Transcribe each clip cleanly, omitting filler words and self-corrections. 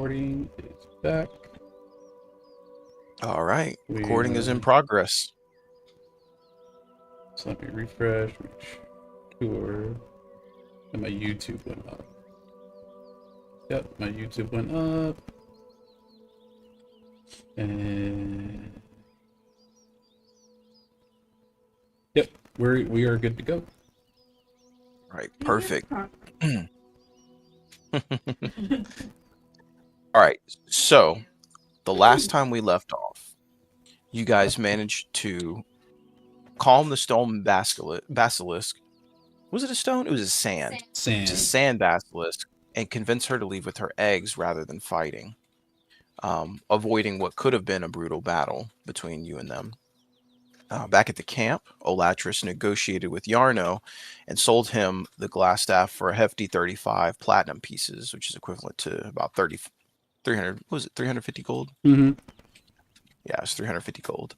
recording is back. All right, recording is in progress. So let me refresh, make sure that my YouTube went up. Yep, my YouTube went up. And yep, we are good to go. All right, perfect. All right, so the last time we left off, you guys managed to calm the stone basilisk. Was it a stone? It was a sand. Sand. Just sand basilisk, and convince her to leave with her eggs rather than fighting, avoiding what could have been a brutal battle between you and them. Back at the camp, Olatris negotiated with Yarno and sold him the glass staff for a hefty 35 platinum pieces, which is equivalent to about 300, what was it, 350 gold? Mm-hmm. Yeah, it's 350 gold.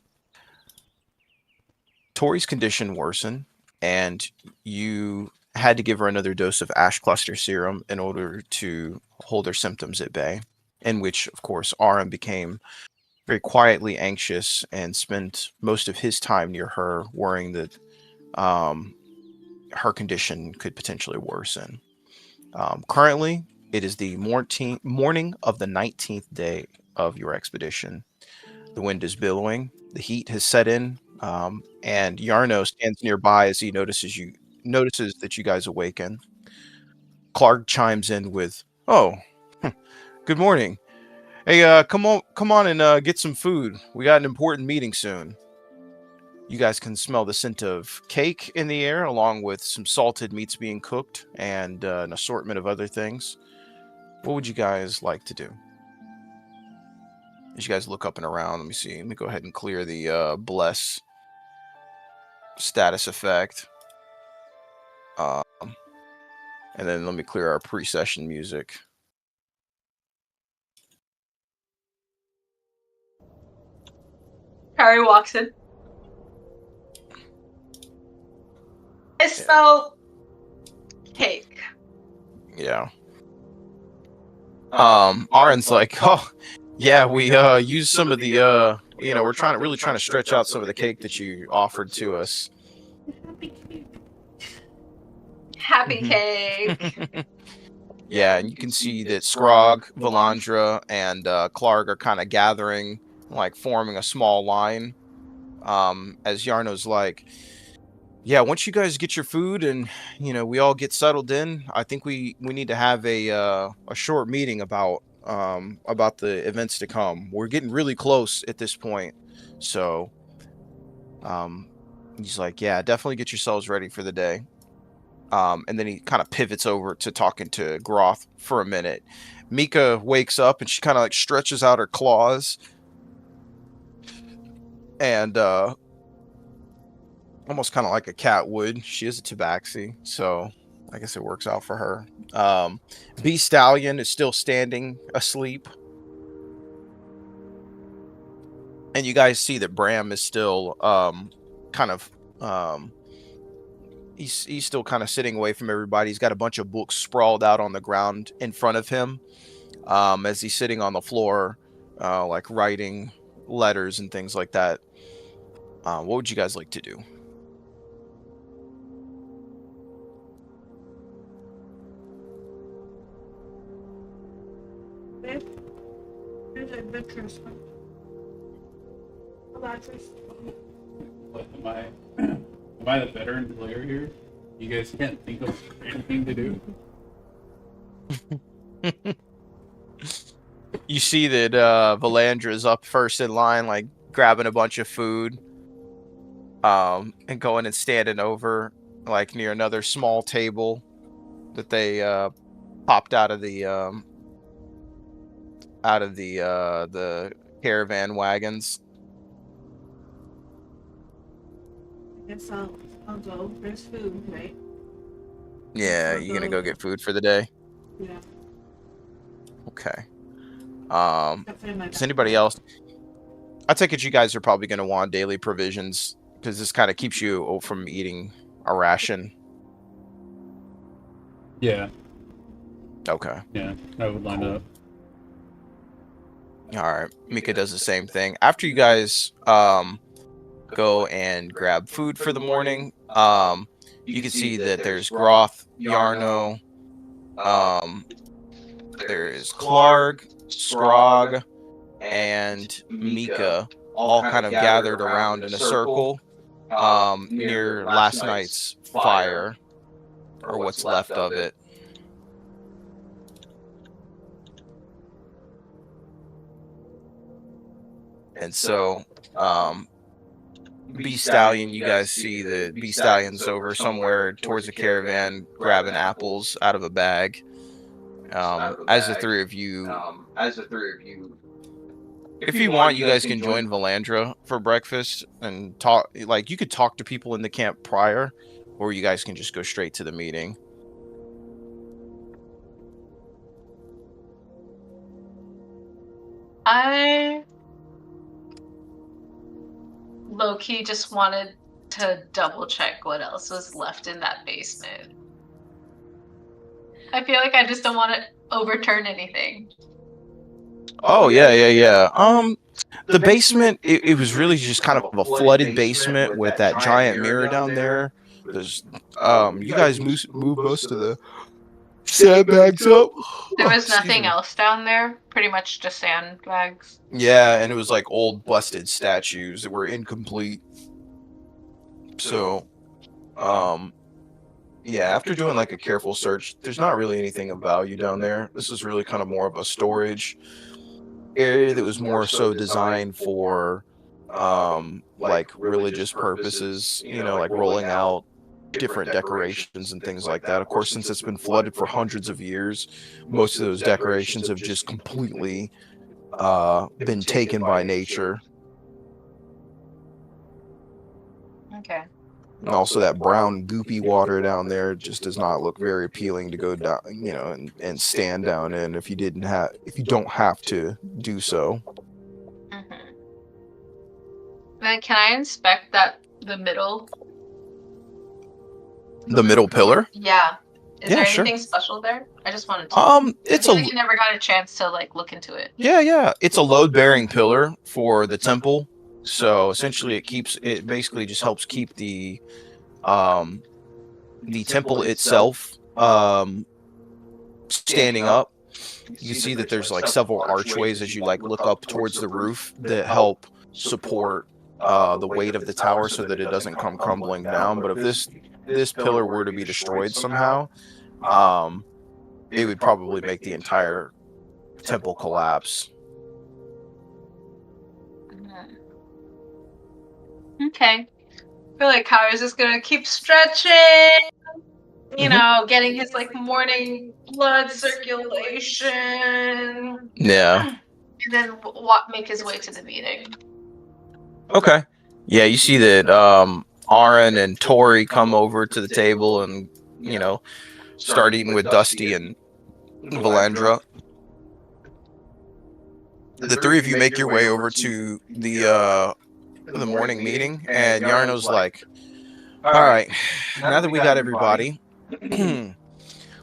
Tori's condition worsened, and you had to give her another dose of ash cluster serum in order to hold her symptoms at bay, in which, of course, Aram became very quietly anxious and spent most of his time near her, worrying that her condition could potentially worsen. Currently, it is the morning of the 19th day of your expedition. The wind is billowing, the heat has set in, and Yarno stands nearby as he notices that you guys awaken. Clark chimes in with, "Oh, good morning. Hey, come on and get some food. We got an important meeting soon." You guys can smell the scent of cake in the air, along with some salted meats being cooked and an assortment of other things. What would you guys like to do? As you guys look up and around, let me see. Let me go ahead and clear the bless status effect. And then let me clear our pre-session music. Harry walks in. I smell cake. Yeah. Arin's like, "Oh, yeah, we used some of the we're really trying to stretch out some of the cake that you offered to us." Happy cake. Yeah, and you can see that Scrog, Valandra, and Clark are kind of gathering, like forming a small line. As Yarno's like, "Yeah, once you guys get your food and we all get settled in, I think we need to have a short meeting about the events to come. We're getting really close at this point." So he's like, "Yeah, definitely get yourselves ready for the day." And then he kind of pivots over to talking to Groth for a minute. Mika wakes up and she kind of like stretches out her claws and almost kind of like a cat would. She is a tabaxi, so I guess it works out for her. B Stallion is still standing asleep. And you guys see that Bram is still he's still kind of sitting away from everybody. He's got a bunch of books sprawled out on the ground in front of him, as he's sitting on the floor, like writing letters and things like that. What would you guys like to do? There's adventurous one. What, am I the veteran player here? You guys can't think of anything to do? You see that Valandra is up first in line, like grabbing a bunch of food, and going and standing over, like near another small table that they popped out of the caravan wagons. I guess I'll go. There's food, right? Yeah, you gonna go get food for the day? Yeah. Okay. Does anybody else? I take it you guys are probably gonna want daily provisions because this kind of keeps you from eating a ration. Yeah. Okay. Yeah, I would line up. All right, Mika does the same thing. After you guys go and grab food for the morning, you can see that there's Groth, Yarno, there's Clark, Scrog, and Mika all kind of gathered around in a circle near last night's fire, or what's left of it. And so, B Stallion, you guys see the B Stallion's over somewhere towards the caravan grabbing apples out of a bag. As the three of you, if you want, you guys can join Valandra for breakfast and talk. Like, you could talk to people in the camp prior, or you guys can just go straight to the meeting. I low-key just wanted to double check what else was left in that basement. I feel like I just don't want to overturn anything. Oh, yeah. The basement, it was really just kind of a flooded basement with that giant mirror down there. There's, you guys move most of the sandbags up. There was nothing else down there? Pretty much just sandbags? Yeah, and it was like old busted statues that were incomplete. So, yeah, after doing like a careful search, there's not really anything of value down there. This is really kind of more of a storage area that was more so designed for like religious purposes, you know, like rolling out different decorations and things like that. Of course, since it's been flooded for hundreds of years, most of those decorations have just completely been taken by nature. Okay. And also that brown goopy water down there just does not look very appealing to go down, you know, and stand down in if you don't have to do so. Mm-hmm. Then can I inspect the middle pillar? Yeah. Is there sure. anything special there? I just wanted to. It's I never got a chance to like look into it. Yeah. It's a load-bearing pillar for the temple. So essentially, it basically just helps keep the temple itself standing up. You see that there's like several archways as you like look up towards the roof that help support the weight of the tower so that it doesn't come crumbling down. But if this pillar were to be destroyed somehow, it would probably make the entire temple collapse. Okay. I feel like Kyra's just gonna keep stretching, you know, getting his like morning blood circulation. Yeah. And then make his way to the meeting. Okay. Yeah, you see that Aaron and Tori come over to the table and, you know, start eating with Dusty and Valandra. The three of you make your way over to the morning meeting, and Yarno's like, all right, now that we got everybody,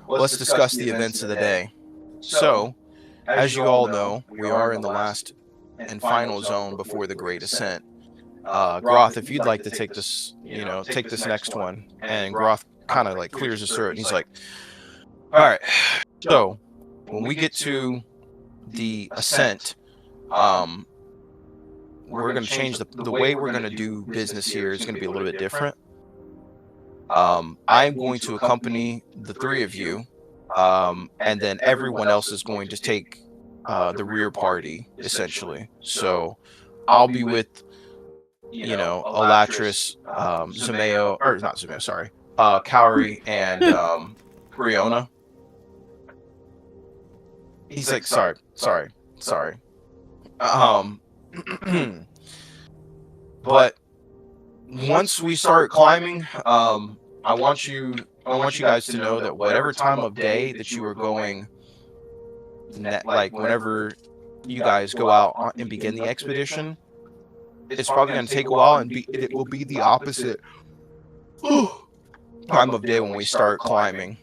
let's discuss the events of the day. So, as you all know, we are in the last and final zone before the Great Ascent. Groth, if you'd like to take this, you know, take this next one. And Groth kind of like clears his throat and he's like, all right, so when we get to the Ascent, we're going to change the way we're going to do business here is going to be a little bit different. I'm going to accompany the three of you, and then everyone else is going to take the rear party, essentially. So I'll be with, you know, Elatris, Zumeo, or not Zumeo, sorry, Cowrie, and Riona. He's like, sorry. But once we start climbing, I want you guys to know that whatever time of day that you are going, like whenever you guys go out and begin the expedition, it's probably going to take a while, and it will be the opposite time of day when we start climbing,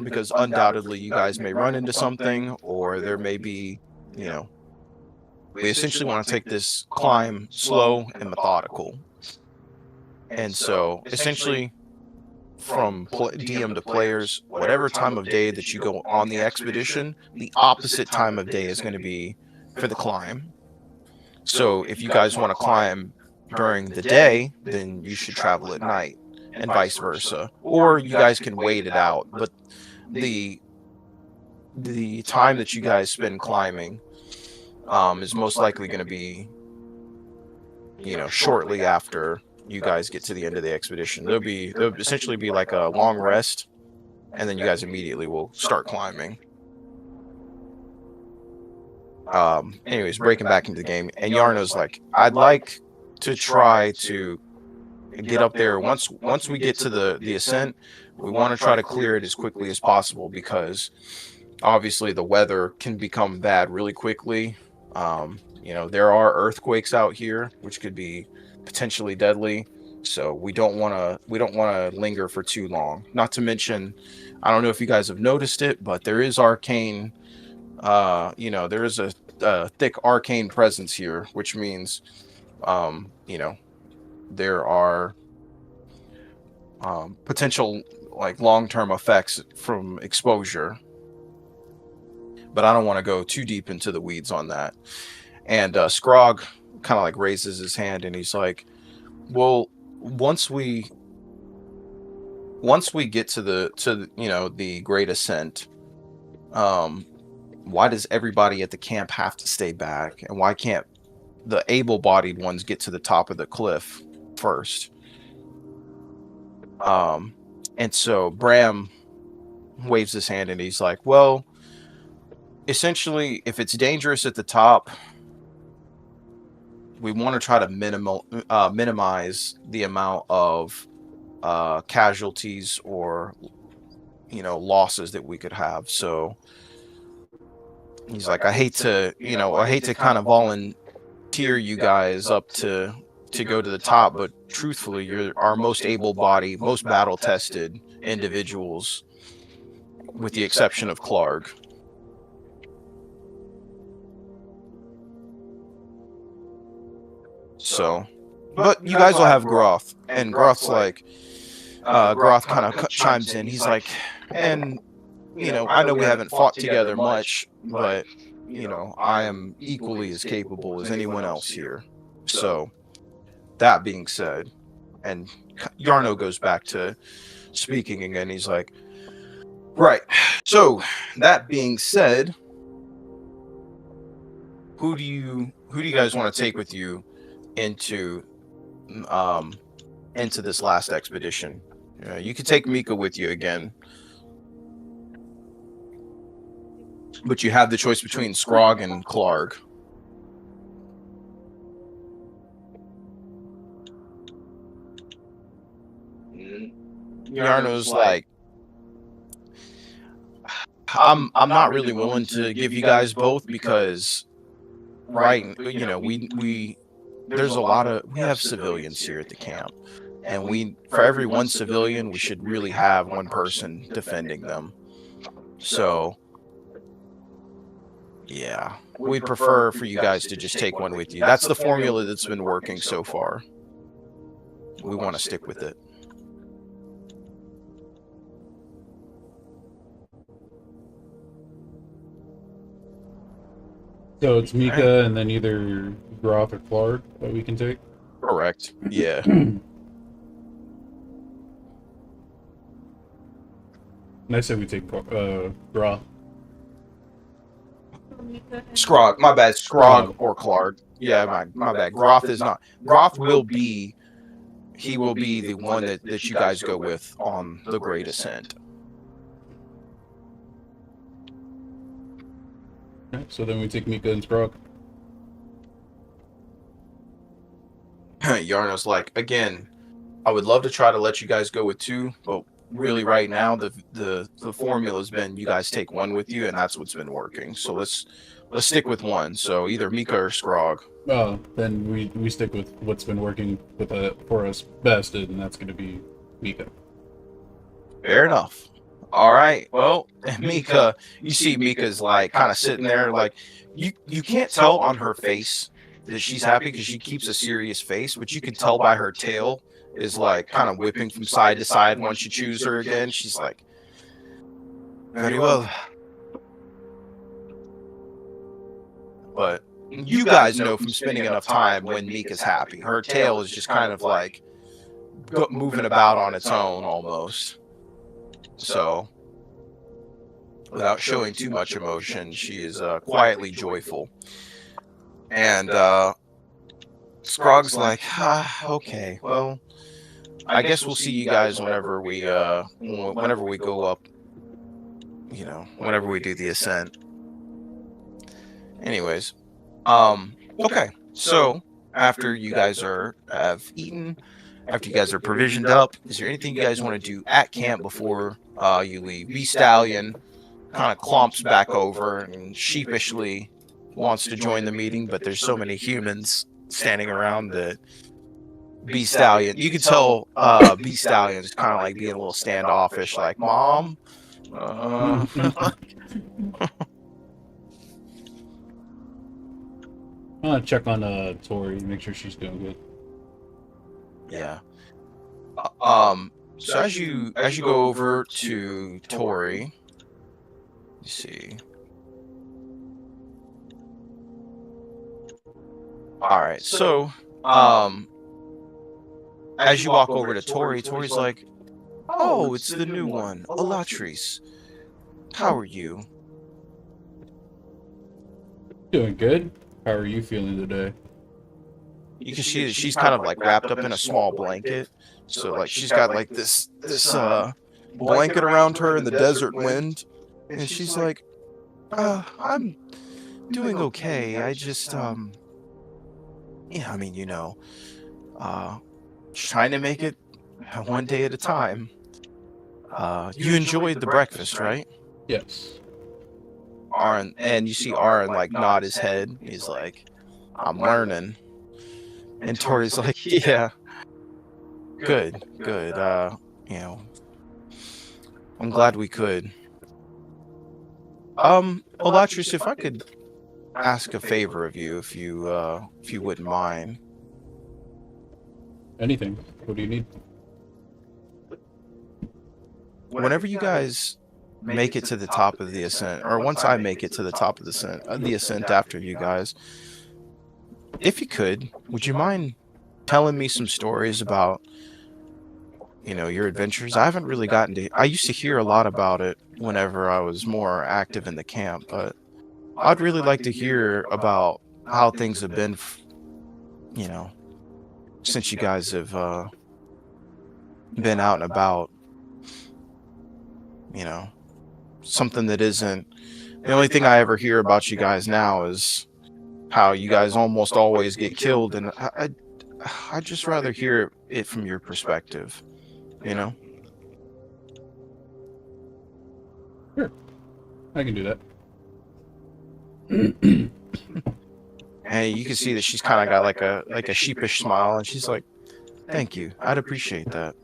because undoubtedly you guys may run into something, or there may be, you know, we essentially want to take this climb slow and methodical. And so essentially from DM to players, whatever time of day that you go on the expedition, the opposite time of day is going to be for the climb. So if you guys want to climb during the day, then you should travel at night, and vice versa. Or you guys can wait it out. But the time that you guys spend climbing is most likely going to be, you know, shortly after you guys get to the end of the expedition. There'll essentially be like a long rest, and then you guys immediately will start climbing. Anyways, breaking back into the game, and Yarno's like, I'd like to try to get up there once we get to the ascent. We want to try to clear it as quickly as possible, because obviously the weather can become bad really quickly. You know, there are earthquakes out here which could be potentially deadly, so we don't want to linger for too long. Not to mention, I don't know if you guys have noticed it, but there is arcane, you know, there is a thick arcane presence here, which means, you know, there are potential like long-term effects from exposure. But I don't want to go too deep into the weeds on that. And Scrog kind of like raises his hand and he's like, well, once we get to the you know, the Great Ascent, why does everybody at the camp have to stay back, and why can't the able-bodied ones get to the top of the cliff first? And so Bram waves his hand and he's like, well, essentially, if it's dangerous at the top, we want to try to minimize the amount of casualties or, you know, losses that we could have. So he's like, I hate to kind of volunteer you guys up to go to the top, but truthfully, you're our most able-bodied, most battle-tested individuals, with the exception of Clark. So, but you guys will have Groth, and Groth's like, Groth kind of chimes in. He's like, and, you know, I know we haven't fought together much, but, you know, I am equally as capable as anyone else here. So, that being said, and Yarno goes back to speaking again. He's like, right. So, that being said, who do you guys want to take with you into this last expedition? You could take Mika with you again, but you have the choice between Scrog and Clark. Yarno's like, I'm not really willing to give you guys both, because right, you know, we have civilians here at the camp, and for every one civilian, we should really have one person defending them. So yeah, we'd prefer for you guys to just take one with you. That's the formula that's been working so far. We want to stick with it. So it's Mika and then either Groth or Clark that we can take? Correct. Yeah. And I said we take Groth. Scrog. My bad. Scrog or Clark. Yeah, my bad. Groth is not. Groth will be... He will be the one that you guys go with on the Great Ascent. Okay, so then we take Mika and Scrog. Yarno's like, again, I would love to try to let you guys go with two, but really right now the formula's been you guys take one with you, and that's what's been working. So let's stick with one. So either Mika or Scrog. Oh, then we stick with what's been working for us best, and that's going to be Mika. Fair enough. All right. Well, Mika, you see Mika's like kind of sitting there, like you can't tell on her face that she's happy because she keeps a serious face, but you can tell by her tail is like kind of whipping from side to side once you choose her again. She's like, very well. But you guys know from spending enough time when Mika's happy, her tail is just kind of like moving about on its own almost. So, without showing too much emotion, she is quietly joyful. And Scrog's like, okay, well, I guess we'll see you guys whenever we go up, whenever we do the ascent. Anyways, okay, so after you guys have eaten, after you guys are provisioned up, is there anything you guys want to do at camp before you leave? B-Stallion kind of clomps back over and sheepishly wants to join the meeting, but there's so many humans standing around that B-Stallion, you can tell B-Stallion is kind of like being a little standoffish, like, Mom? I'm gonna check on Tori, make sure she's doing good. Yeah. So as you go over to Tori, you see. All right. So, as you walk over to Tori, Tori's like, "Oh, it's the new one, Alatrice. How are you?" Doing good. How are you feeling today? You can see that she's kind of like wrapped up in a small blanket. So like she's got like this blanket around her in the desert wind, and she's like, I'm doing okay. I just yeah, I mean, trying to make it one day at a time. You enjoyed the breakfast, right? Yes. Aaron, and you see Aaron like nod his head. He's like, I'm learning. And Tori's like, yeah, good. I'm glad we could. Olatrice, if I could ask a favor of you, if you wouldn't mind. Anything. What do you need? Whenever you guys make it to the top of the ascent, or once I make it to the top of the ascent after you guys, if you could, would you mind telling me some stories about, your adventures? I haven't really gotten to. I used to hear a lot about it whenever I was more active in the camp, but I'd really like to hear about how things have been, since you guys have been out and about. Something that isn't. The only thing I ever hear about you guys now is how you guys almost always get killed, and I'd just rather hear it from your perspective, Sure. I can do that. And you can see that she's kind of got like a sheepish smile, and she's like, "Thank you, I'd appreciate that."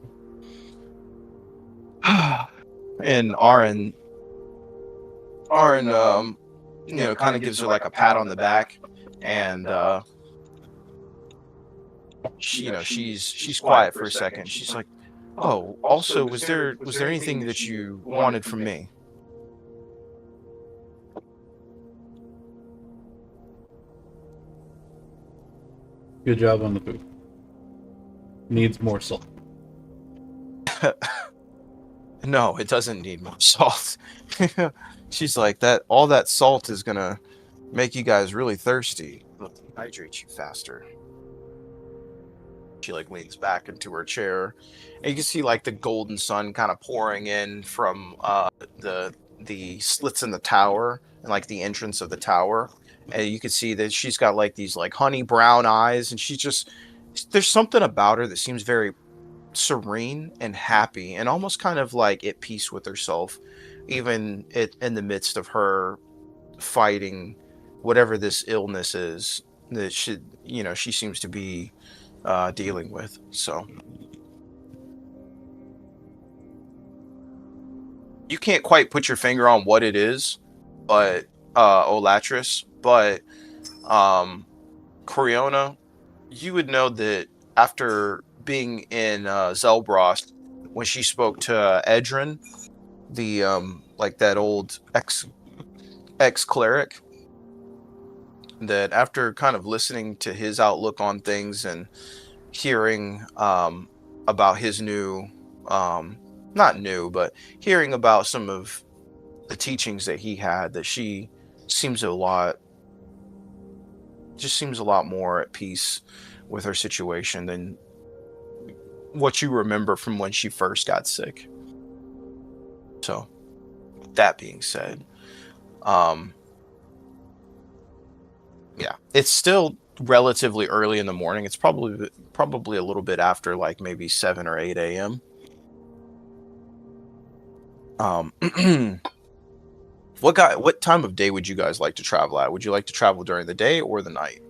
And Aaron, kind of gives her like a pat on the back, and she's quiet for a second. She's like, "Oh, also, was there anything that you wanted from me?" Good job on the food. Needs more salt. No, it doesn't need more salt. She's like, that all that salt is gonna make you guys really thirsty. It'll dehydrate you faster. She like leans back into her chair, and you can see like the golden sun kind of pouring in from the slits in the tower and like the entrance of the tower. And you can see that she's got like these like honey brown eyes, and there's something about her that seems very serene and happy, and almost kind of like at peace with herself, even in the midst of her fighting whatever this illness is that she seems to be dealing with. So you can't quite put your finger on what it is, but Olatris, but Coriona, you would know that after being in Zelbros, when she spoke to Edrin, the like that old ex cleric, that after kind of listening to his outlook on things and hearing about his new not new, but hearing about some of the teachings that he had, that she seems a lot more at peace with her situation than what you remember from when she first got sick. So, with that being said, yeah, it's still relatively early in the morning. It's probably a little bit after like maybe 7 or 8 a.m. What time of day would you guys like to travel at? Would you like to travel during the day or the night?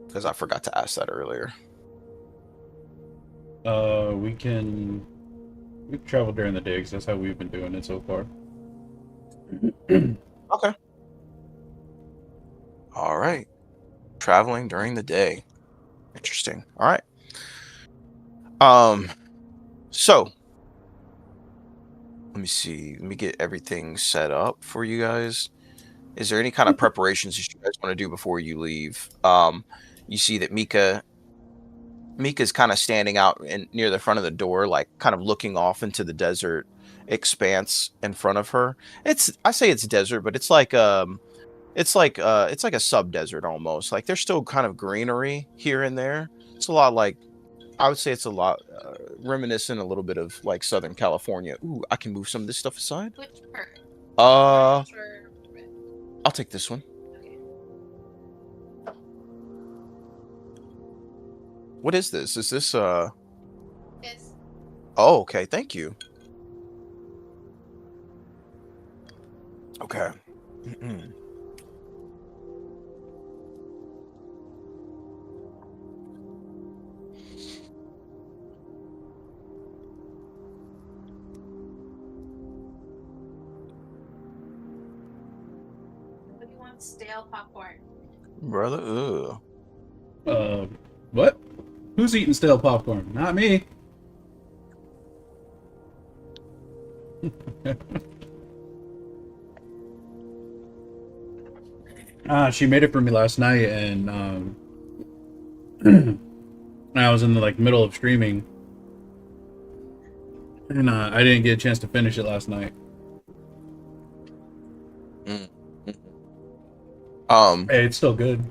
Because I forgot to ask that earlier. We can travel during the day because that's how we've been doing it so far. Okay. All right. Traveling during the day. Interesting. All right. So let me see. Let me get everything set up for you guys. Is there any kind of preparations that you guys want to do before you leave? You see that Mika's kind of standing out near the front of the door, like kind of looking off into the desert expanse in front of her. I say it's desert, but it's like a sub-desert almost. Like there's still kind of greenery here and there. It's a lot like, I would say it's a lot reminiscent a little bit of like Southern California. Ooh, I can move some of this stuff aside. Which part? I'll take this one. Okay. What is this? Is this Yes. Oh, okay. Thank you. Okay. What do you want? Stale popcorn. Brother, What? Who's eating stale popcorn? Not me. She made it for me last night, and I was in the like middle of streaming, and I didn't get a chance to finish it last night. Hey, it's still good.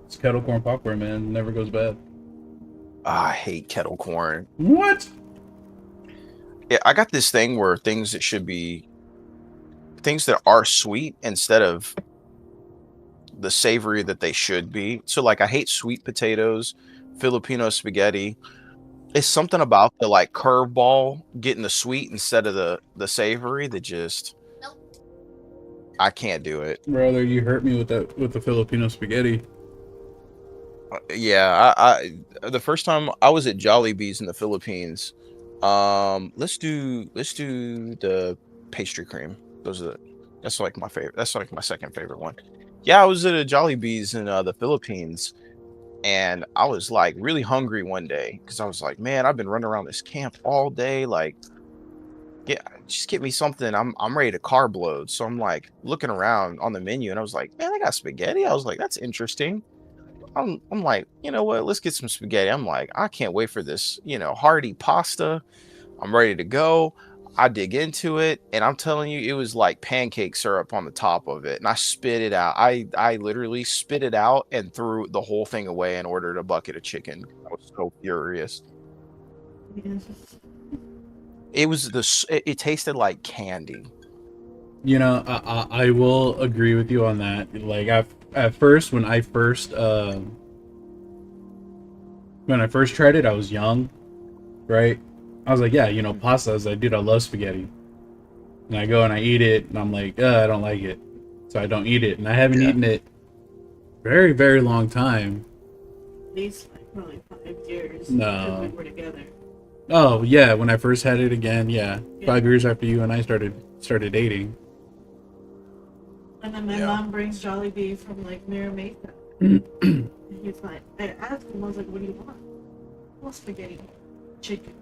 It's kettle corn popcorn, man. Never goes bad. I hate kettle corn. What? Yeah, I got this thing where things that are sweet instead of the savory that they should be. So like I hate sweet potatoes, Filipino spaghetti. It's something about the like curveball getting the sweet instead of the savory that just I can't do it. Brother, you hurt me with the Filipino spaghetti. Yeah, I the first time I was at Jollibee's in the Philippines, let's do the pastry cream. That's like my favorite. That's like my second favorite one. Yeah, I was at a Jollibee's in the Philippines, and I was like really hungry one day because I was like, man, I've been running around this camp all day. Like, just get me something. I'm ready to carb load. So I'm like looking around on the menu, and I was like, man, they got spaghetti. I was like, that's interesting. I'm like, you know what? Let's get some spaghetti. I'm like, I can't wait for this, hearty pasta. I'm ready to go. I dig into it, and I'm telling you, it was like pancake syrup on the top of it, and I spit it out. I literally spit it out and threw the whole thing away and ordered a bucket of chicken. I was so furious. It tasted like candy. I will agree with you on that. Like at first, when I first tried it, I was young, right? I was like, yeah, pasta. I was like, dude, I love spaghetti. And I go and I eat it, and I'm like, I don't like it, so I don't eat it. And I haven't eaten it very, very long time. At least like probably 5 years. No. Since we were together. Oh yeah, when I first had it again, yeah. Yeah. 5 years after you and I started dating. And then my Yeah. mom brings Jollibee from like Mira Mesa. And he's like, I asked him, I was like, what do you want? Well, spaghetti, chicken.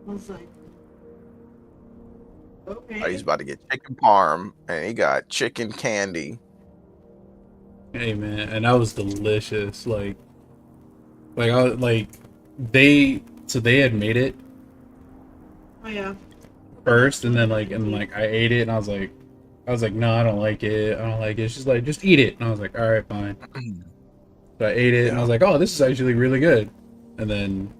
I was like, okay. He's about to get chicken parm, and he got chicken candy. Hey man, and that was delicious. Like I like they they had made it Oh yeah. first, and then like I ate it, and I was like, no, I don't like it. I don't like it. She's like, just eat it, and I was like, all right, fine. So I ate it, and I was like, oh, this is actually really good. And then,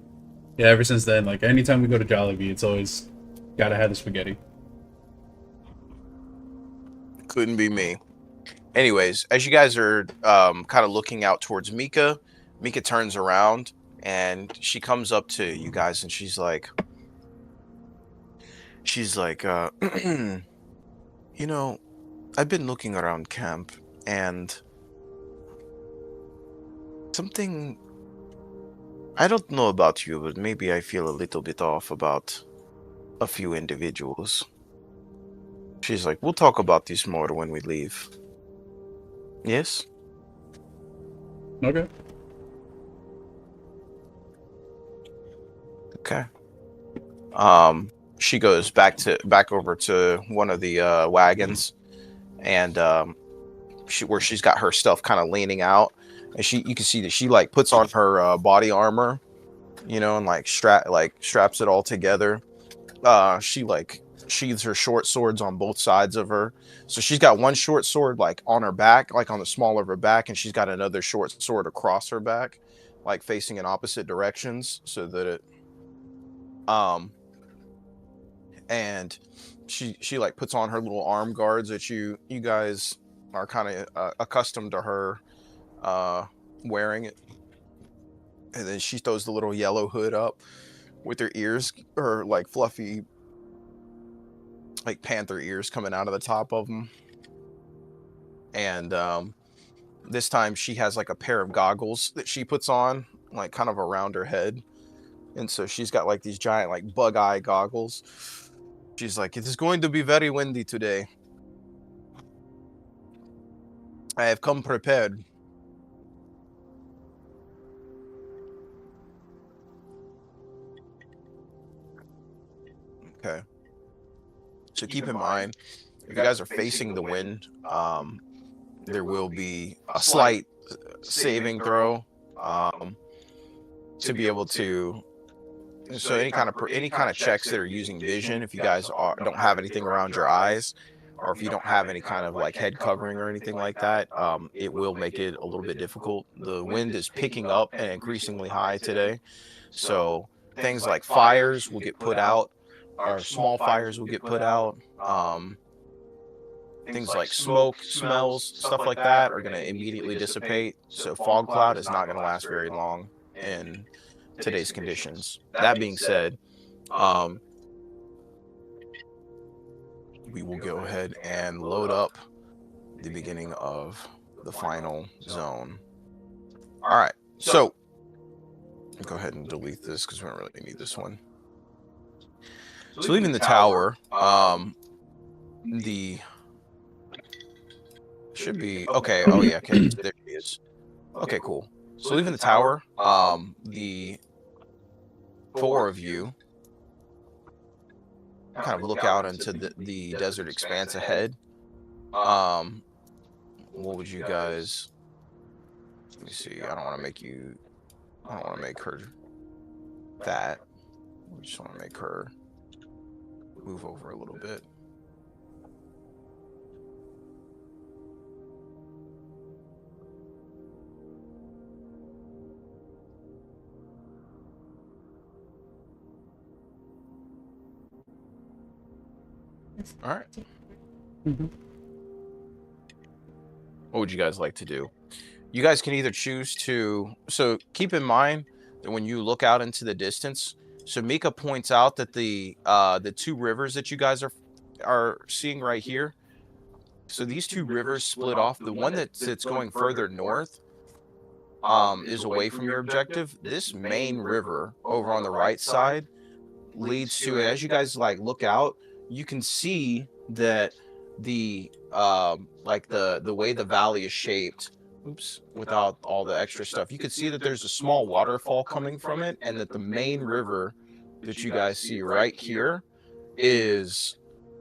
yeah, ever since then, like anytime we go to Jollibee, it's always gotta have the spaghetti. Couldn't be me. Anyways, as you guys are kind of looking out towards Mika, Mika turns around and she comes up to you guys and she's like, you know, I've been looking around camp and something, I don't know about you, but maybe I feel a little bit off about a few individuals. She's like, we'll talk about this more when we leave. Yes? Okay. Okay. She goes back over to one of the wagons, and where she's got her stuff kind of leaning out, and you can see that she like puts on her body armor, you know, and like straps it all together. She like sheathes her short swords on both sides of her, so she's got one short sword like on her back, like on the small of her back, and she's got another short sword across her back, like facing in opposite directions, so that it and she like puts on her little arm guards that you guys are kind of accustomed to her wearing it, and then she throws the little yellow hood up with her ears, her like fluffy like panther ears coming out of the top of them, and this time she has like a pair of goggles that she puts on like kind of around her head, and so she's got like these giant like bug eye goggles. She's like, it is going to be very windy today. I have come prepared. Okay. So keep in mind, if you guys are facing the wind, there will be a slight saving throw to be able to. So any kind of checks that are using vision, if you guys don't have anything around your eyes, or if you don't have any kind of like head covering or anything like that, it will make it a little bit difficult. The wind is picking up and increasingly high today, so things like fires will get put out, or small fires will get put out. Things like smoke, smells, stuff like that are going to immediately dissipate. So fog cloud is not going to last very long in today's conditions. That being said, we will go ahead and load up the beginning of the final zone. All right, so go ahead and delete this because we don't really need this one. So leaving the tower, the should be okay. Oh yeah, okay, there she is. Okay, cool. So leaving the tower, the four of you kind of look out into the desert expanse ahead. What would you guys? Let me see. I don't want to make you. I don't want to make her that. We just want to make her move over a little bit. All right. What would you guys like to do? You guys can either choose to. So keep in mind that when you look out into the distance, so Mika points out that the two rivers that you guys are seeing right here. So these two rivers split off. The one that's going further north is away from your objective. This main river over on the right side leads to, as you guys like look out, you can see that the like the way the valley is shaped, oops, without all the extra stuff, you could see that there's a small waterfall coming from it, and that the main river that you guys see right here is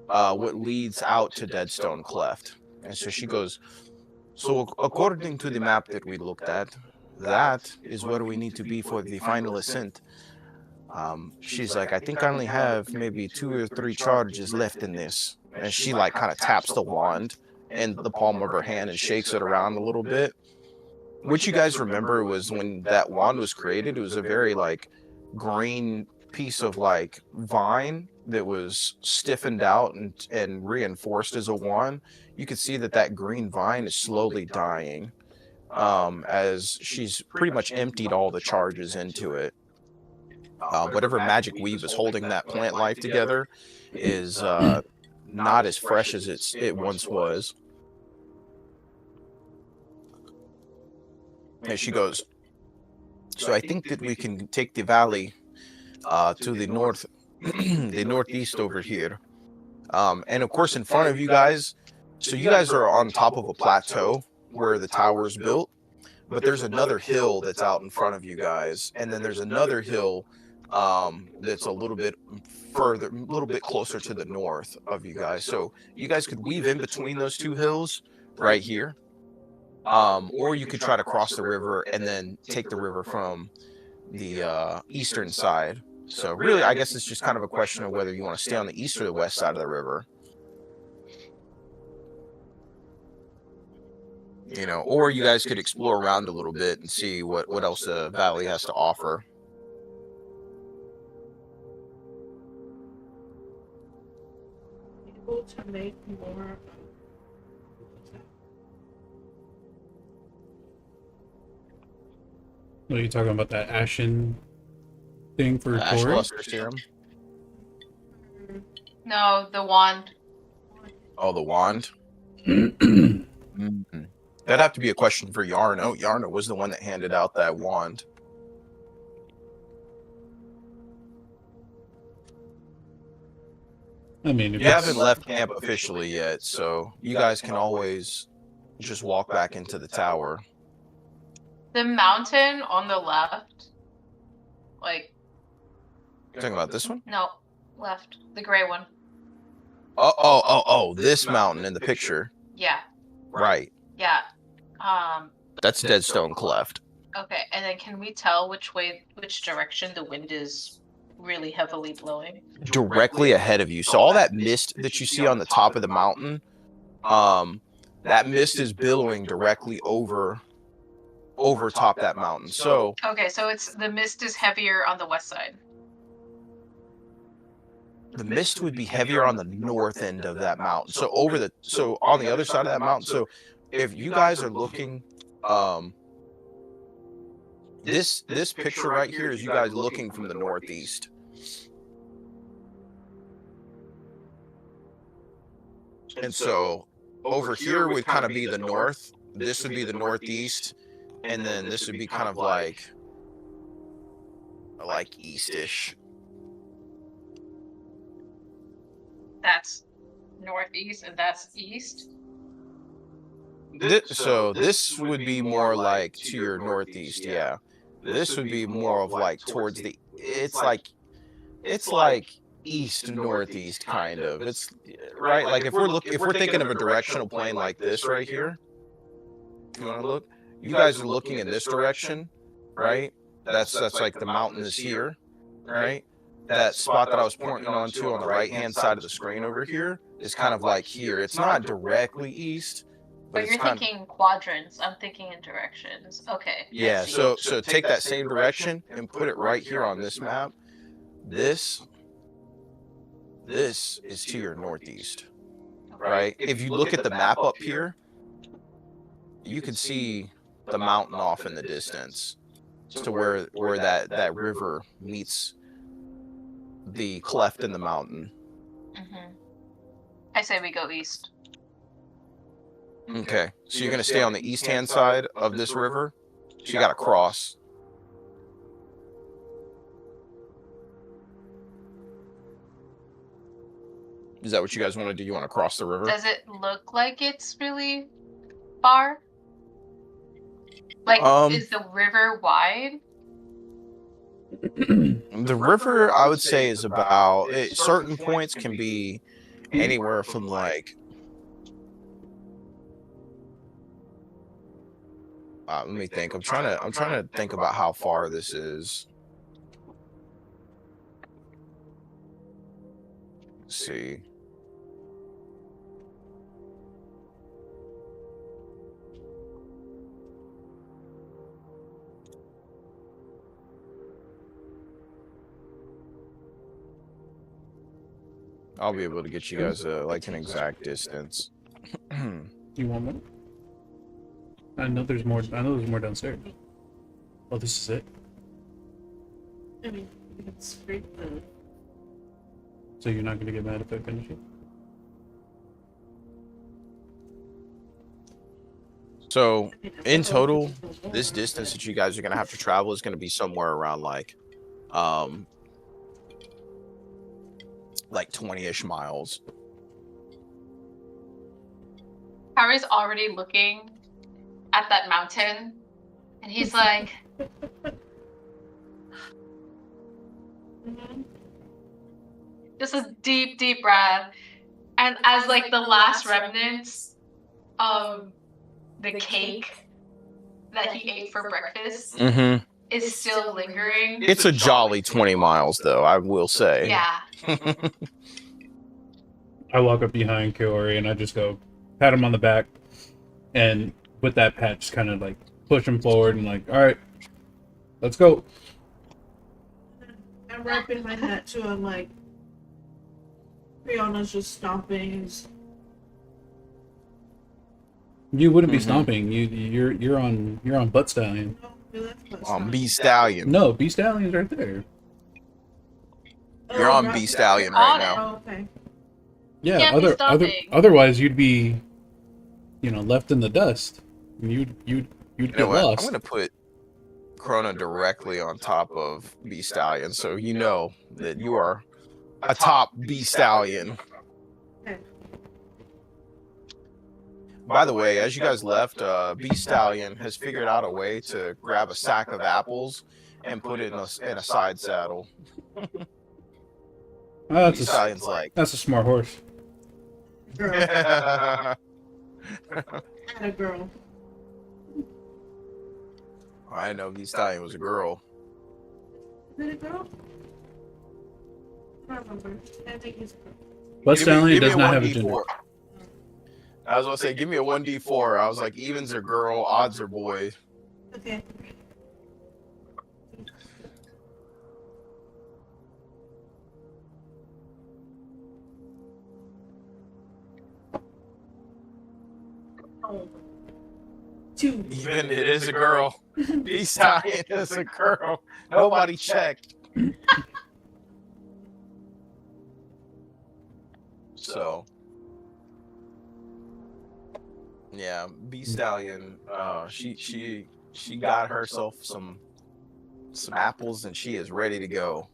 what leads out to Deadstone Cleft. And so she goes, so according to the map that we looked at, that is where we need to be for the final ascent. She's like, I think I only have maybe 2 or 3 charges left in this. And she like kind of taps the wand in the palm of her hand and shakes it around a little bit. What you guys remember was when that wand was created, it was a very like green piece of like vine that was stiffened out and reinforced as a wand. You could see that that green vine is slowly dying as she's pretty much emptied all the charges into it. Whatever magic weave is holding that plant life together is not as fresh as it once was. And she goes, so I think that we can take the valley to the north, the northeast over here. And of course, in front of you guys, so you guys are on top of a plateau where the tower is built, but there's another hill that's out in front of you guys. And then there's another hill that's a little bit further, a little bit closer to the north of you guys. So you guys could weave in between those 2 hills right here. Or you could try to cross the river and then take the river from the eastern side. So really, I guess it's just kind of a question of whether you want to stay on the east or the west side of the river. You know, or you guys could explore around a little bit and see what else the valley has to offer. Able to make more. Are you talking about that ashen thing for Ash Tori? Luster Serum? No, the wand. Oh, the wand? Mm-hmm. That'd have to be a question for Yarno. Yarno was the one that handed out that wand. I mean, if You it's- haven't left camp officially yet, so you guys can always just walk back into the tower. The mountain on the left. Like, You talking about this one? no, left. The gray one. Oh, this mountain in the picture. Yeah, Right. yeah. That's Deadstone Cleft. Okay, and then can we tell which direction the wind is really heavily blowing? Directly ahead of you. So all that mist that you see on the top of the mountain, that mist is billowing directly over top that mountain. So Okay, so it's the mist is heavier on the west side. the mist would be heavier on the north end of that mountain. So on the other side of that mountain. So if you guys are looking, this picture right here is you guys looking from the northeast. And so over here would kind of be the north. This would be the northeast, and then this would be kind of like eastish. That's northeast and that's east. So this would be more like to your northeast, yeah. This would be more of like towards the. It's like east northeast kind of. It's right. Like if we're thinking of a directional plane like this right here. You want to look? You guys are looking in this direction, right? That's like the mountain is here, right? That spot that I was pointing onto on the right-hand side of the screen over here is kind of like here. It's not directly east, But it's you're kind thinking quadrants. I'm thinking in directions. Okay. yeah. So take that same direction and put it right here on this map. This is to your northeast, right? If you look at the map up here, you can see the mountain off in the distance to where that river meets the cleft in the mountain. Mm-hmm. I say we go east. Okay, so you're gonna stay on the east hand side of this river. So you gotta cross. Is that what you guys want to do? You want to cross the river? Does it look like it's really far? Like, is the river wide? The river, I would say, is about certain points can be anywhere from like. Let me think. I'm trying to think about how far this is. Let's see. I'll be able to get you guys like an exact distance. You want more? I know there's more. I know there's more downstairs. Oh, this is it. I mean, you can scrape the. So you're not gonna get mad if I finish it? So in total, this distance that you guys are gonna have to travel is gonna be somewhere around like 20-ish miles. Harry's already looking at that mountain, and he's like, just a deep, deep breath. And as like the last remnants of the cake that he ate for breakfast is still lingering. It's a jolly 20 miles, though, I will say. Yeah. I walk up behind Kiori and I just go pat him on the back, and with that pat, just kind of like push him forward and like, all right, let's go. I'm wrapping my hat too. I'm like, Brianna's just stomping. You wouldn't be stomping. You're on butt stallion. B Stallion. No, B Stallion's right there. You're on B Stallion right now. Oh, okay. Yeah. Otherwise you'd be, left in the dust. You'd get lost. I'm gonna put Krona directly on top of B Stallion, so you know that you are atop B Stallion. Okay. By the way, as you guys left, B Stallion has figured out a way to grab a sack of apples and put it in a side saddle. That's B Stallion's like, that's a smart horse. Girl. I A girl. know B Stallion was a girl. Is it a girl? I don't remember. I think it's a girl. Butt Stallion does me not have a 1d4. gender. I was gonna say, give me a 1d4. I was like, evens are girl, odds are boy. Okay. Oh. 2. Even it is a girl. B Stallion is a girl. Nobody checked. So, yeah, B Stallion. She got herself some apples and she is ready to go.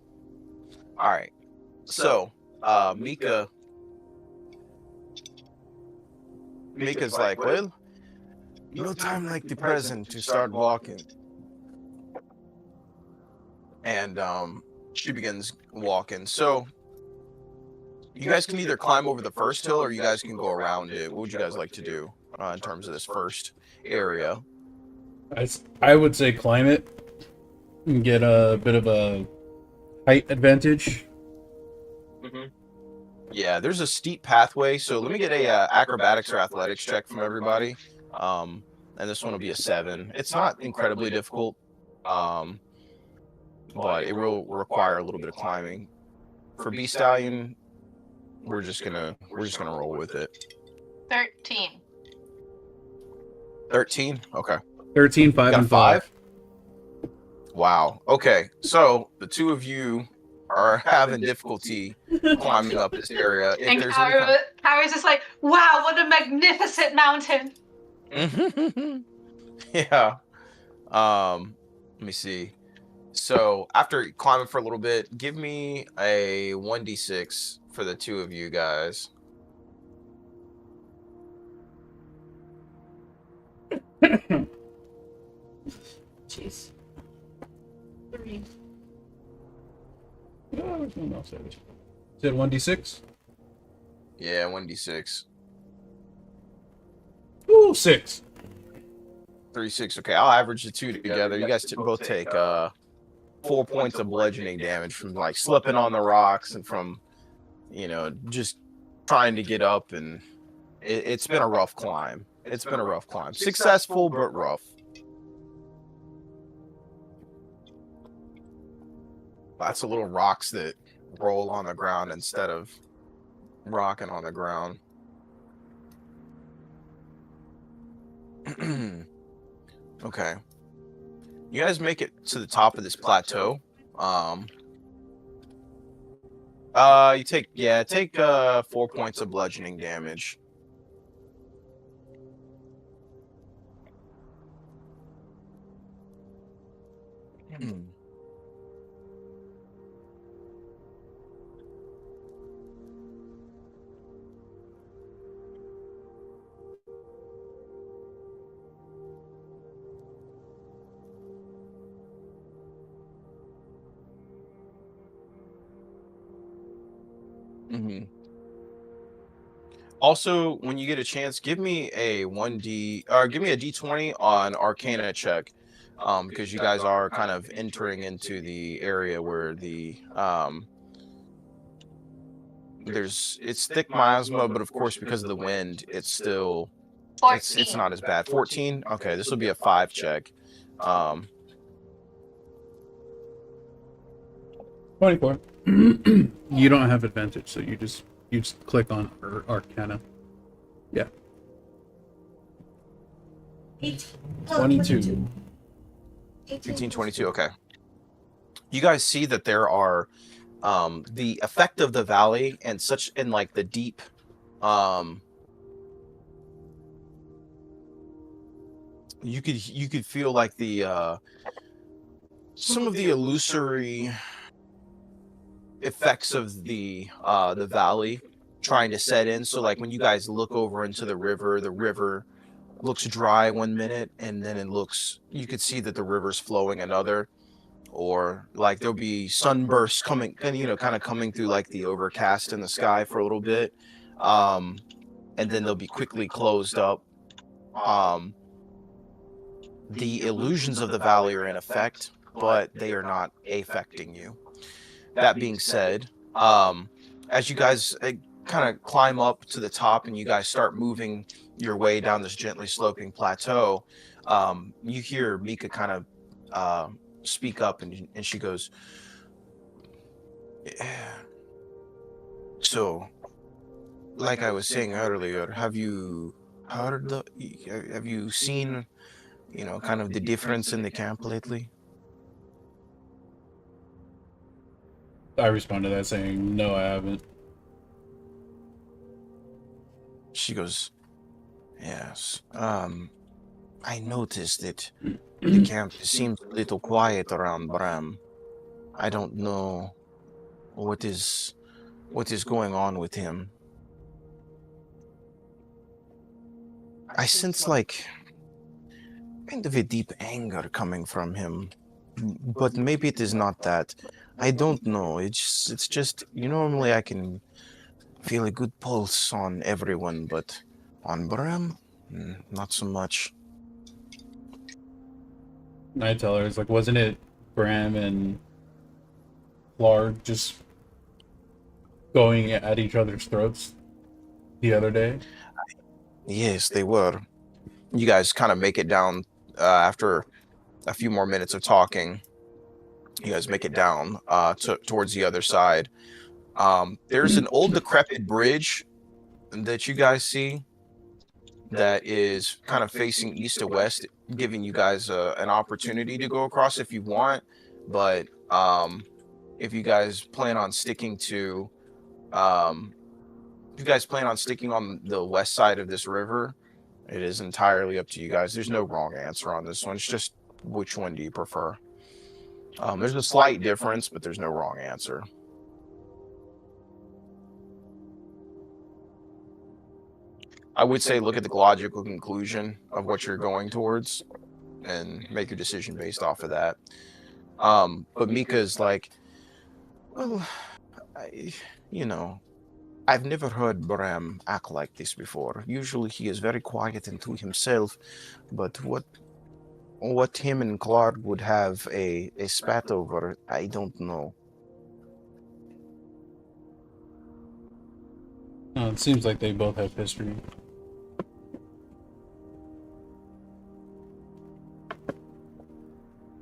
All right. So, Mika's like, well, no time like the present to start walking. And she begins walking. So you guys can either climb over the first hill or you guys can go around it. What would you guys like to do in terms of this first area? I would say climb it and get a bit of a height advantage. Yeah, there's a steep pathway. So let me get a acrobatics or athletics check from everybody. And this one will be a 7. It's not incredibly difficult, but it will require a little bit of climbing. For B Stallion, we're just gonna roll with it. 13. 13? Okay. 13, 5, Got and 5. Wow. Okay. So the two of you are having difficulty climbing up this area. If And there's Kyrie's just like, wow, what a magnificent mountain. Yeah. Let me see. So after climbing for a little bit, give me a 1d6 for the two of you guys. Jeez. 3. Oh, there's no mouse damage. Is it 1d6? Yeah, 1d6. Ooh, 6. 3, 6. Okay, I'll average the two together. You guys both take 4 points of bludgeoning damage from like slipping on the rocks and from, you know, just trying to get up. And it's been a rough climb. It's been a rough climb. Successful, but rough. Lots of little rocks that roll on the ground instead of rocking on the ground. Okay. You guys make it to the top of this plateau. You take 4 points of bludgeoning damage. Mm-hmm. Also, when you get a chance, give me a D20 on Arcana check, because you guys are kind of entering into the area where the it's thick miasma, but of course because of the wind, it's still 14. it's not as bad. 14. Okay, this will be a 5 check. 24. You don't have advantage, so you just click on Arcana. Yeah. 18. 22. 18, 22. Okay. You guys see that there are the effect of the valley and such in like the deep you could feel like the some of the illusory effects of the valley trying to set in. So like when you guys look over into the river looks dry one minute, and then you could see that the river's flowing another. Or like there'll be sunbursts coming, and kind of coming through like the overcast in the sky for a little bit, and then they'll be quickly closed up. The illusions of the valley are in effect, but they are not affecting you. That being said, as you guys kind of climb up to the top and you guys start moving your way down this gently sloping plateau, you hear Mika kind of speak up, and she goes, so like I was saying earlier, have you seen kind of the difference in the camp lately? I respond to that saying, no, I haven't. She goes, yes, I noticed that the camp seems a little quiet around Bram. I don't know what is going on with him. I sense like kind of a deep anger coming from him, but maybe it is not that. I don't know. It's just normally I can feel a good pulse on everyone, but on Bram, not so much. And I tell her, it's like, wasn't it Bram and Clark just going at each other's throats the other day? Yes, they were. You guys kind of make it down after a few more minutes of talking. You guys make it down towards the other side. There's an old decrepit bridge that you guys see that is kind of facing east to west, giving you guys an opportunity to go across if you want. But if you guys plan on sticking to, if you guys plan on sticking on the west side of this river, it is entirely up to you guys. There's no wrong answer on this one. It's just which one do you prefer? There's a slight difference, but there's no wrong answer. I would say look at the logical conclusion of what you're going towards and make your decision based off of that. But Mika's like, well, I, you know, I've never heard Bram act like this before. Usually he is very quiet and to himself, but what him and Clark would have a spat over, I don't know. It seems like they both have history.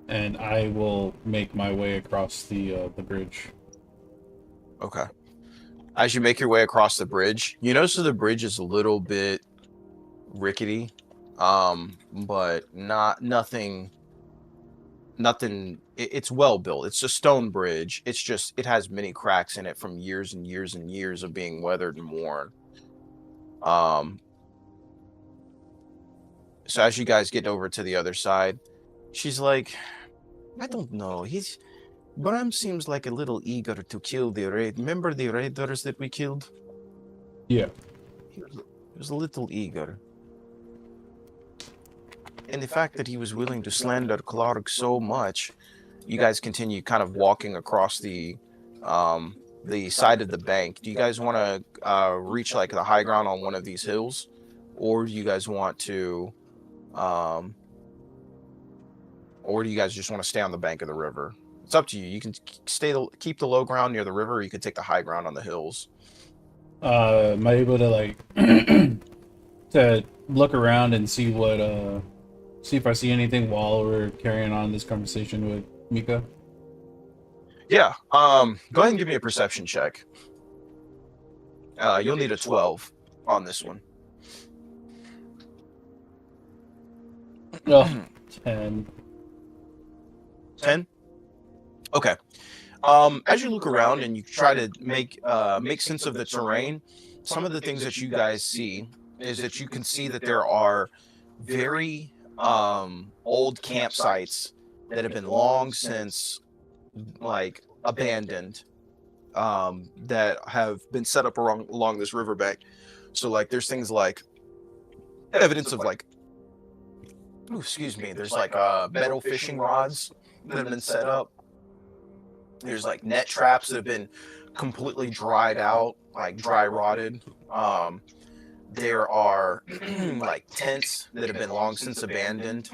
And I will make my way across the bridge. Okay. As you make your way across the bridge, you notice that the bridge is a little bit rickety, but nothing. It's well built. It's a stone bridge. It's just it has many cracks in it from years and years and years of being weathered and worn. So as you guys get over to the other side, she's like, I don't know. Bram seems like a little eager to kill the raid. Remember the raiders that we killed? Yeah. He was a little eager. And the fact that he was willing to slander Clark so much, you guys continue kind of walking across the side of the bank. Do you guys want to reach like the high ground on one of these hills, or do you guys want to, or do you guys just want to stay on the bank of the river? It's up to you. You can keep the low ground near the river, or you can take the high ground on the hills. Am I able to like to look around and see what see if I see anything while we're carrying on this conversation with Mika? Yeah. Go ahead and give me a perception check. You'll need a 12 on this one. Oh, 10. 10? Okay. As you look around and you try to make sense of the terrain, some of the things that you guys see is that you can see that there are very old campsites that have been long since like abandoned, that have been set up along this riverbank. So like there's things like evidence of like, excuse me, there's like metal fishing rods that have been set up. There's like net traps that have been completely dried out, like dry rotted. There are like tents that have been long since abandoned.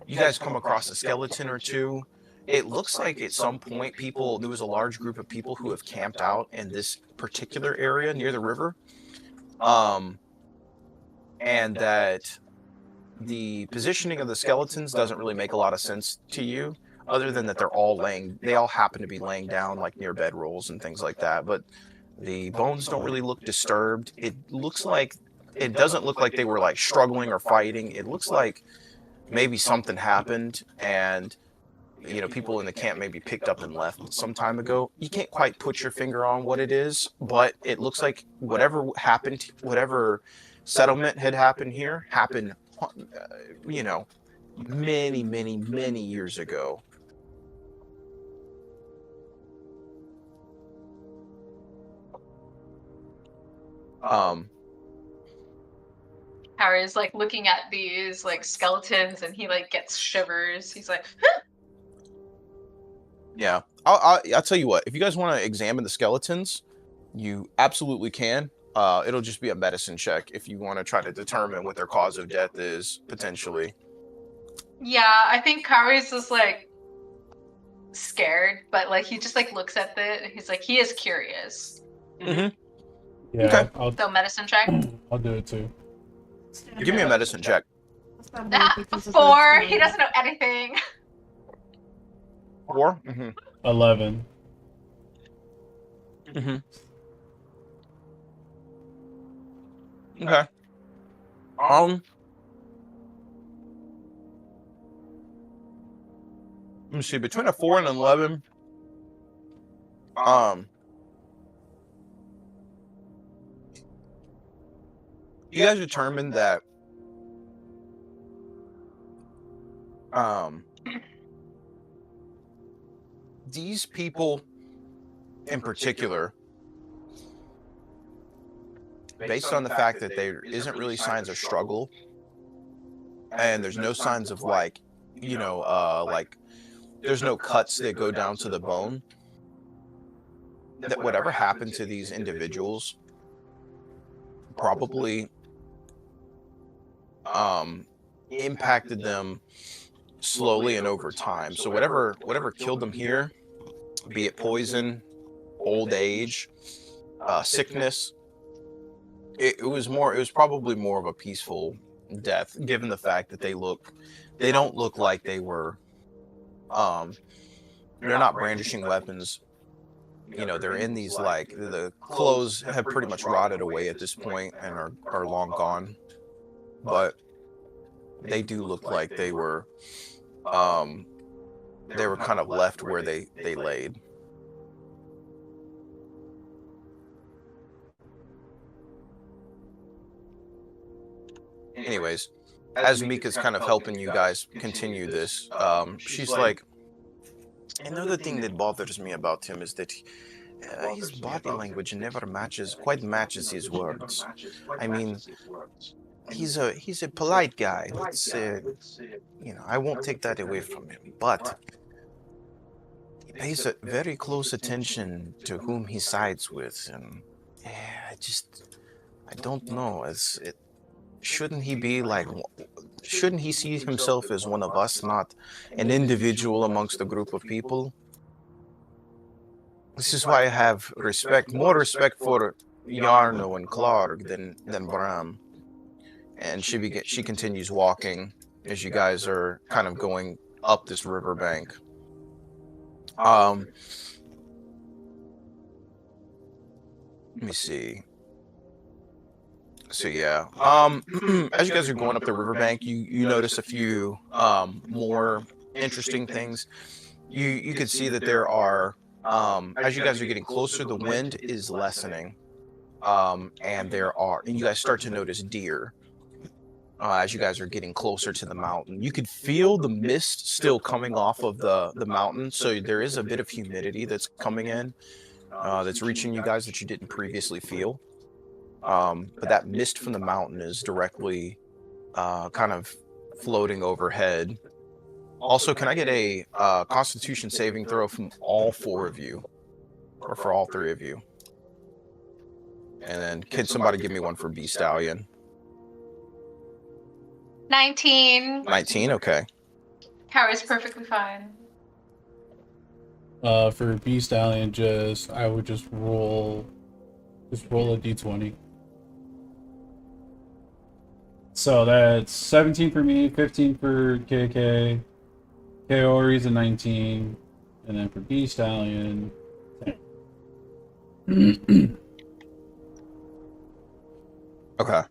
You guys come across a skeleton or two. It looks like at some point there was a large group of people who have camped out in this particular area near the river. And that the positioning of the skeletons doesn't really make a lot of sense to you, other than that they all happen to be laying down like near bedrolls and things like that. But the bones don't really look disturbed. It doesn't look like they were like struggling or fighting. It looks like maybe something happened and people in the camp maybe picked up and left some time ago. You can't quite put your finger on what it is, but it looks like whatever happened, whatever settlement had happened here happened, many, many, many years ago. Harry's like looking at these like skeletons and he like gets shivers. He's like, huh? Yeah, I'll tell you what. If you guys want to examine the skeletons, you absolutely can. It'll just be a medicine check if you want to try to determine what their cause of death is potentially. Yeah, I think Kari's just like scared, but like he just like looks at it and he's like, he is curious. Mm-hmm. Yeah, Okay. So medicine check. I'll do it too. Give me a medicine check. 4. He doesn't know anything. 4? Mm-hmm. 11. Mm-hmm. Okay. Let me see. Between a 4 and an 11, you guys determined that these people in particular based on the fact that there isn't really signs of struggle, and there's no signs of like, like there's no cuts that go down to the bone, that whatever happened to these individuals probably impacted them slowly and over time. So whatever killed them here, be it poison, old age, sickness, it was probably more of a peaceful death, given the fact that they don't look like they were they're not brandishing weapons. They're in these, like, the clothes have pretty much rotted away at this point and are long gone, but they do look like they were kind of left where they laid. Anyways, as Mika's kind of helping you guys continue this, she's like, another thing that bothers me about him is that his body language never quite matches his words. I mean, he's a polite guy. Let's I won't take that away from him, but he pays a very close attention to whom he sides with, and I don't know. Shouldn't he see himself as one of us, not an individual amongst a group of people? This is why I have more respect for Yarno and Clark than Bram. And she continues walking as you guys are kind of going up this riverbank. Let me see. So yeah, as you guys are going up the riverbank, you notice a few more interesting things. You can see that there are, as you guys are getting closer, the wind is lessening, and you guys start to notice deer. As you guys are getting closer to the mountain, you could feel the mist still coming off of the mountain, so there is a bit of humidity that's coming in, that's reaching you guys that you didn't previously feel. But that mist from the mountain is directly kind of floating overhead. Also, can I get a Constitution saving throw from all four of you, or for all three of you? And then can somebody give me one for B Stallion? 19. 19, okay. Carrie's perfectly fine. For B Stallion, I would just roll a d20. So that's 17 for me, 15 for KK, Kaori's a 19, and then for B Stallion, 10. Okay.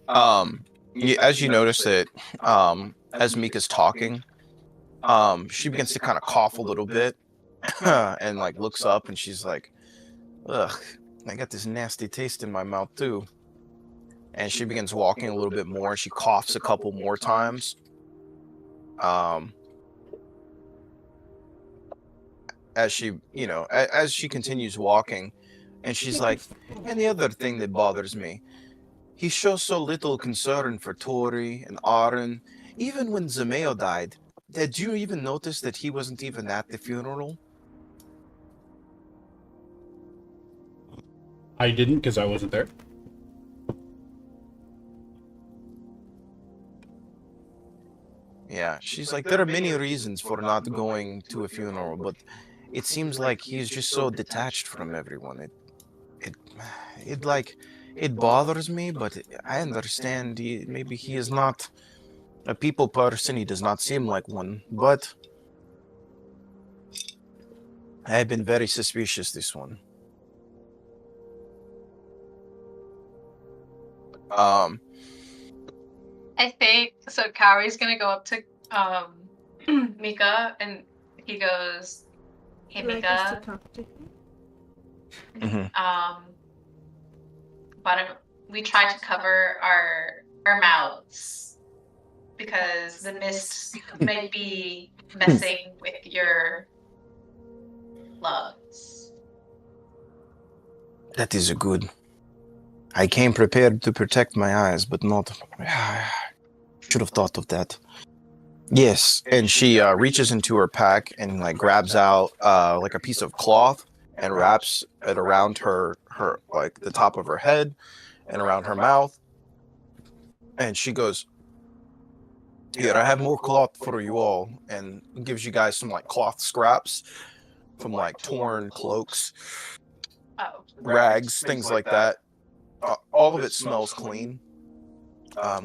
As you notice that, as Mika's talking, she begins to kind of cough a little bit, and like looks up, and she's like, "Ugh, I got this nasty taste in my mouth too." And she begins walking a little bit more. She coughs a couple more times. As she continues walking, and she's like, and the other thing that bothers me, he shows so little concern for Tori and Aaron. Even when Zameo died, did you even notice that he wasn't even at the funeral? I didn't, because I wasn't there. Yeah, she's like, there are many reasons for not going to a funeral, but it seems like he's just so detached from everyone. It bothers me, but I understand maybe he is not a people person. He does not seem like one, but I have been very suspicious this one. I think so. Kyrie's gonna go up to Mika, and he goes, "Hey, Would you like us to Mika. talk to him? Mm-hmm. But we try to cover our mouths because the mist might be messing with your lungs." That is a good. I came prepared to protect my eyes, but not. Should have thought of that. Yes, and she reaches into her pack and like grabs out like a piece of cloth and wraps it around her like the top of her head and around her mouth. And she goes, "Here, I have more cloth for you all," and gives you guys some like cloth scraps from like torn cloaks, Oh. rags, things like that. All of it smells clean.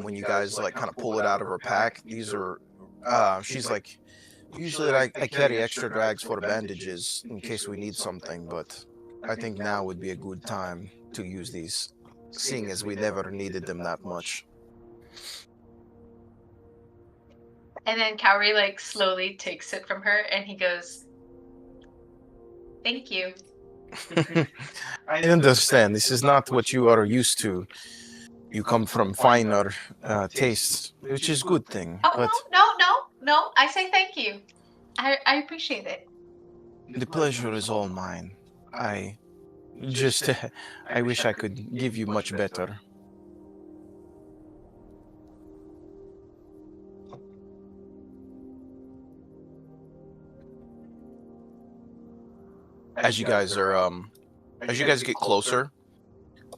When you guys like kind of pull it out of her pack, these are. She's like, usually I carry extra drags for bandages in case we need something, but I think now would be a good time to use these, seeing as we never needed them that much. And then Kaori like slowly takes it from her and he goes, "Thank you." I understand. This is not what you are used to. You come from finer tastes, which is a good thing. Oh, But no. I say thank you. I appreciate it. the pleasure is all mine. I just, I wish I could give you much better. As you guys are, as you guys get closer,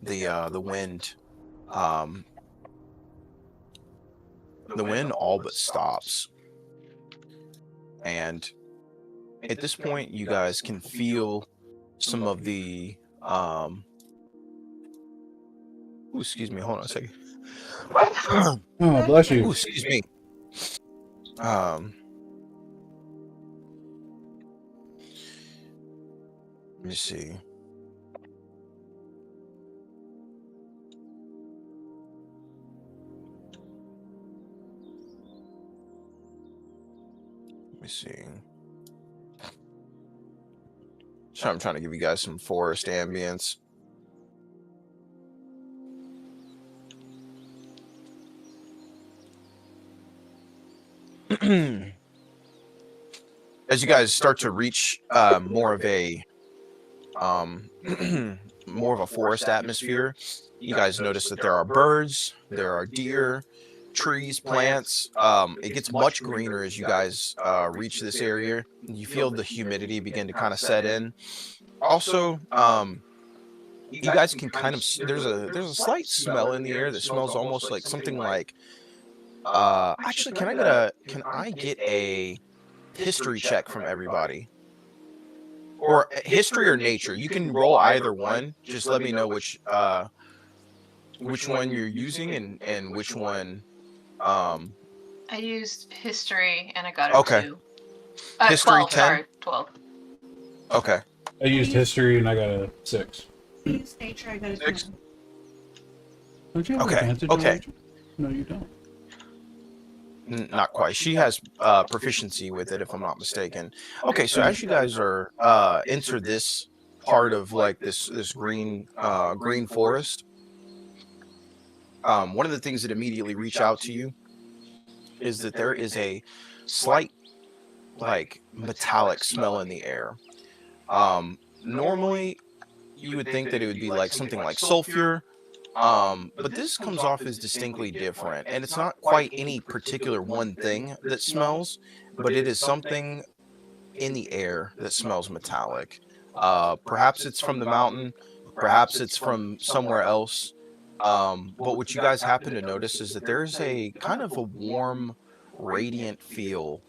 the wind all but stops. And at this point, you guys can feel some of the ooh, excuse me, hold on a second. Oh, bless you. Ooh, excuse me. Let me see. Let me see. So I'm trying to give you guys some forest ambience. As you guys start to reach more of a more of a forest atmosphere, you guys notice that there are birds, there are deer, trees, plants. It gets much greener as you guys reach this area. You feel the humidity begin to kind of set in. Also, you guys can kind of there's a slight smell in the air that smells almost like something like. Actually, can I get a history check from everybody? Or history or nature? You can roll either one. Just let me know which one you're using and which one. I used history and I got Okay. a 2. History 12, 10? sorry, 12. Okay. I used history and I got a 6. I used nature, I got a 6? 10. Don't you have Okay, advantage on okay. nature? No, you don't. Not quite. She has proficiency with it, if I'm not mistaken. Okay, so as you guys are enter this part of like this green forest, one of the things that immediately reach out to you is that there is a slight like metallic smell in the air. Normally, you would think that it would be like something like sulfur. But this comes off as distinctly different, and it's not quite any particular one thing that smells, but it is something in the air that smells metallic. Perhaps it's from the mountain, perhaps it's from somewhere else. But what you guys happen to notice is that there's a kind of a warm, radiant feel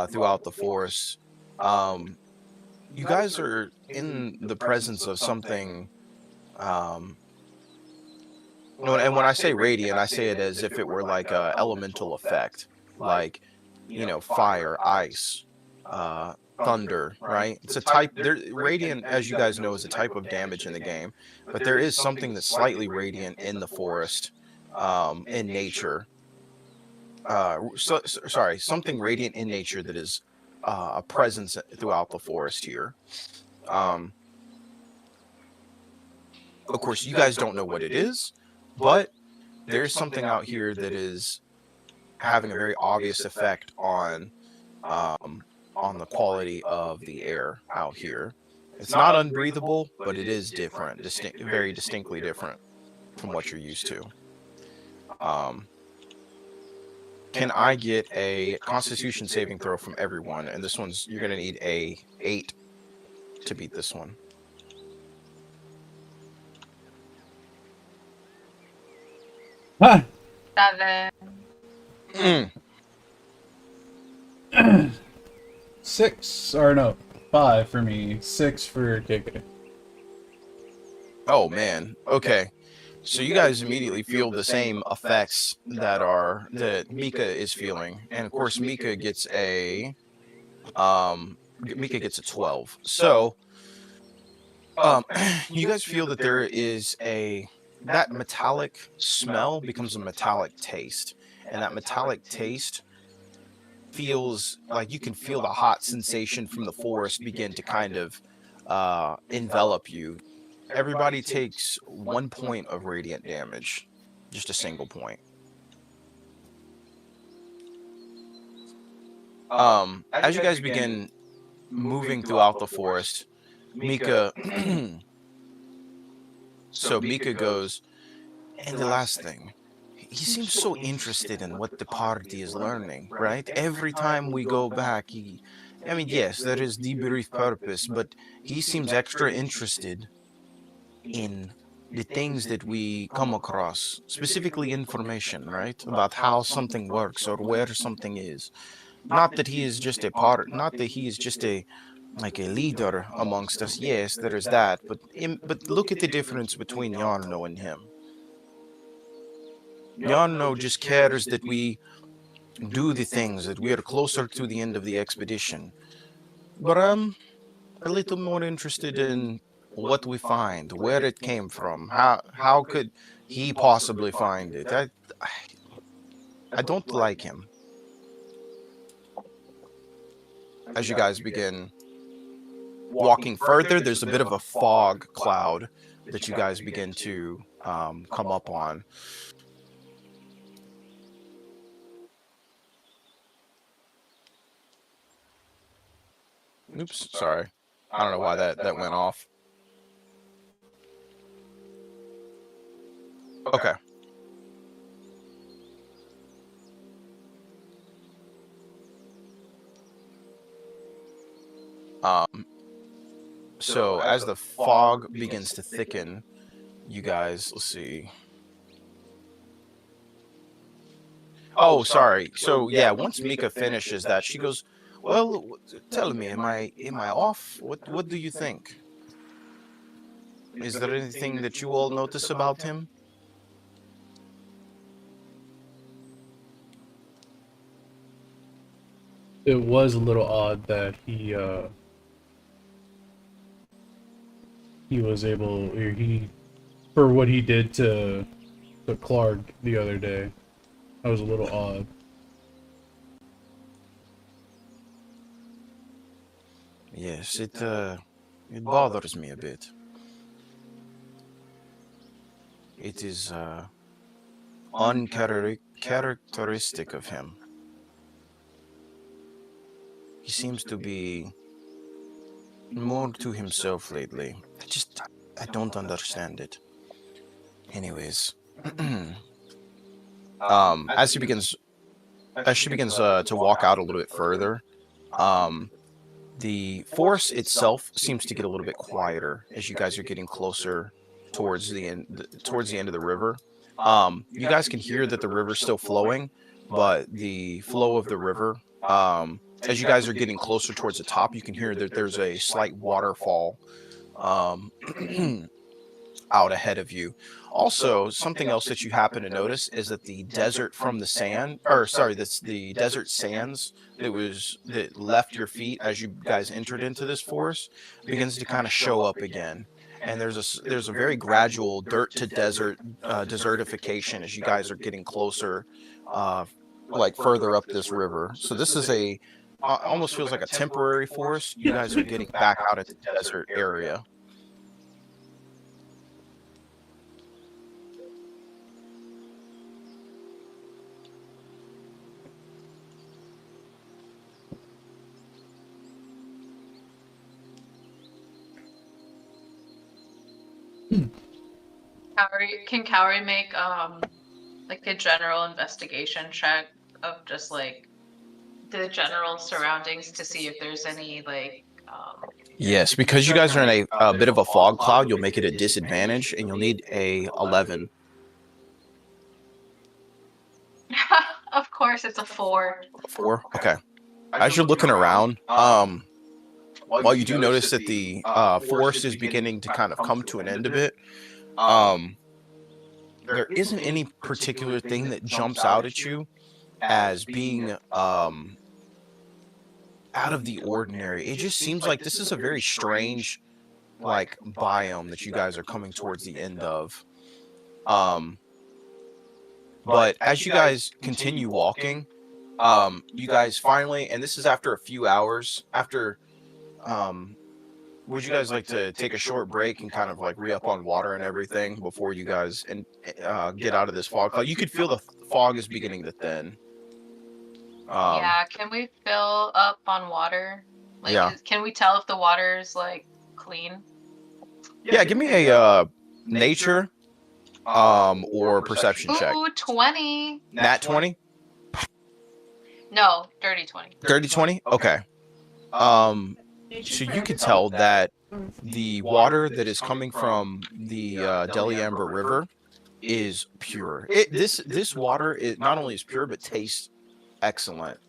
throughout the forest. You guys are in the presence of something. And when I say radiant, I say it as if it were like a elemental effect, like, fire, ice, thunder, right? It's a type. Radiant, as you guys know, is a type of damage in the game, but there is something that's slightly radiant in the forest, in nature. Sorry, something radiant in nature that is a presence throughout the forest here. Of course, you guys don't know what it is. But there's something out here that is having a very obvious effect on the quality of the air out here. It's not unbreathable, but it is different, very distinctly different. from what you're used to. Can I get a Constitution saving throw from everyone? And this one's, you're gonna need a 8 to beat this one. Ah! 7. 6 or no, 5 for me, 6 for KK. Oh man. Okay. So you guys immediately feel the same effects that Mika is feeling, and of course Mika gets a 12. So you guys feel that there is that metallic smell becomes a metallic taste, and that metallic taste feels like you can feel the hot sensation from the forest begin to kind of envelop you. Everybody takes 1 point of radiant damage, just a single point. As you guys begin moving throughout the forest, Mika so Mika goes, and the last thing, he seems so interested in what the party is learning, right? Every time we go back, I mean, yes, there is the brief purpose, but he seems extra interested in the things that we come across, specifically information, right? About how something works or where something is. Not that he is just not that he is just like a leader amongst us. Yes, there is that, but look at the difference between Yarno and him. Yarno just cares that we do the things, that we are closer to the end of the expedition. But I'm a little more interested in what we find, where it came from, how could he possibly find it. I don't like him. As you guys begin walking further, there's a bit of a fog cloud that you guys begin to come up on. Oops, sorry. I don't know why that went off. Okay. So as the fog begins to thicken, you guys, let's see. Oh, sorry. So yeah, once Mika finishes that, she goes, "Well, tell me, am I off? What do you think? Is there anything that you all notice about him?" It was a little odd that he was able, or he, for what he did to Clark the other day. That was a little odd. Yes, it bothers me a bit. It is uncharacteristic of him. He seems to be more to himself lately. I don't understand it. Anyways, as she begins to walk out a little bit further, the forest itself seems to get a little bit quieter as you guys are getting closer towards the end of the river. You guys can hear that the river's still flowing, but the flow of the river, as you guys are getting closer towards the top, you can hear that there's a slight waterfall out ahead of you. Also, something else that you happen to notice is that the desert from the sand, or sorry, that's the desert sands that left your feet as you guys entered into this forest, begins to kind of show up again. And there's a very gradual dirt to desert desertification as you guys are getting closer, like further up this river. So this is almost feels like a temporary forest. You guys are getting back out into the desert area. Can Cowrie make like a general investigation check of just like the general surroundings to see if there's any like Yes, because you guys are in a bit of a fog cloud, you'll make it a disadvantage, and you'll need a 11. of course it's a 4. 4. Okay. As you're looking around, while you do notice that the forest is beginning to kind of come to an end of it, there isn't any particular thing that jumps out at you as being out of the ordinary. It just seems like this is a very strange, like, biome that you guys are coming towards the end of. But as you guys continue walking, you guys finally, and this is after a few hours, after, would you guys like to take a short break and kind of like re-up on water and everything before you guys get out of this fog cloud? You could feel the fog is beginning to thin. Yeah, can we fill up on water? Like, Yeah. Can we tell if the water's like clean? Yeah, give me a nature or perception check. Ooh, 20. Nat 20? No, dirty 20. Dirty 20? Okay. So you can tell that the water that is coming from the Ember River is pure. This water is not only is pure but tastes excellent.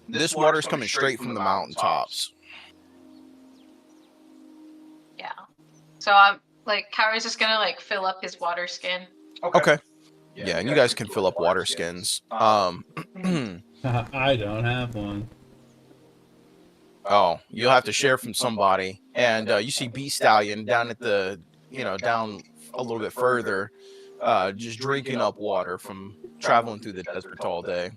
This water is coming straight from the mountaintops. Yeah. So I'm like, Cowrie's just gonna like fill up his water skin. Okay. Yeah, and you guys can fill up water skins. I don't have one. Oh, you'll have to share from somebody. And you see B Stallion down at the, down a little bit further, just drinking up water from traveling through the desert all day.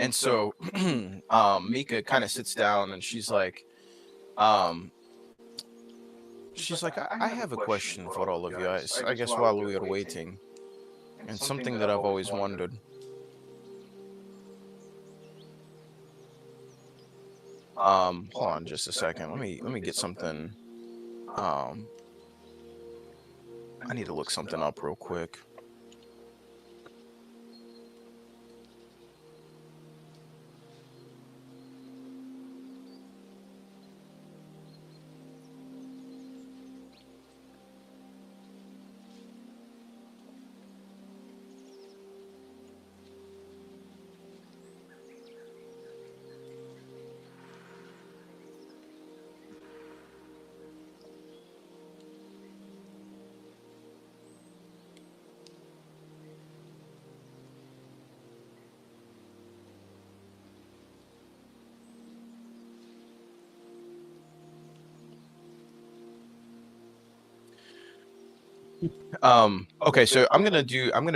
And so Mika kind of sits down and she's like, I have a question for all of you guys. I guess while we are waiting, and something that I've always wondered. Hold on just a second. Let me get something. I need to look something up real quick. Okay, so I'm gonna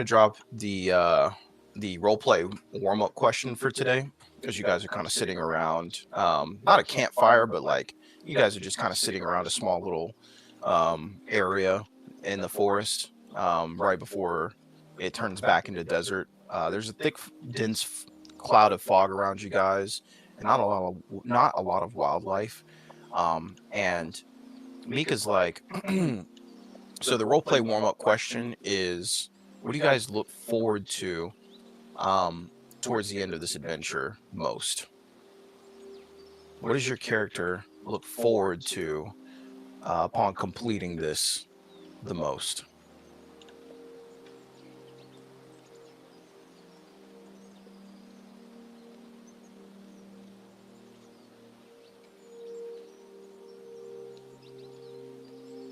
drop the roleplay warm-up question for today, because you guys are kind of sitting around, not a campfire, but like you guys are just kind of sitting around a small little area in the forest, right before it turns back into desert. There's a thick, dense cloud of fog around you guys, and not a lot of wildlife. And Mika's like, so the roleplay warm-up question is, what do you guys look forward to towards the end of this adventure most? What does your character look forward to upon completing this the most?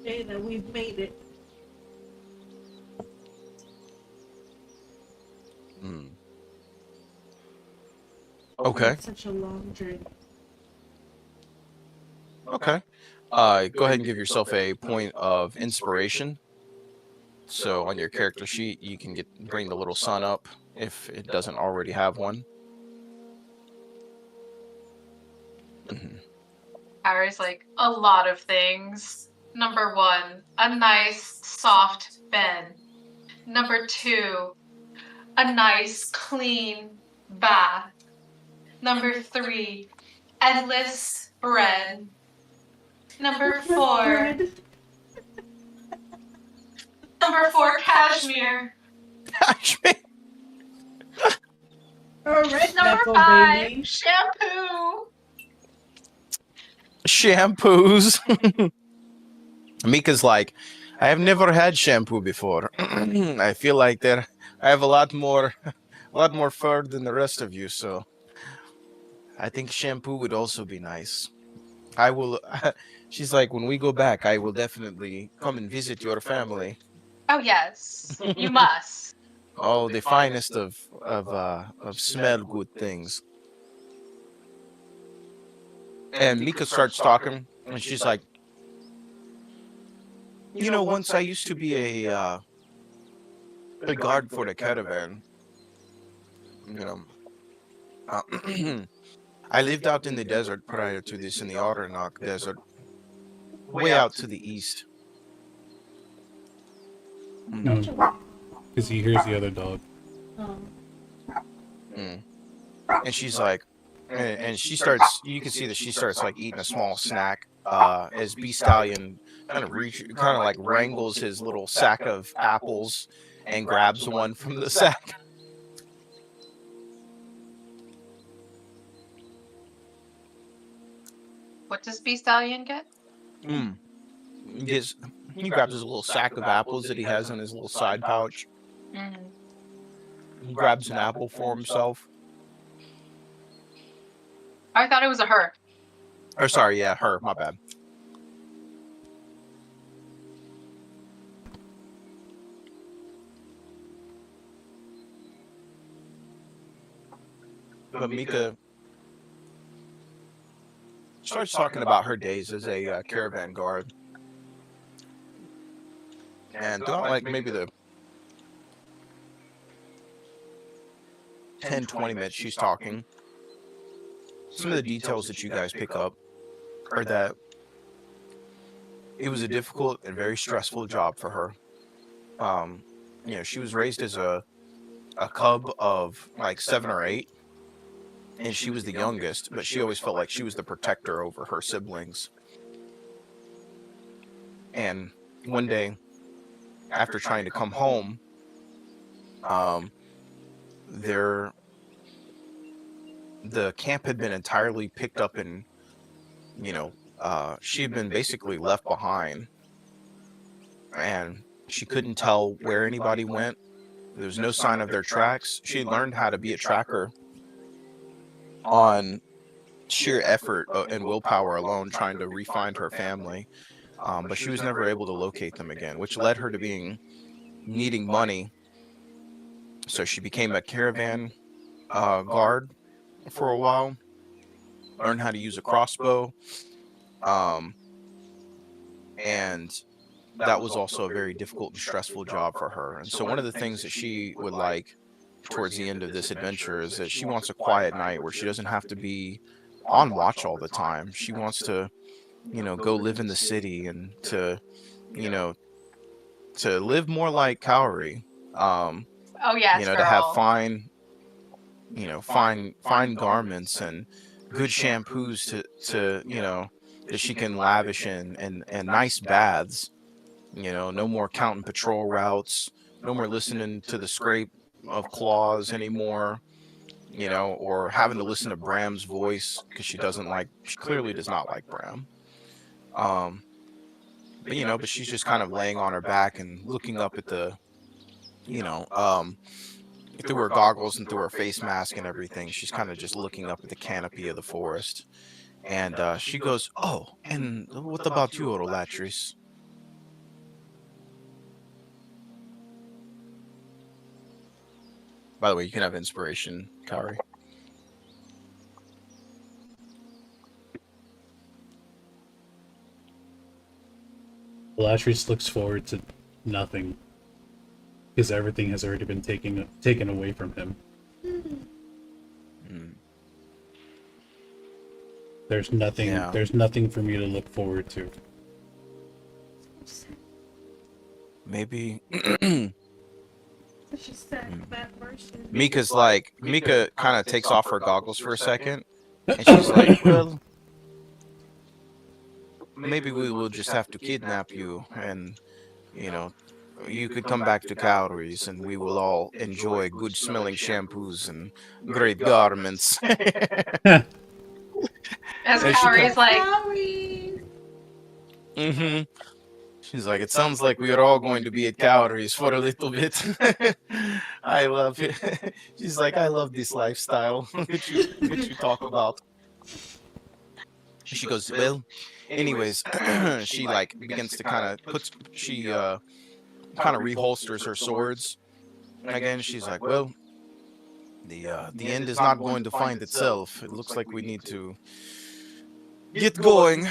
Day that we've made it. Okay. Such a long journey. Okay. Go ahead and give yourself a point of inspiration. So on your character sheet, you can bring the little sun up if it doesn't already have one. Cowrie's like, a lot of things. Number 1, a nice soft bed. Number 2, a nice clean bath. Number 3, endless bread. Number 4, Bread. number 4, cashmere. Red Number knuckle, 5, baby. shampoo. Shampoos. Mika's like, I have never had shampoo before. I feel like I have a lot more fur than the rest of you, so I think shampoo would also be nice. I will. She's like, when we go back, I will definitely come and visit your family. Oh yes, you must. Oh, the finest of smell good things. And Mika starts talking, and she's like, once I used to be a guard for the caravan. You know, uh, I lived out in the desert prior to this, in the Aranak Desert, way out to the east. No, because he hears the other dog. Mm. And she's like, and she starts. You can see that she starts like eating a small snack. As B Stallion kind of like wrangles his little sack of apples and grabs one from the sack. What does B Stallion get? Mm. He grabs his little sack of apples that he has in his little side pouch. Mm. He grabs an apple for himself. I thought it was a her. Or sorry, yeah, her. My bad. But Mika starts talking about her days as a caravan guard. And throughout like maybe the 10, 20 minutes she's talking, some of the details that you guys pick up are that it was a difficult and very stressful job for her. She was raised as a cub of like 7 or 8, and she was the youngest, but she always felt like she was the protector over her siblings. And one day, after trying to come home, the camp had been entirely picked up, and she had been basically left behind, and she couldn't tell where anybody went. There was no sign of their tracks. She learned how to be a tracker on sheer effort and willpower alone, trying to re-find her family, but she was never able to locate them again, which led her to needing money. So she became a caravan guard for a while, learned how to use a crossbow, and that was also a very difficult and stressful job for her. And so one of the things that she would like towards the end of this adventure is that she wants a quiet night where she doesn't have to be on watch all the time. She wants to, go live in the city and to live more like Cowrie. Oh yes, to have fine garments and good shampoos to that she can lavish in, and nice baths. No more counting patrol routes, no more listening to the scrape of claws anymore, or having to listen to Bram's voice because she clearly does not like Bram. But she's just kind of laying on her back and looking up at the, through her goggles and through her face mask and everything. She's kind of just looking up at the canopy of the forest. And she goes, "Oh, and what about you, Orolatris?" By the way, you can have inspiration, Kari. Bellatrix looks forward to nothing, because everything has already been taken away from him. Mm. There's nothing. Yeah. There's nothing for me to look forward to. sad. Maybe Such a sad, bad person. Mika kind of takes off her goggles for a second, and she's like, "Well, maybe we will just have to kidnap you, and you know, you could come back to Cowries, and we will all enjoy good smelling shampoos and great garments." As And she Kyrie's like, Sorry. mm-hmm. She's like, it sounds like we are all going to be at Cowries for a little bit. I love it. She's like, I love this lifestyle which you talk about. She goes, well, anyways, she like begins to kind of kind of reholsters her swords. Again, she's like, well, the end is not going to find itself. It looks like we need to get going.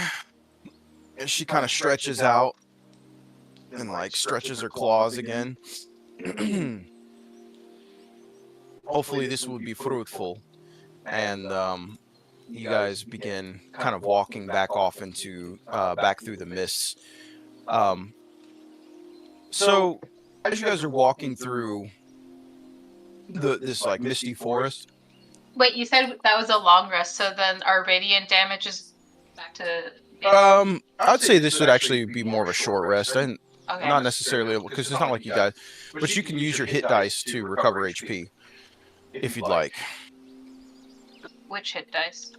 And she kind of stretches out and like stretches her claws again. Hopefully this will be fruitful. And you guys begin kind of walking back off into back through the mists. So as you guys are walking through this like misty forest. wait, you said that was a long rest, so then our radiant damage is back to. I'd say this would actually be more of a short rest, and Okay. not necessarily because it's not like you guys, but you can use your hit dice to recover HP if you'd like. Which hit dice?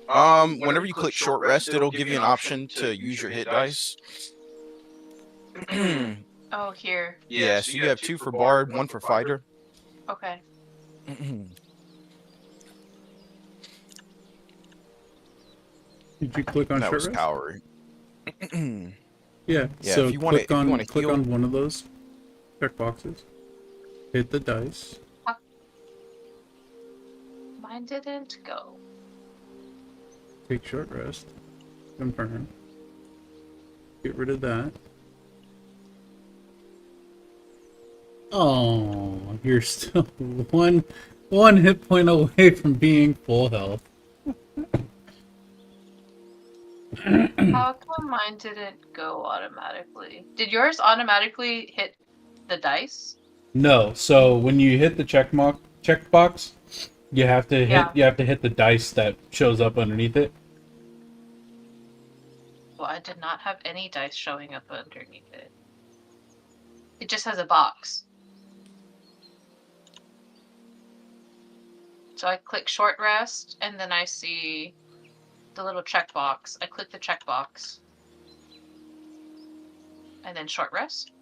Whenever you click short rest, it'll give you an option to use your hit dice. Oh, here. Yeah, so you have 2 for bard, 1 for fighter. Okay. Did you click on That short was rest? cowrie. Yeah. Yeah, So if you wanna- click if you on wanna click heal- on one of those check boxes. Hit the dice. Mine didn't go. Take short rest. Confirm. Get rid of that. Oh, you're still one hit point away from being full health. How come mine didn't go automatically? Did yours automatically hit the dice? No, so when you hit the checkbox, you have to hit Yeah. you have to hit the dice that shows up underneath it. Well, I did not have any dice showing up underneath it. It just has a box. So I click short rest, and then I see the little checkbox. I click the checkbox. And then short rest.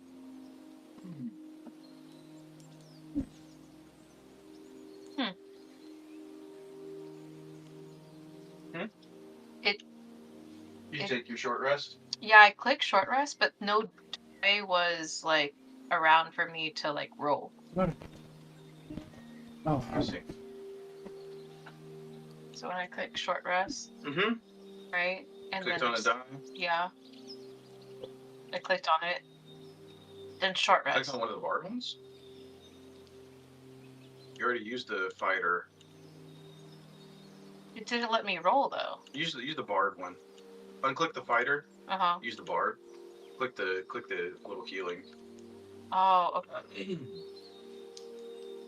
You take your short rest? Yeah, I click short rest, but no die was like around for me to like roll. Oh, I see. So when I click short rest, Mm-hmm. right? And Clicked then on a die. yeah. I clicked on it. Then short Clicked rest. on one of the bard ones. You already used the fighter. It didn't let me roll though. Use the bard one. Unclick the fighter. Uh-huh. Use the bard. Click the little healing. Oh, okay.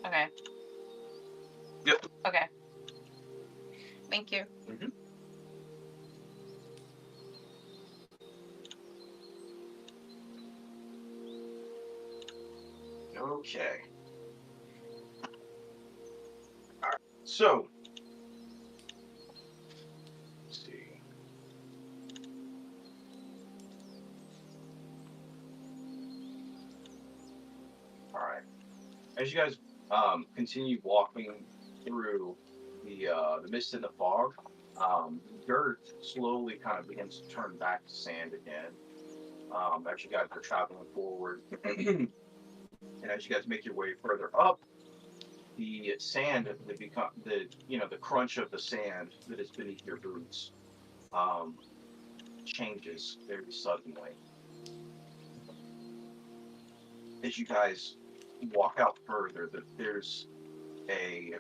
Okay. Yep. Okay. Thank you. Mm-hmm. Okay. All right. So, let's see. All right. As you guys continue walking through the mist and the fog, dirt slowly kind of begins to turn back to sand again. As you guys are traveling forward, and as you guys make your way further up, the sand, the crunch of the sand that is beneath your boots, changes very suddenly. As you guys walk out further, there's a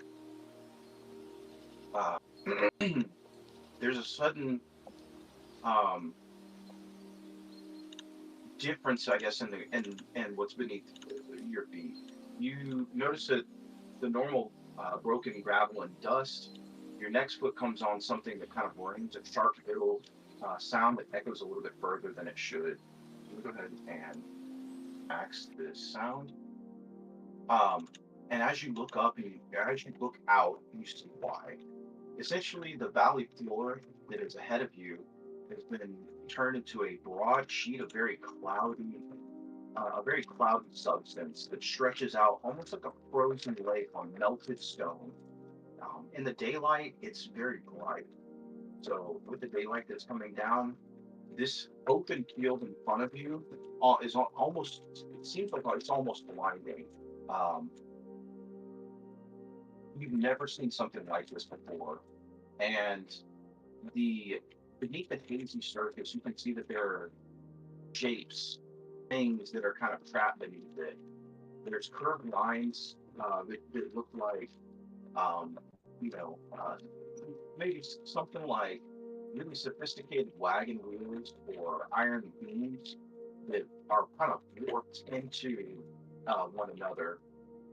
there's a sudden difference, I guess, in what's beneath your feet. You notice that the normal broken gravel and dust. Your next foot comes on something that kind of rings a sharp little sound that echoes a little bit further than it should. We'll go ahead and max this sound. And as you look up and as you look out, you see why. Essentially, the valley floor that is ahead of you has been turned into a broad sheet of a very cloudy substance that stretches out almost like a frozen lake on melted stone. In the daylight, it's very bright. So with the daylight that's coming down, this open field in front of you is almost, it seems like it's almost blinding. Um, you've never seen something like this before. And the beneath the hazy surface, you can see that there are shapes, things that are kind of trapped beneath it. There's curved lines that look like, um, you know, maybe something like really sophisticated wagon wheels or iron beams that are kind of warped into one another.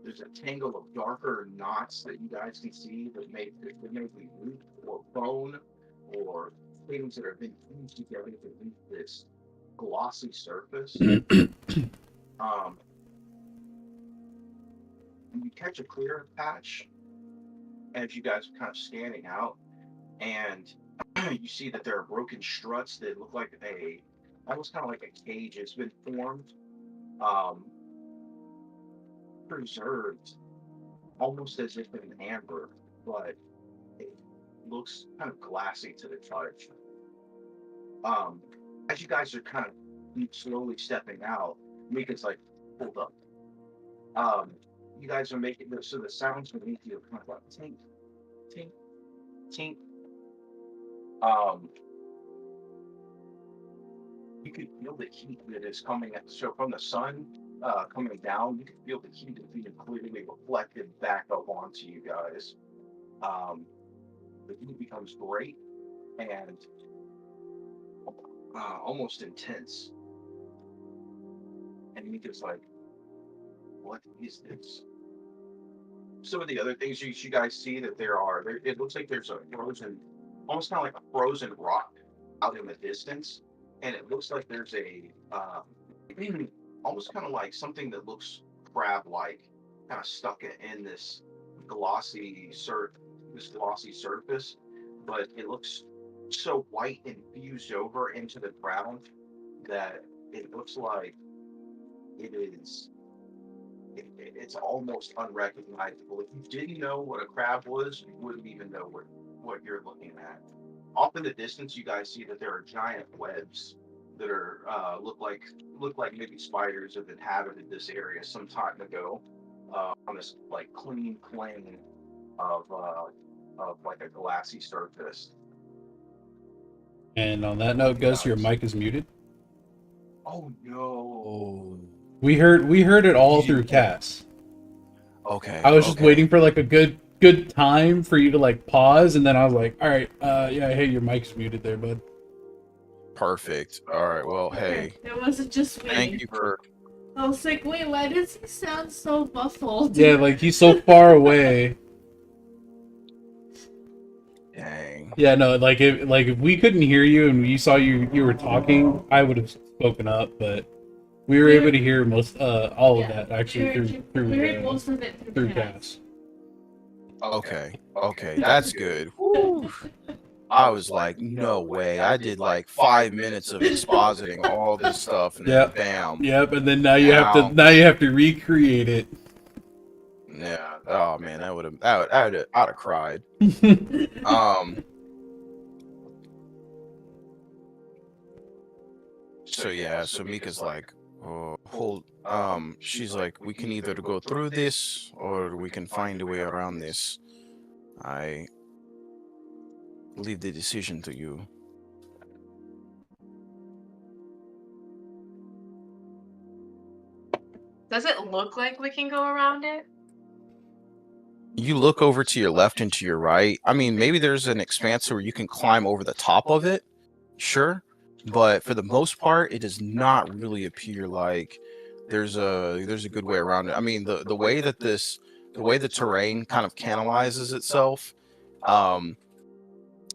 There's a tangle of darker knots that you guys can see that may be root or bone or things that have been fused together beneath this glossy surface. um, you catch a clear patch as you guys are kind of scanning out, and you see that there are broken struts that look like almost kind of like a cage has been formed, um, preserved, almost as if in amber, but it looks kind of glassy to the touch. Um, as you guys are kind of slowly stepping out, Mika's like, hold up. You guys are making so the sounds beneath you are kind of like tink, tink, tink. You can feel the heat that is coming so from the sun coming down. You can feel the heat is being clearly reflected back up onto you guys. The heat becomes great and almost intense. And Mika's like, what is this? Some of the other things you guys see that it looks like there's a frozen, almost kind of like a frozen rock out in the distance. And it looks like there's almost kind of like something that looks crab-like, kind of stuck in this glossy surface, but it looks so white and fused over into the ground that it looks like it's almost unrecognizable. If you didn't know what a crab was, you wouldn't even know what you're looking at. Off in the distance, you guys see that there are giant webs that are look like maybe spiders have inhabited this area some time ago on this like clean plane of like a glassy surface. And on that note, Gus, your mic is muted. Oh no! We heard it all through Cass. Okay. I was just waiting for like a good time for you to like pause, and then I was like, all right, yeah, hey, your mic's muted there, bud. Perfect. All right. Well, hey. It wasn't just me. Thank you for. I was like, wait, why does he sound so muffled? Yeah, like he's so far away. Dang. Yeah, no, like if we couldn't hear you and we saw you were talking, I would have spoken up, but we were able to hear most all of that actually we heard most of it through Cass. Okay, that's good. Woo. I was like, no way. I did like 5 minutes of expositing all this stuff, and then bam. Yep, and then now you have to recreate it. Yeah. Oh man, I'd have cried. So yeah, so Mika's like, she's like, we can either go through this or we can find a way around this. I leave the decision to you. Does it look like we can go around it? You look over to your left and to your right. I mean, maybe there's an expanse where you can climb over the top of it. Sure. but for the most part, it does not really appear like there's a good way around it. I mean, the way that the way the terrain kind of canalizes itself,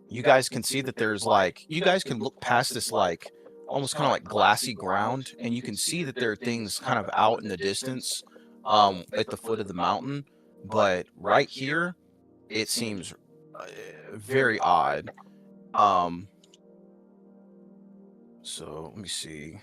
you guys can see that there's like, you guys can look past this like almost kind of like glassy ground, and you can see that there are things kind of out in the distance at the foot of the mountain, but right here it seems very odd. So let me see.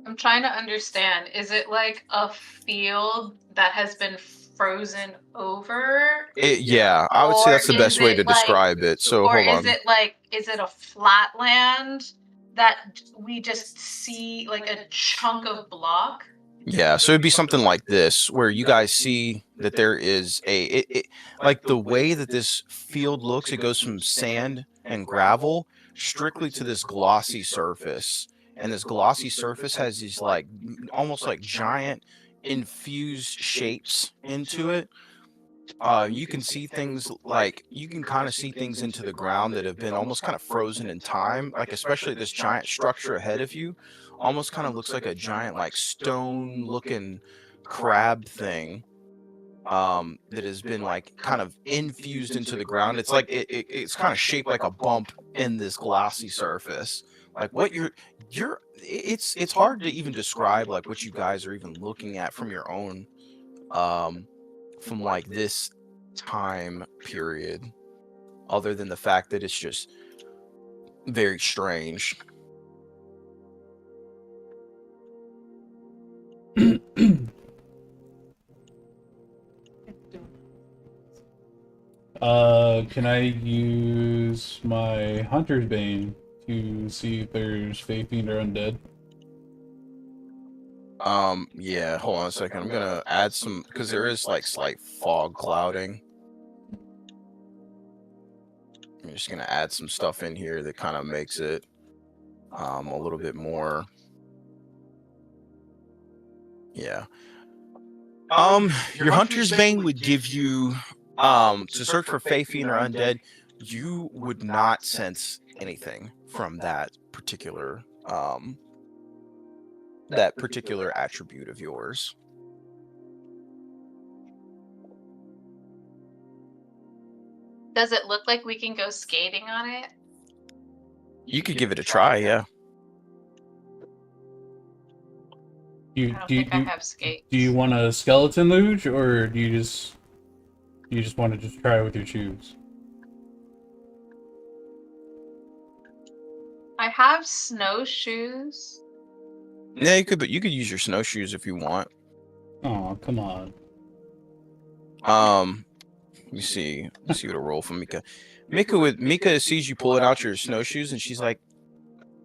I'm trying to understand. Is it like a field that has been frozen over? Yeah, I would say that's the Or best is way it to like- describe it. So Or hold on. is it like, is it a flat land that we just see like a chunk of block? Yeah, so it'd be something like this, where you guys see that there is like the way that this field looks, it goes from sand and gravel strictly to this glossy surface. And this glossy surface has these like almost like giant infused shapes into it. You can see things like, you can kind of see things into the ground that have been almost kind of frozen in time, like especially this giant structure ahead of you almost kind of looks like a giant like stone looking crab thing that has been like kind of infused into the ground. It's like it's kind of shaped like a bump in this glossy surface. Like what it's hard to even describe like what you guys are even looking at from your own from like this time period, other than the fact that it's just very strange. Can I use my Hunter's Bane to see if there's Fae Fiend or Undead? Yeah, hold on a second. I'm gonna add some, because there is like slight fog clouding. I'm just gonna add some stuff in here that kind of makes it a little bit more. Yeah. Your Hunter's Bane would give you to search for Fae Fiend or Undead. You would not sense anything from that particular attribute of yours. Does it look like we can go skating on it? You could give it a try, yeah. I don't think I have skates. Do you want a skeleton luge, or do you just want to just try it with your shoes? I have snowshoes. Yeah, you could, but you could use your snowshoes if you want. Oh, come on. Let me see. Let's see what a roll from Mika. Mika sees you pulling out your snowshoes, and she's like,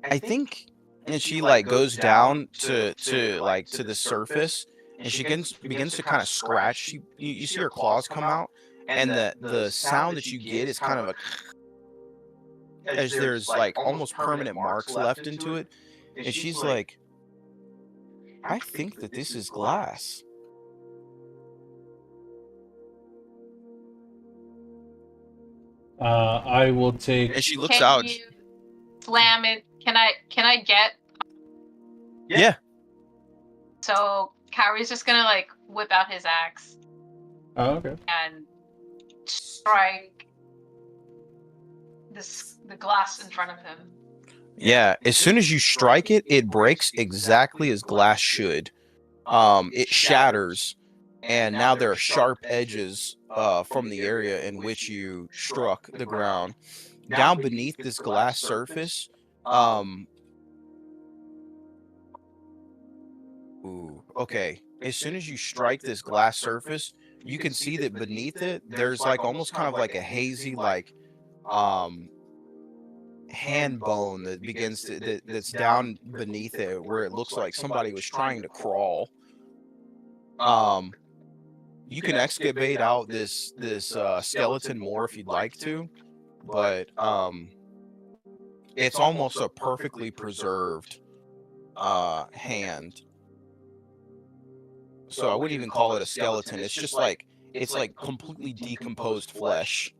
I think, and she like goes down to the surface, and she begins to kind of scratch. You see her claws come out, and the sound that you get is kind of as there's like almost permanent marks left into it, and she's like, I think that this is glass. I will take. And she looks Can out. you slam it? Can I get? Yeah. So Kyrie's just gonna like whip out his axe Oh, okay. and strike the glass in front of him. Yeah, as soon as you strike it, it breaks exactly as glass should. It shatters, and now there are sharp edges from the area in which you struck the ground. Down beneath this glass surface, okay. As soon as you strike this glass surface, you can see that beneath it, there's like almost kind of like a hazy, like, hand bone that begins to that's down beneath it, where it looks like somebody was trying to crawl. You can excavate out this skeleton more if you'd like to, but it's almost a perfectly preserved hand. So I wouldn't even call it a skeleton. It's just like, it's like completely decomposed flesh.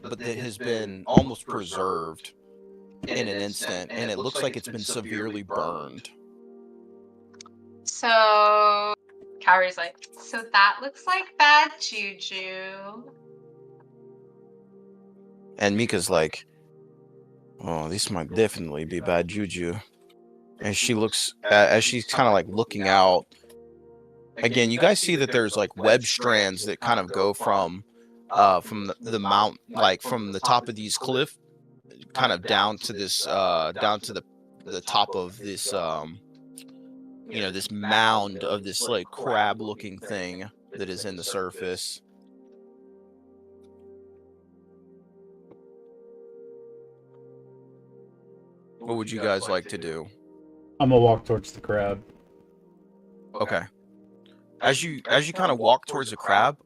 but that has been almost preserved in an instant, and it looks like it's been severely burned. So Kyrie's like, so that looks like bad juju. And Mika's like, oh, this might definitely be bad juju. And she looks, as she's kind of like looking out, again, you guys see that there's like web strands that kind of go from the mount, like from the top of these cliff, kind of down to this, down to the top of this, you know, this mound of this like crab looking thing that is in the surface. What would you guys like to do? I'm gonna walk towards the crab. Okay. As you kind of walk towards the crab,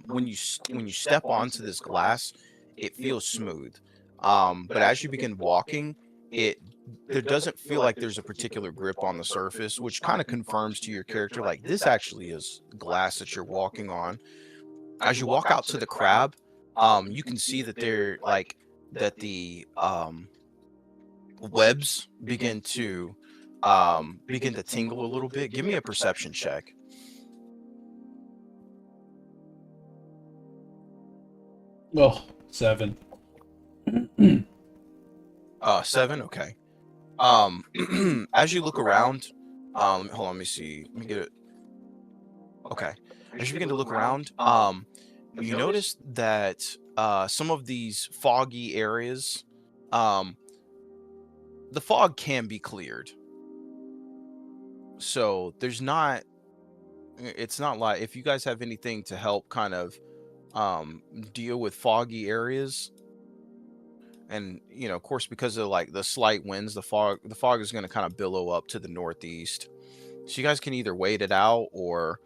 when you step onto this glass, it feels smooth. But as you begin walking, there doesn't feel like there's a particular grip on the surface, which kind of confirms to your character like this actually is glass that you're walking on. As you walk out to the crab, you can see that they're like that the webs begin to tingle a little bit. Give me a perception check. Oh, 7. 7. Okay. As you look around, hold on, let me see. Let me get it. Okay. As you begin to look around, you notice that some of these foggy areas, the fog can be cleared. So there's not, it's not like, if you guys have anything to help kind of deal with foggy areas, and you know, of course, because of like the slight winds, the fog is going to kind of billow up to the northeast. So you guys can either wait it out, or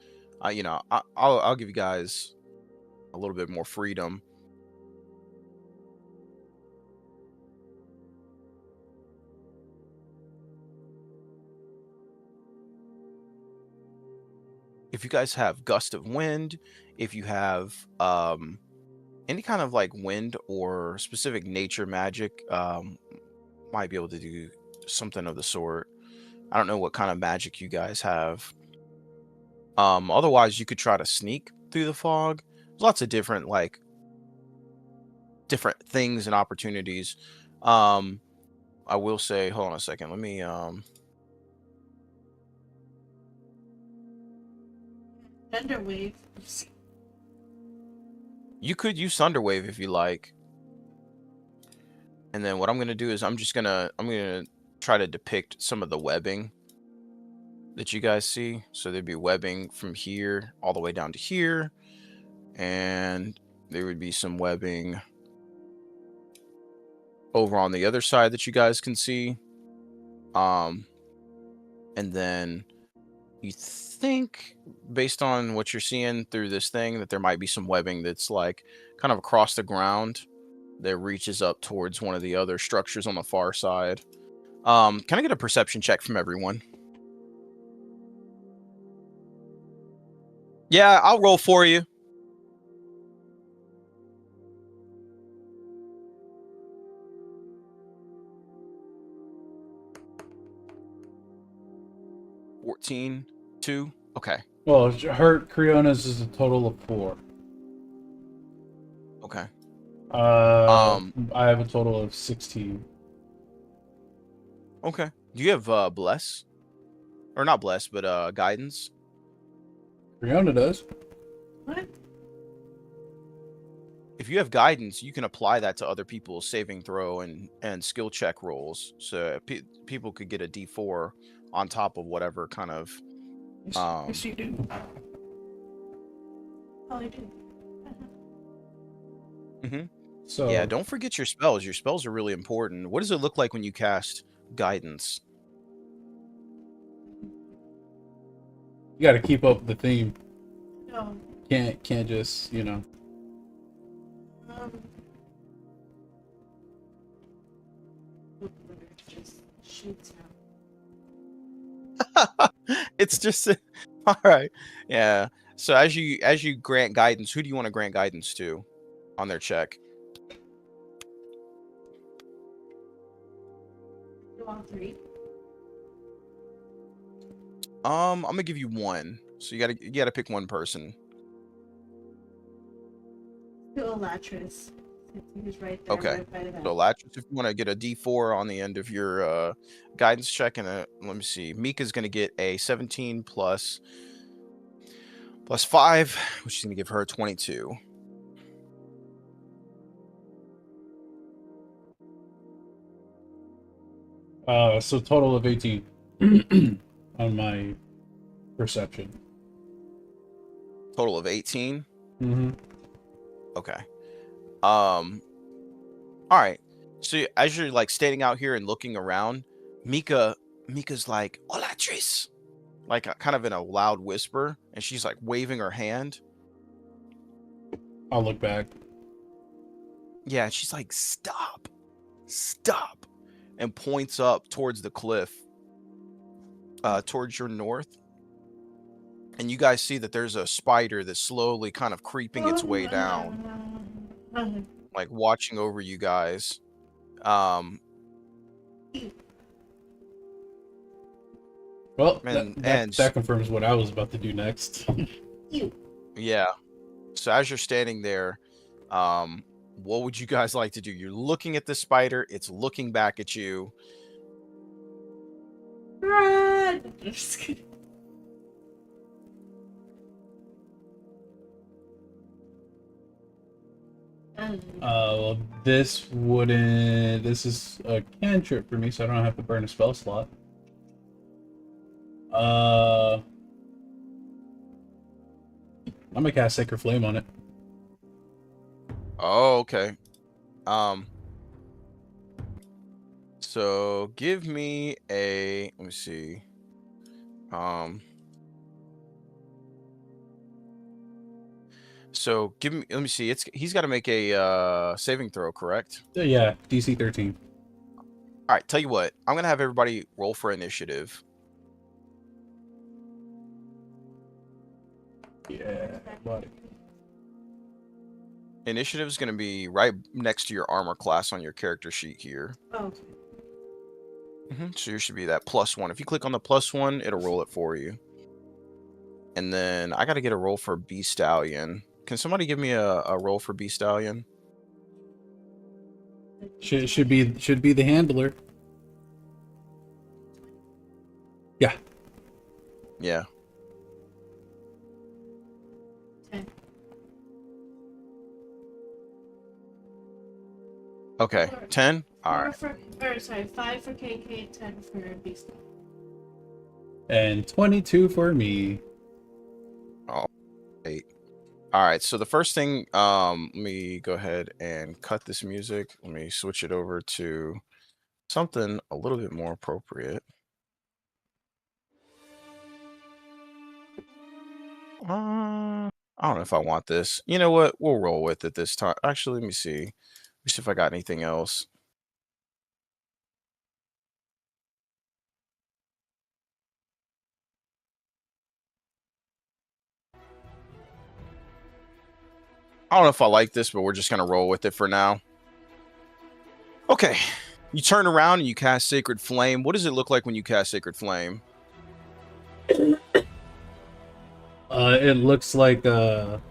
you know, I'll give you guys a little bit more freedom. If you guys have gust of wind, if you have any kind of like wind or specific nature magic, might be able to do something of the sort. I don't know what kind of magic you guys have. Otherwise, you could try to sneak through the fog. There's lots of different things and opportunities. I will say, hold on a second. Let me Thunderwave. You could use Thunderwave if you like. And then what I'm gonna do is I'm gonna try to depict some of the webbing that you guys see. So there'd be webbing from here all the way down to here, and there would be some webbing over on the other side that you guys can see. And then you think, based on what you're seeing through this thing, that there might be some webbing that's like kind of across the ground that reaches up towards one of the other structures on the far side. Can I get a perception check from everyone? Yeah, I'll roll for you. $14, 2. Okay. Well, her Creona's is a total of 4. Okay. I have a total of 16. Okay. Do you have bless? Or not bless, but guidance? Creona does. What? If you have guidance, you can apply that to other people's saving throw and skill check rolls. So people could get a D4 on top of whatever kind of Yes, you do. Oh, I do. Mm-hmm. So yeah, don't forget your spells. Your spells are really important. What does it look like when you cast guidance? you got to keep up with the theme. No. Can't just, you know. Just shoots out. It's just all right. Yeah. So as you grant guidance, who do you want to grant guidance to on their check? You want 3? I'm gonna give you 1. So you gotta pick one person. To Elatris. Since he was right there, Okay. right by that. So Latris, if you want to get a D4 on the end of your guidance check, and let me see, Mika's gonna get a 17 plus 5, which is gonna give her a 22. So total of 18 on my perception. Total of 18. Mm-hmm. Okay. All right. So as you're like standing out here and looking around, Mika's like, Olatris, like kind of in a loud whisper, and she's like waving her hand. I'll look back. Yeah, and she's like, stop, and points up towards the cliff, towards your north. And you guys see that there's a spider that's slowly kind of creeping its way down, like watching over you guys. Well, that confirms what I was about to do next. Yeah. So as you're standing there, what would you guys like to do? You're looking at the spider. It's looking back at you. Run! Just kidding. Well, this wouldn't. This is a cantrip for me, so I don't have to burn a spell slot. I'm gonna cast Sacred Flame on it. Oh, okay. So give me a. Let me see. So give me. Let me see. He's got to make a saving throw, correct? Yeah, DC 13. All right. Tell you what. I'm gonna have everybody roll for initiative. Yeah, buddy. Initiative is gonna be right next to your armor class on your character sheet here. Oh, okay. So you should be that +1. If you click on the +1, it'll roll it for you. And then I got to get a roll for Bee Stallion. Can somebody give me a roll for Bee Stallion? Should be the handler. Yeah. Yeah. 10. Okay. 10. All right. 5 for KK, 10 for Beast. And 22 for me. Oh, 8. All right. So the first thing, let me go ahead and cut this music. Let me switch it over to something a little bit more appropriate. I don't know if I want this. You know what? We'll roll with it this time. Actually, let me see. Let me see if I got anything else. I don't know if I like this, but we're just going to roll with it for now. Okay. You turn around and you cast Sacred Flame. What does it look like when you cast Sacred Flame? It looks like I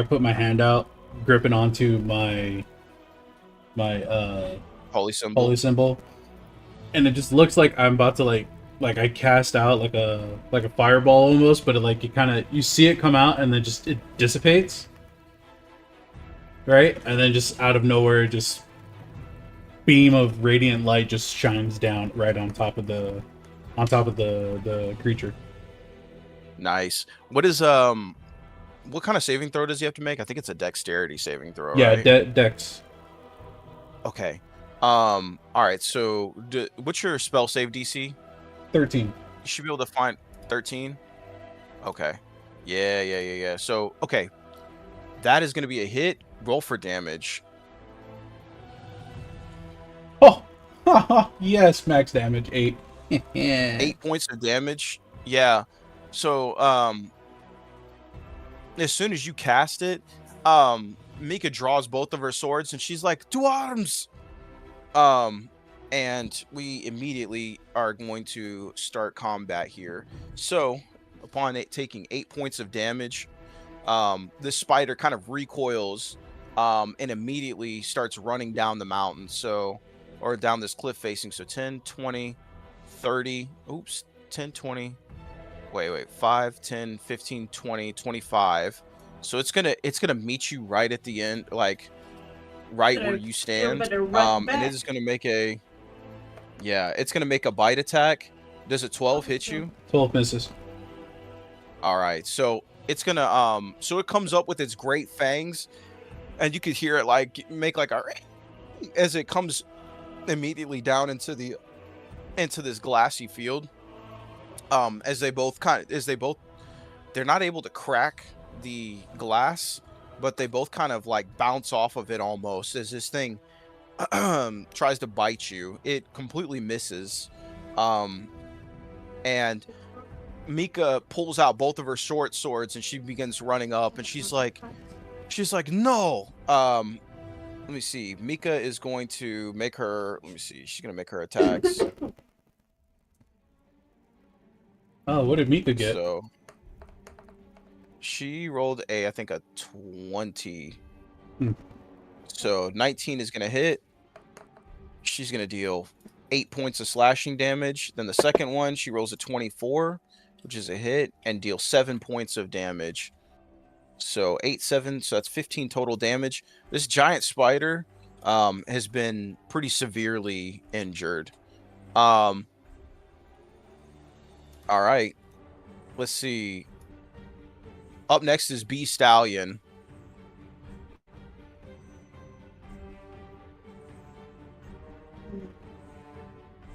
put my hand out, gripping onto my Holy symbol. And it just looks like I'm about to like I cast out like a fireball almost, but you see it come out and then just it dissipates, right? And then just out of nowhere, just beam of radiant light just shines down right on top of the creature. Nice. What is what kind of saving throw does he have to make? I think it's a dexterity saving throw. Yeah, right? dex. Okay. All right. So, what's your spell save DC? 13. You should be able to find 13. Okay. Yeah. So, okay, that is going to be a hit. Roll for damage. Oh, yes, max damage 8. 8 points of damage. Yeah. So, as soon as you cast it, Mika draws both of her swords and she's like, to arms. and we immediately are going to start combat here. So, upon it taking 8 points of damage, this spider kind of recoils and immediately starts running down the mountain. So, or down this cliff facing. So 10, 20, 30, oops, 10, 20, wait, 5, 10, 15, 20, 25. So it's gonna meet you right at the end, like right where you stand. better run And back. it is gonna make a, yeah, it's gonna make a bite attack. Does a 12 hit you? 12 misses. All right, so it's gonna so it comes up with its great fangs, and you could hear it like make like a as it comes immediately down into this glassy field. As they both they're not able to crack the glass, but they both kind of like bounce off of it almost as this thing tries to bite you. It completely misses. And Mika pulls out both of her short swords and she begins running up and she's like, no. Let me see. Mika is going to make her, let me see. She's going to make her attacks. Oh, what did Mika get? So she rolled I think a 20. So 19 is going to hit. She's going to deal 8 points of slashing damage. Then the second one, she rolls a 24, which is a hit, and deal 7 points of damage. So 8, 7, so that's 15 total damage. This giant spider has been pretty severely injured. All right. Let's see. Up next is Bee Stallion.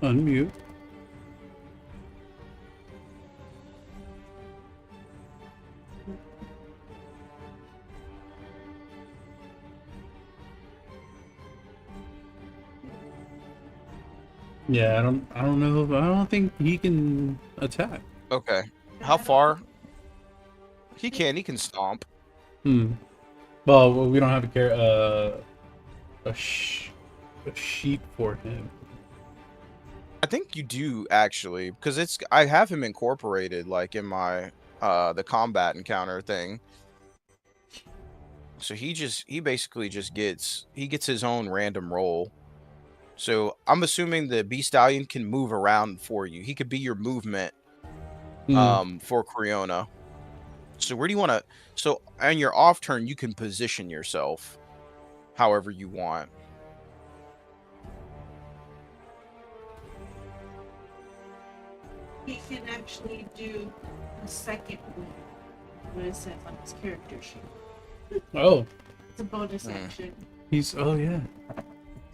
Unmute. Yeah, I don't know. I don't think he can attack. Okay. How far? He can stomp. Well, we don't have a sheet for him. I think you do actually, because I have him incorporated like in my the combat encounter thing. So he basically just gets his own random roll. So I'm assuming the Bee Stallion can move around for you. He could be your movement for Creona. So where do you want to? So on your off turn, you can position yourself however you want. He can actually do a second one. What it says on his character sheet. Oh, It's a bonus action. he's yeah.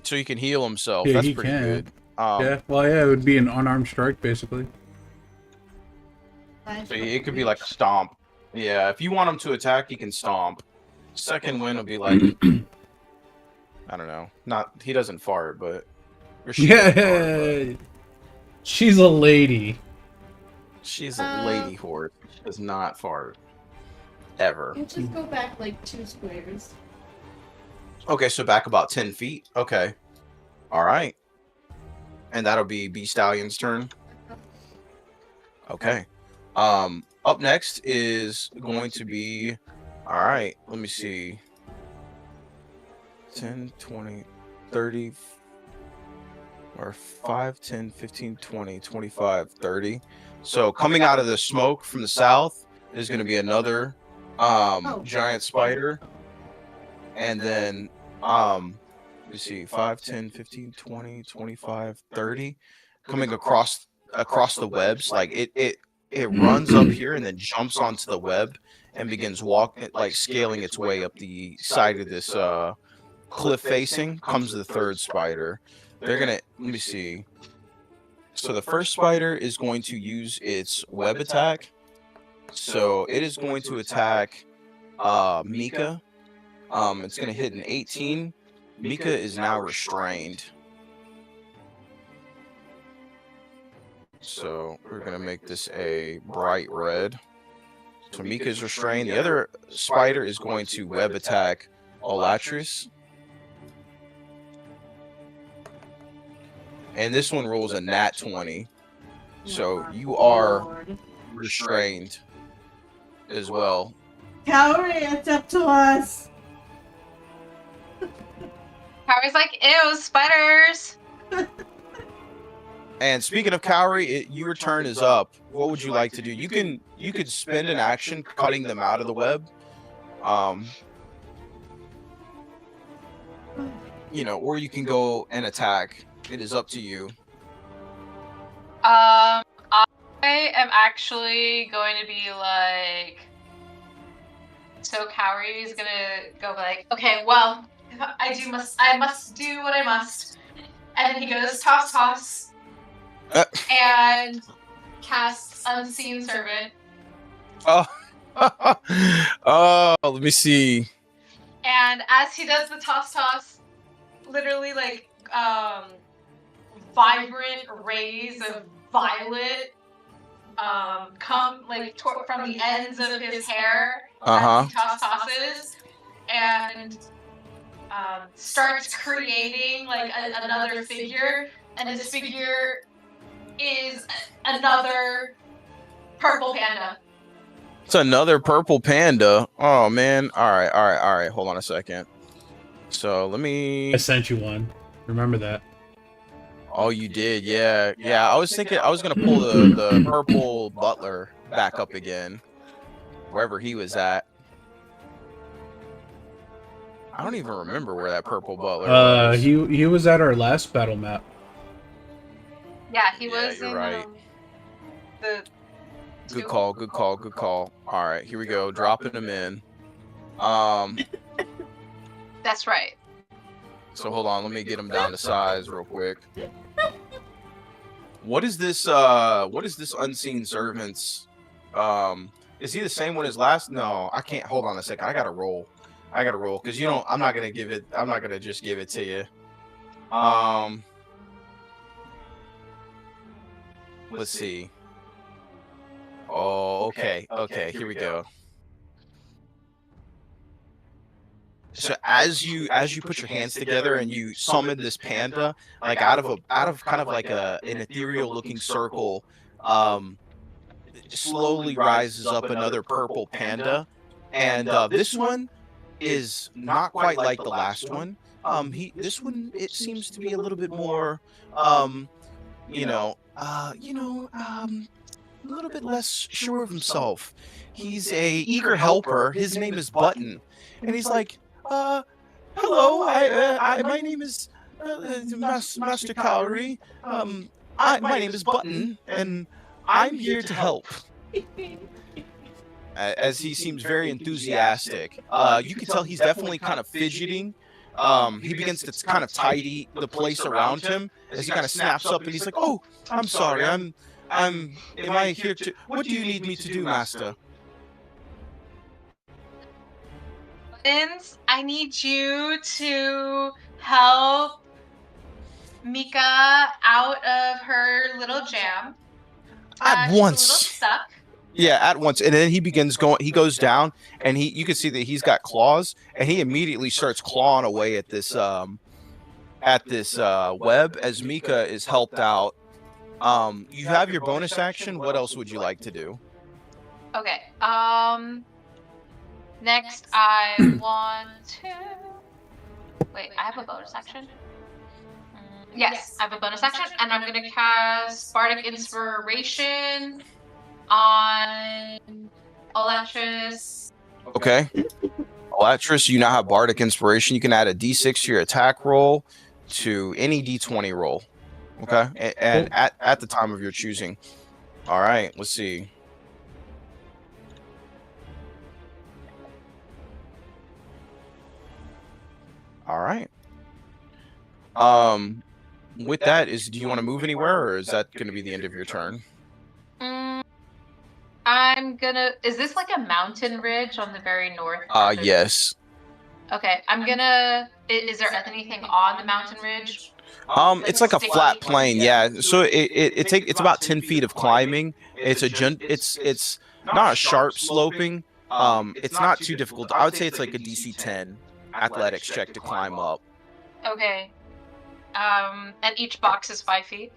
So he can heal himself. Yeah, That's he pretty can. good. Yeah, well, yeah, it would be an unarmed strike basically. So it could be like a stomp. Yeah, if you want him to attack, he can stomp. Second win will be like, I don't know. Not he doesn't fart, but or she doesn't fart, but She's a lady. she's a lady horse. She does not fart ever. You just go back like 2 squares. Okay, so back about 10 feet. Okay, all right, and that'll be Bee Stallion's turn. Okay. Up next is going to be, all right, let me see. 10, 20, 30, or 5, 10, 15, 20, 25, 30. So coming out of the smoke from the south is going to be another giant spider. And then, let me see, 5, 10, 15, 20, 25, 30. Coming across the webs, like it runs up here and then jumps onto the web and begins walking, like scaling its way up the side of this cliff facing. Comes the third spider. They're gonna, let me see. So the first spider is going to use its web attack. So it is going to attack Mika. It's gonna hit an 18. Mika is now restrained. So we're gonna make this a bright red. So Mika is restrained. The other spider is going to web attack Olatris. and this one rolls a nat 20. So Oh, you are Lord. restrained as well. Kaori, it's up to us. Harry's like, ew, spiders. And speaking of Kaori, your turn is up. What would you like to do? You could spend an action cutting them out of the web. Or you can go and attack. It is up to you. I am actually going to be like, so Kaori is gonna go like, okay, well, I must do what I must. And then he goes toss toss and casts Unseen Servant. Oh, oh, let me see. And as he does the toss, literally like vibrant rays of violet come like from the ends of his hair as he tosses and starts creating like another figure, and this figure is another purple panda. It's another purple panda. Oh man. All right. Hold on a second. So let me. I sent you one. Remember that. Oh, you did, yeah. I was thinking I was gonna pull the purple butler back up again, wherever he was at. I don't even remember where that purple butler was. He was at our last battle map. Yeah, he was you're in right. the. Good call. All right, here we go. Dropping him in. That's right. So hold on, let me get him down to size real quick. What is this Unseen Servants? Is he the same one as last? No, I can't. Hold on a second. I gotta roll because I'm not gonna just give it to you. Let's see. Oh, okay, here we go. So as you put your hands together and you summon this panda, like out of kind of like an ethereal looking circle, slowly rises up another purple panda, and this one is not quite like the last one. This one, it seems to be a little bit more, a little bit less sure of himself. He's a eager helper. His name is Button, and he's like, hello, my name is Master Kaori. My name is Button, and I'm here to help. As he seems very enthusiastic. You can tell he's definitely kind of fidgeting. He begins to kind of tidy the place around him as he kind of snaps up, and he's like, "Oh, I'm sorry. Am I here to? What do you need me to do, Master?" I need you to help Mika out of her little jam. At she's once. A little stuck. Yeah, at once. And then he goes down, and you can see that he's got claws, and he immediately starts clawing away at this web as Mika is helped out. You have your bonus action. What else would you like to do? Okay. Next I want to wait, I have a bonus action. Yes, I have a bonus action, and I'm gonna cast Bardic Inspiration on Electrus. Okay. Electrus, you now have Bardic Inspiration. You can add a D6 to your attack roll to any D20 roll. Okay. And at the time of your choosing. All right. Let's see. All right. With that, do you want to move anywhere, or is that going to be the end of your turn? Is this like a mountain ridge on the very north? Yes. Okay, is there anything on the mountain ridge? It's like a flat plain, yeah. So it's about 10 feet of climbing. It's not a sharp sloping. It's not too difficult. I would say it's like a DC 10 athletics check to climb up. Okay. And each box is 5 feet.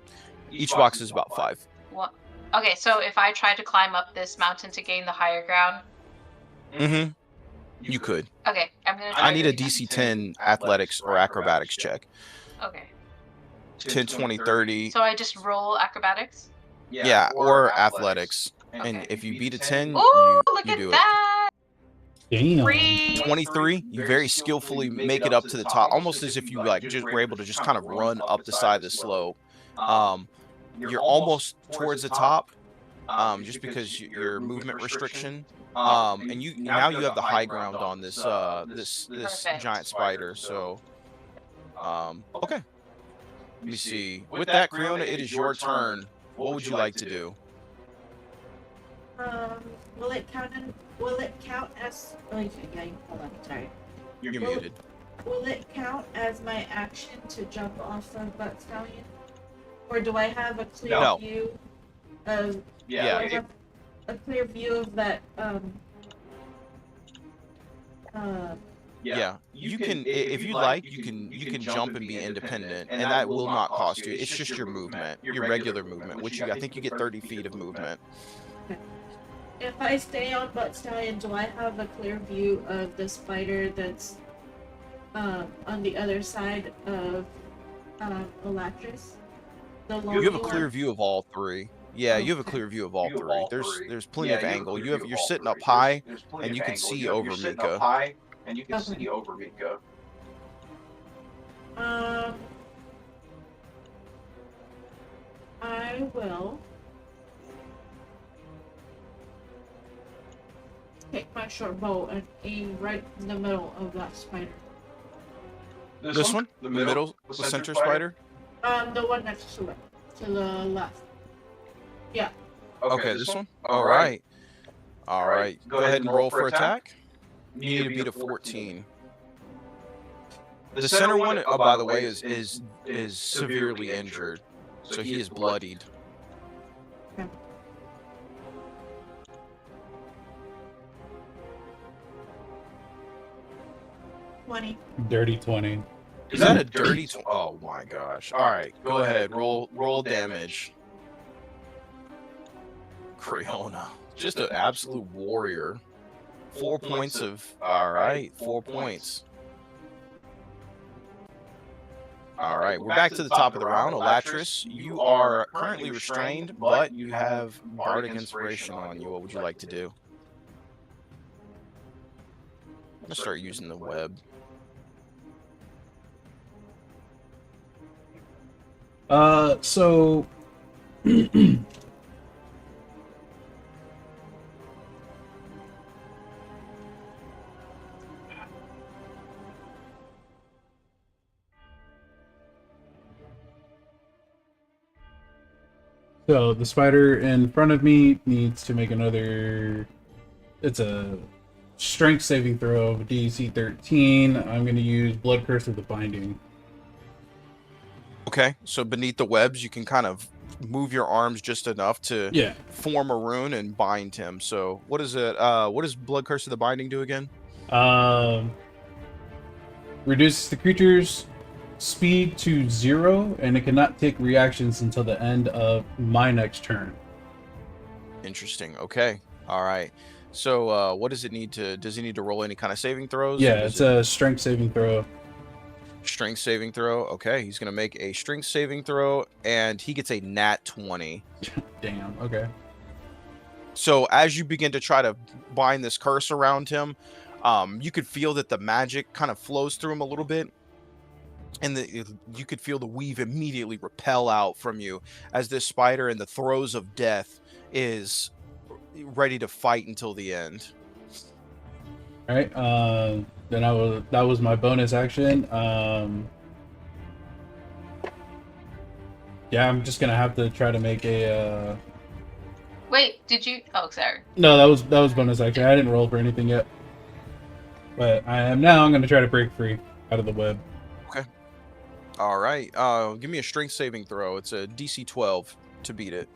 Each box is about 5. What? Okay, so if I try to climb up this mountain to gain the higher ground. Mm-hmm. You could. Okay, I'm gonna. Try I need a to- DC 10 athletics or acrobatics check. Okay. 10, 20, 30. So I just roll acrobatics. Yeah, or athletics. And if you beat a 10, Ooh, look you at do that! Damn. 23, you very skillfully make it up to the top, almost as if you like just were able to just kind of run up the side of the slope. You're almost towards the top, just because your movement restriction. And you now you have the high ground on this this Perfect. giant spider. So, okay. Let me see. With that, Creona, it is your turn. What would you like to do? Will it count as? Oh, yeah. Hold on. Sorry. You're Well- muted. Will it count as my action to jump off of Butt Stallion, or do I have a clear No. view of? Yeah. Do I have a clear view of that. Yeah, you can if you like, you can jump and be independent, and that will not cost you. It's just your movement, your regular movement, which I think you get 30 feet of movement. If I stay on Butt Stallion, do I have a clear view of the spider that's on the other side of Elatris? You have a clear view of all 3. Yeah, you have a clear view of all 3. There's plenty of angle. You're sitting up high, and you can see over Mika. I will take my short bow and aim right in the middle of that spider. This one, the middle, the center spider. The one next to it, to the left. Yeah. Okay, this one. All right. Go ahead and roll for attack. You need to beat a 14. The center one, oh, by the way, is severely injured, so he is bloodied. Okay. Dirty 20. Is that a dirty? Oh my gosh! All right, go ahead. Roll damage. Creona, just an absolute warrior. 4 points of. All right, 4 points. All right, we're back to the top of the round. Elatris, you are currently restrained, but you have Bardic Inspiration on you. What would you like to do? I'm gonna start using the web. So So the spider in front of me needs to make another. It's a strength saving throw of DC 13. I'm going to use Blood Curse of the Binding. Okay, so beneath the webs, you can kind of move your arms just enough to form a rune and bind him. So what is it? What does Blood Curse of the Binding do again? Reduces the creature's speed to 0, and it cannot take reactions until the end of my next turn. Interesting. Okay. All right. So what does it need to? Does he need to roll any kind of saving throws? Yeah, it's a strength saving throw. Strength saving throw. Okay, he's gonna make a strength saving throw, and he gets a nat 20. Damn. Okay. So as you begin to try to bind this curse around him, you could feel that the magic kind of flows through him a little bit, and you could feel the weave immediately repel out from you as this spider in the throes of death is ready to fight until the end. All right. Then that was my bonus action. Yeah, I'm just gonna have to try to make a. Wait, did you? Oh, sorry. No, that was bonus action. I didn't roll for anything yet. But I am now. I'm gonna try to break free out of the web. Okay. All right. Give me a strength saving throw. It's a DC 12 to beat it.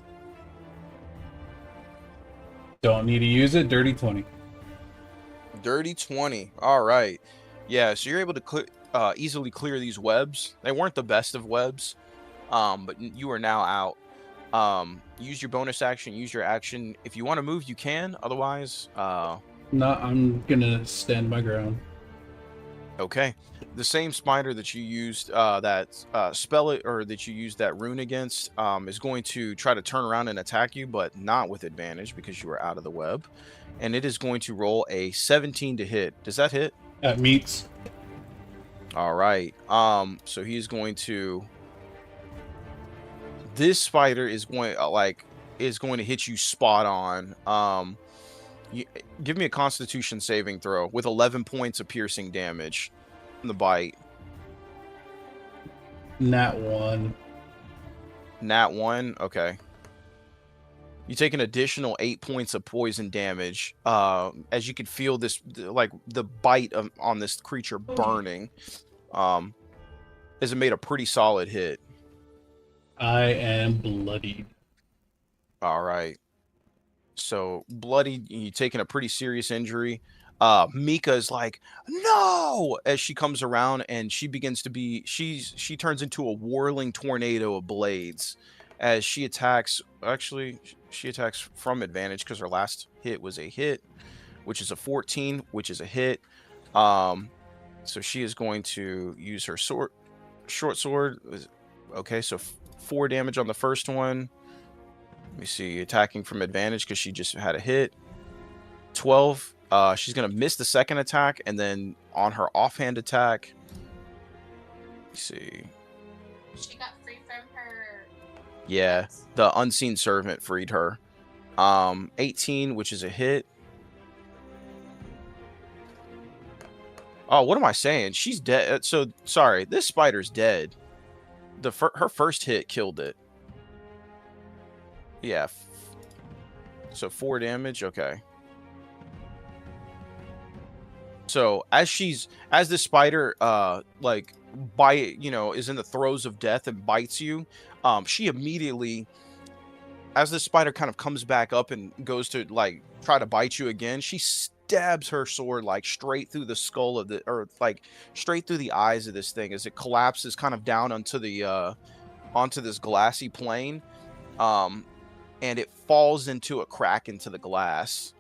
Don't need to use it. Dirty 20. Dirty 20. All right. Yeah, so you're able to easily clear these webs. They weren't the best of webs, but you are now out. Use your bonus action, use your action. If you want to move, you can. Otherwise, No, I'm gonna stand my ground. okay. The same spider that you used that spell it, or that you used that rune against, is going to try to turn around and attack you, but not with advantage because you are out of the web. And it is going to roll a 17 to hit. Does that hit? That meets. All right. So he's going to. This spider is going to hit you spot on. Give me a Constitution saving throw with 11 points of piercing damage from the bite. Nat 1. Nat 1. Okay. You take an additional 8 points of poison damage. As you can feel this, like the bite on this creature burning. As it made a pretty solid hit. I am bloodied. All right. So bloody, you taking a pretty serious injury. Mika is like, no, as she comes around and she begins to be, she turns into a whirling tornado of blades as she attacks. Actually, she attacks from advantage because her last hit was a hit, which is a 14, which is a hit. So she is going to use her short sword. Okay, so 4 damage on the first one. Let me see, attacking from advantage because she just had a hit. 12. She's gonna miss the second attack, and then on her offhand attack, let me see. She got free from her. Yeah, the unseen servant freed her. 18, which is a hit. Oh, what am I saying? She's dead. So sorry, this spider's dead. Her first hit killed it. Yeah. So 4 damage. Okay. So as this spider like is in the throes of death and bites you, she immediately, as this spider kind of comes back up and goes to like try to bite you again, she stabs her sword like straight through the skull of the, or like straight through the eyes of this thing as it collapses kind of down onto the onto this glassy plane. And it falls into a crack into the glass,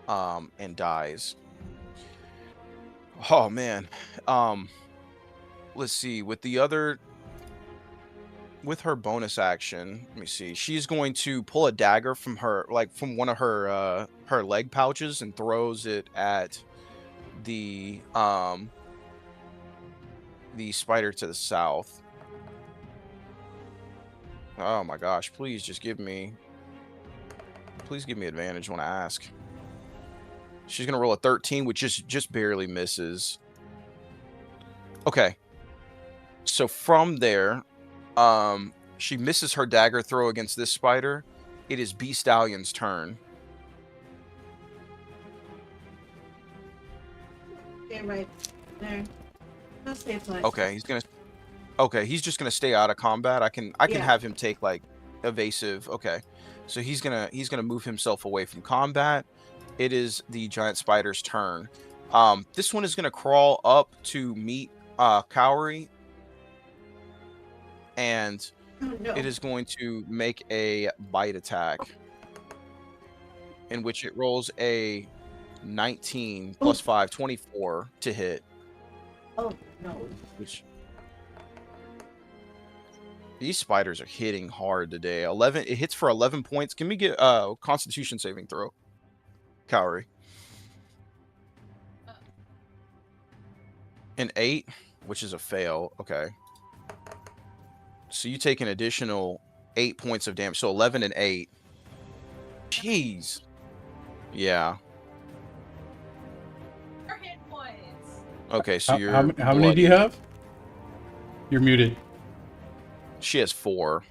and dies. Oh man. Let's see, with her bonus action, let me see. She's going to pull a dagger from one of her leg pouches and throws it at the spider to the south. Oh my gosh, please give me advantage when I ask. She's gonna roll a 13, which just barely misses. Okay. So from there, she misses her dagger throw against this spider. It is Beast Stallion's turn. Okay, right there. Let's stay put. Okay, he's just gonna stay out of combat. I can have him take like evasive. Okay, so he's gonna move himself away from combat. It is the giant spider's turn. This one is gonna crawl up to meet Cowrie, and it is going to make a bite attack, in which it rolls a 19 plus 5, 24 to hit. Oh no! Which these spiders are hitting hard today. 11. It hits for 11 points. Can we get Constitution saving throw, Cowrie? An 8, which is a fail. Okay. So you take an additional 8 points of damage. So 11 and 8. Jeez. Yeah. Hit points. Okay, so you're how many do you have? You're muted. She has 4.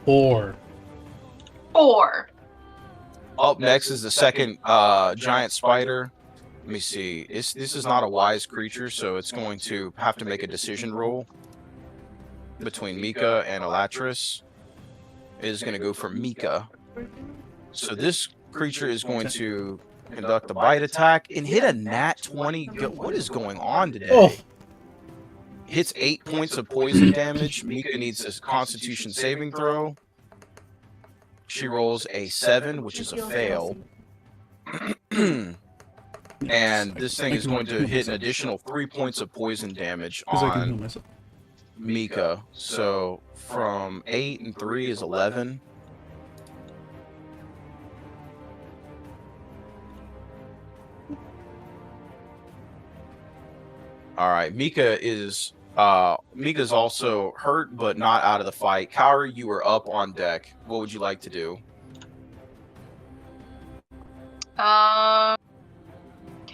4. Up next is the second giant spider. Let me see. This is not a wise creature, so it's going to have to make a decision roll between Mika and Elatris. It is going to go for Mika. So this creature is going to conduct a bite attack and hit a nat 20. What is going on today? Oh. hits 8 points of poison damage. Mika needs a Constitution saving throw. She rolls a 7, which is a fail. And this thing is going to hit an additional 3 points of poison damage Because I can heal on myself. Mika. So from 8 and 3 is 11. All right, Mika's also hurt, but not out of the fight. Kaori, you are up on deck. What would you like to do? Can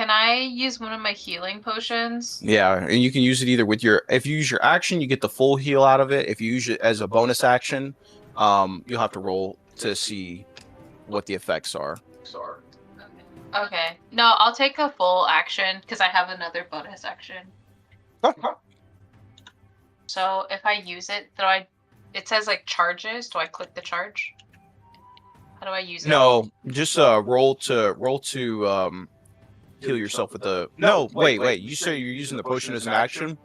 I use one of my healing potions? Yeah, and you can use it either with your. If you use your action, you get the full heal out of it. If you use it as a bonus action, you'll have to roll to see what the effects are. Okay. No, I'll take a full action because I have another bonus action. So if I use it, it says like charges. Do I click the charge? How do I use it? No, just roll to heal yourself with the. No, wait. You say you're using the potion as an action?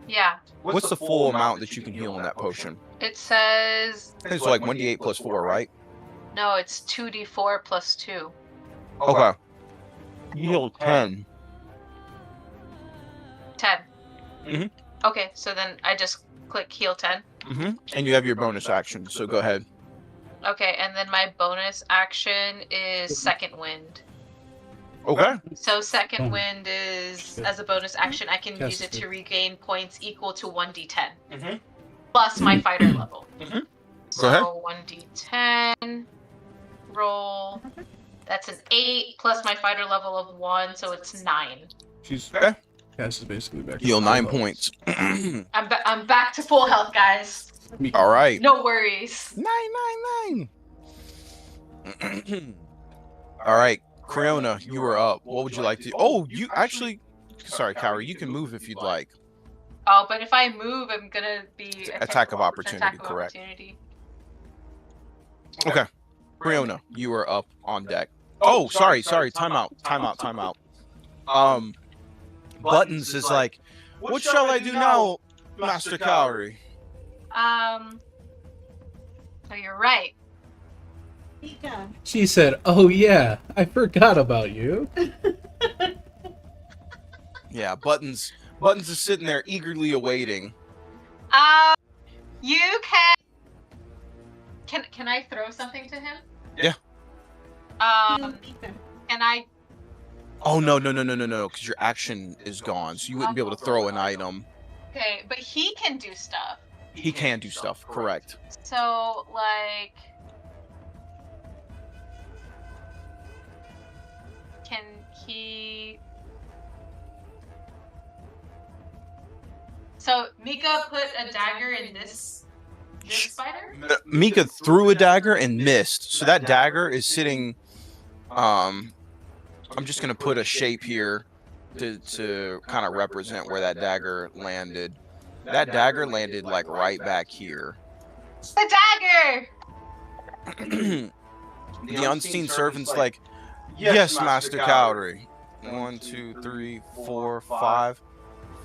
Yeah. What's the full amount that you can heal in that potion? It says. I think it's like 1d8 plus 4, right? No, it's 2d4 plus 2. Okay. You heal 10. 10. Mhm. Okay, so then I just click heal 10. And you have your bonus action, so go ahead. Okay, and then my bonus action is second wind. Okay. So second wind is, as a bonus action, I can use it Yes. to regain points equal to 1d10. Mhm. Plus my fighter level. Mhm. So Go ahead. 1d10, roll. That's an 8 plus my fighter level of 1, so it's 9. She's Okay. Cass is basically back. Heal to 9 full health. points. I'm back to full health, guys. All right. No worries. 9. All right, Creona, you are up. What would you like to? Oh, you actually. Sorry, Kaori, you can move if you'd like. Oh, but if I move, I'm gonna be Attack of opportunity, correct. Okay, Creona, you are up on deck. Oh, sorry. Time out. Buttons is like, what shall I do now, Master Kaori? So you're right. Mika. She said, "Oh yeah, I forgot about you." Yeah, Buttons is sitting there eagerly awaiting. You can I throw something to him? Yeah. Mika. Can I? Oh no, because your action is gone, so you wouldn't be able to throw an item. Okay, but he can do stuff. He can do stuff, correct. So like, can he? So Mika put a dagger in this spider? Mika threw a dagger and missed. So that dagger is sitting. I'm just gonna put a shape here to kind of represent where that dagger landed. That dagger landed like right back here. The dagger! The unseen servant's like, yes, Master Kaori. 1, 2, 3, 4, 5.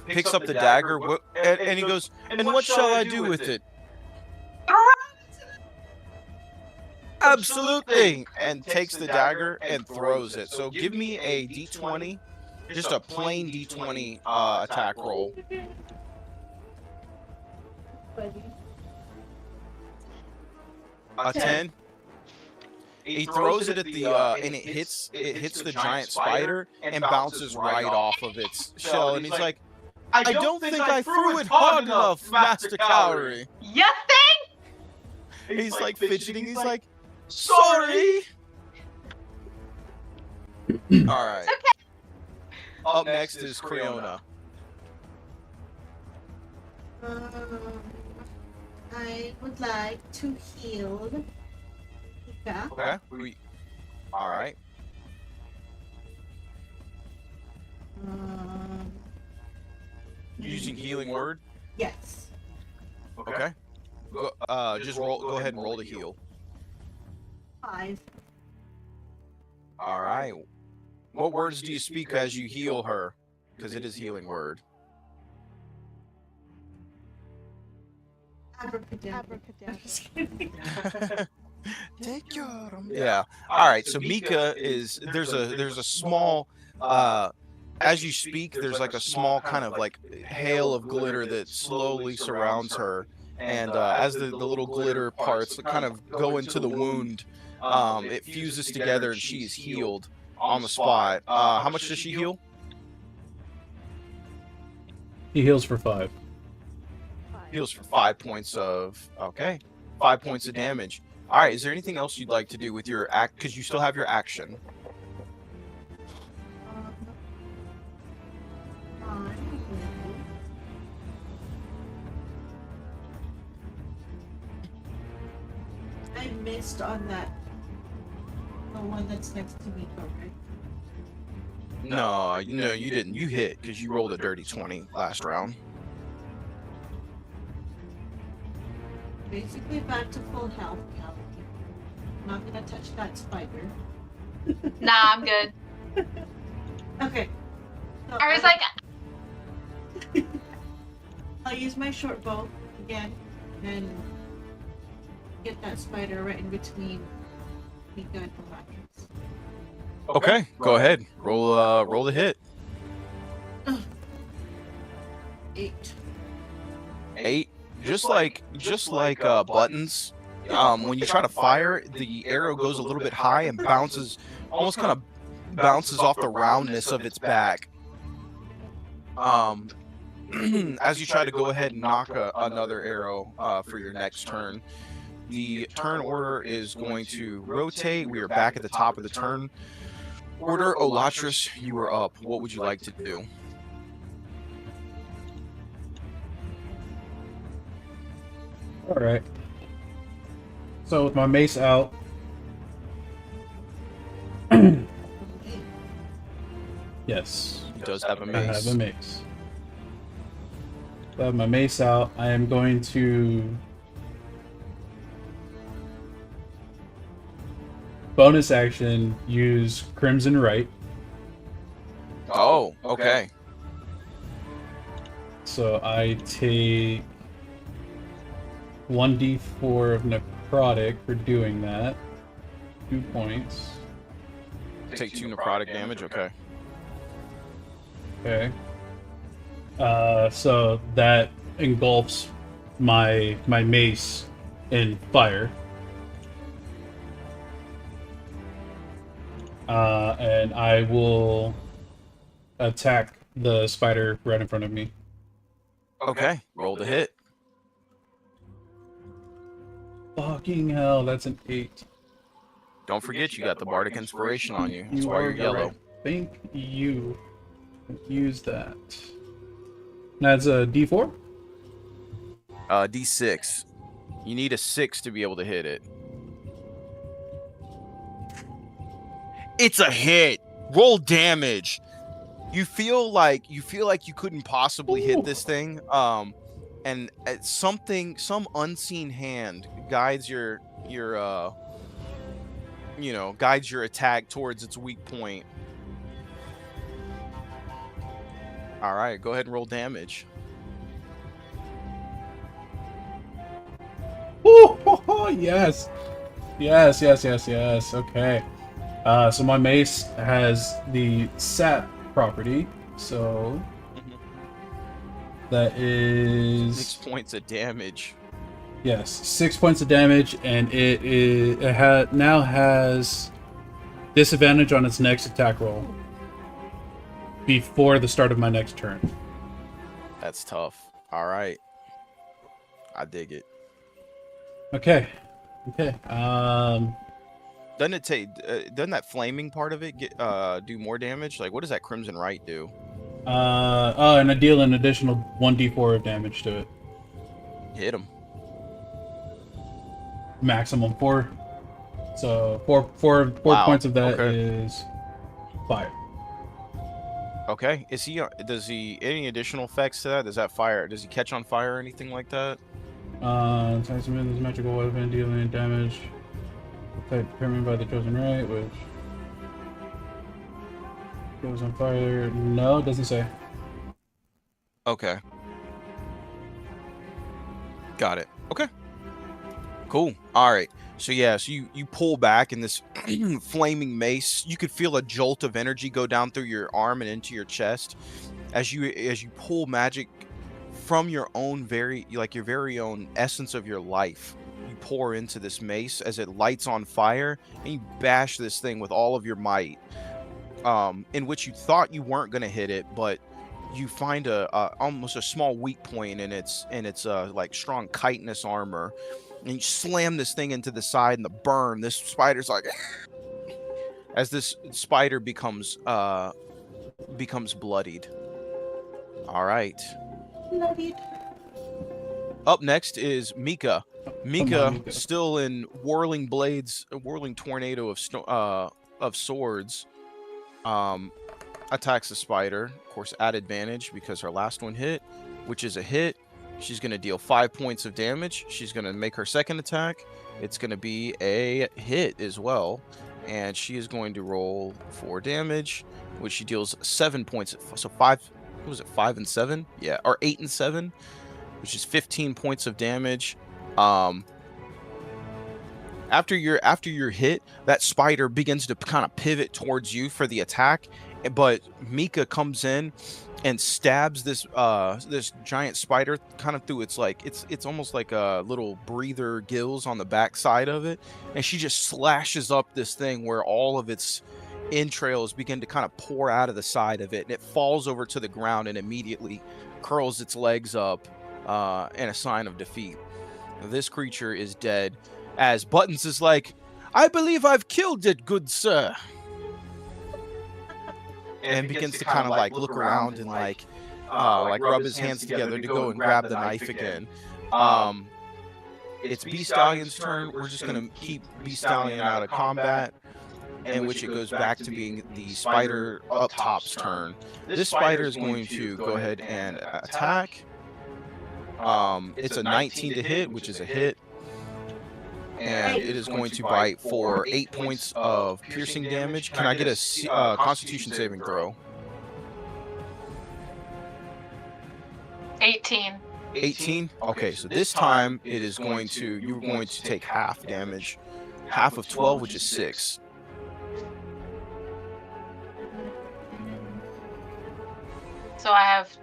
Picks up the dagger, and he goes, and what shall I do with it? Absolutely! And takes the dagger and throws it. So give me a d20, just a plain d20 attack roll. A 10. He throws it at the and it hits the giant spider and bounces right off of its shell. And he's like, I don't think I threw it hard enough, Master Kaori. You think? He's like fidgeting. He's like, sorry. All right. Up next is Creona. I would like to heal Mika. Okay. All right. Using healing word. Yes. Okay. Go ahead and roll to heal. 5. All right. What words do you speak as you heal her? Because it is healing word. Abracadabra. Abracadabra. Just kidding. Take care of 'em. Yeah. All right. So Mika is there's a small as you speak, there's like a small kind of like hail of glitter that slowly surrounds her, and as the little glitter parts kind of go into the wound, it fuses together and she is healed on the spot. How much does she heal? He heals for 5. Heals for 5 points of 5 points of damage. All right. Is there anything else you'd like to do with your act? Because you still have your action. I missed on that. The one that's next to me, right? No, you didn't. You hit because you rolled a dirty 20 last round. Basically back to full health, Calvin. Not gonna touch that spider. Nah, I'm good. Okay. So I was like, I'll use my short bow again and get that spider right in between Mika and the mattress. Okay, go ahead. Roll the hit. 8. 8. Just like buttons. When you try to fire, the arrow goes a little bit high and bounces, almost kind of bounces off the roundness of its back. As you try to go ahead and knock another arrow for your next turn, the turn order is going to rotate. We are back at the top of the turn order. Olatris, you are up. What would you like to do? All right. So with my mace out, yes, He does have a I mace. have a mace. I have my mace out. I am going to bonus action use Crimson Right. Oh, okay. So I take 1d4 of necrotic for doing that. 2 points. Take 2 necrotic damage. Okay. Okay. So that engulfs my mace in fire. And I will attack the spider right in front of me. Okay. Roll the hit. Fucking hell, that's an 8. Don't forget you got the bardic inspiration on you. That's You why are you're yellow. right. Thank you. Use that. That's a D4? D6. You need a 6 to be able to hit it. It's a hit. Roll damage. You feel like you couldn't possibly hit this thing. And some unseen hand guides your guides your attack towards its weak point. All right, go ahead and roll damage. Oh, yes. Yes. Okay. So my mace has the sap property. So that is 6 points of damage. yes, 6 points of damage, and it now has disadvantage on its next attack roll before the start of my next turn. That's tough. All right, I dig it. Okay. Doesn't it take? Doesn't that flaming part of it get do more damage? Like, what does that Crimson Right do? And I deal an additional 1d4 of damage to it. Hit him. Maximum 4. So four Wow, points of that okay. is fire. Okay. Is he? Does he? Any additional effects to that? Does that fire? Does he catch on fire or anything like that? Attacks with this magical weapon dealing damage. Type determined by the chosen right, which goes on fire. No, it doesn't say. Okay. Got it. Cool. All right. So yeah, so you pull back in this flaming mace. You could feel a jolt of energy go down through your arm and into your chest as you pull magic from your own your very own essence of your life. You pour into this mace as it lights on fire, and you bash this thing with all of your might. In which you thought you weren't going to hit it, but you find a almost a small weak point in its like strong chitinous armor, and you slam this thing into the side, and the burn. This spider's like, as this spider becomes bloodied. All right. Bloodied. Up next is Mika. Mika, Mika. still in whirling blades, a whirling tornado of swords. Attacks the spider, of course, at advantage because her last one hit, which is a hit. She's going to deal 5 points of damage. She's going to make her second attack. It's going to be a hit as well, and she is going to roll 4 damage, which she deals 7 points. So 5, what was it, 5 and 7? Yeah, or 8 and 7, which is 15 points of damage. After your hit, that spider begins to kind of pivot towards you for the attack, but Mika comes in and stabs this giant spider kind of through its it's almost like a little breather gills on the back side of it, and she just slashes up this thing where all of its entrails begin to kind of pour out of the side of it, and it falls over to the ground and immediately curls its legs up in a sign of defeat. This creature is dead, as Buttons is like, "I believe I've killed it, good sir," and begins to kind of like look around and like rub his hands together to go and grab the knife again. It's Beast Stallion's turn. We're just gonna keep Beast Stallion out of combat, in which it goes back to being the spider up top's turn. This spider is going to go ahead and attack. It's a 19 to hit, which is a hit. And it is going to bite for 8 points of piercing damage. Can I get a Constitution saving throw? 18. 18? Okay, so this time you're going to take half damage. Half of 12, which is 6. So I have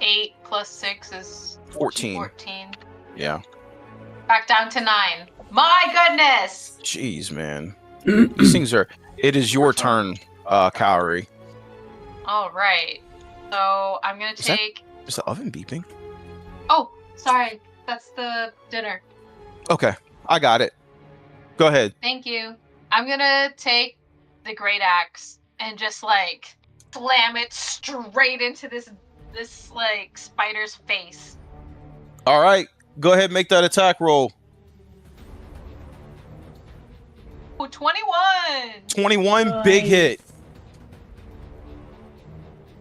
8 plus 6 is 14. 14. Yeah. Back down to 9. My goodness! Jeez, man. These things are... It is your turn, Kaori. All right. So I'm going to take... Is the oven beeping? Oh, sorry. That's the dinner. Okay, I got it. Go ahead. Thank you. I'm going to take the great axe and just like slam it straight into this like spider's face. All right. Go ahead and make that attack roll. Oh, 21! 21, big hit.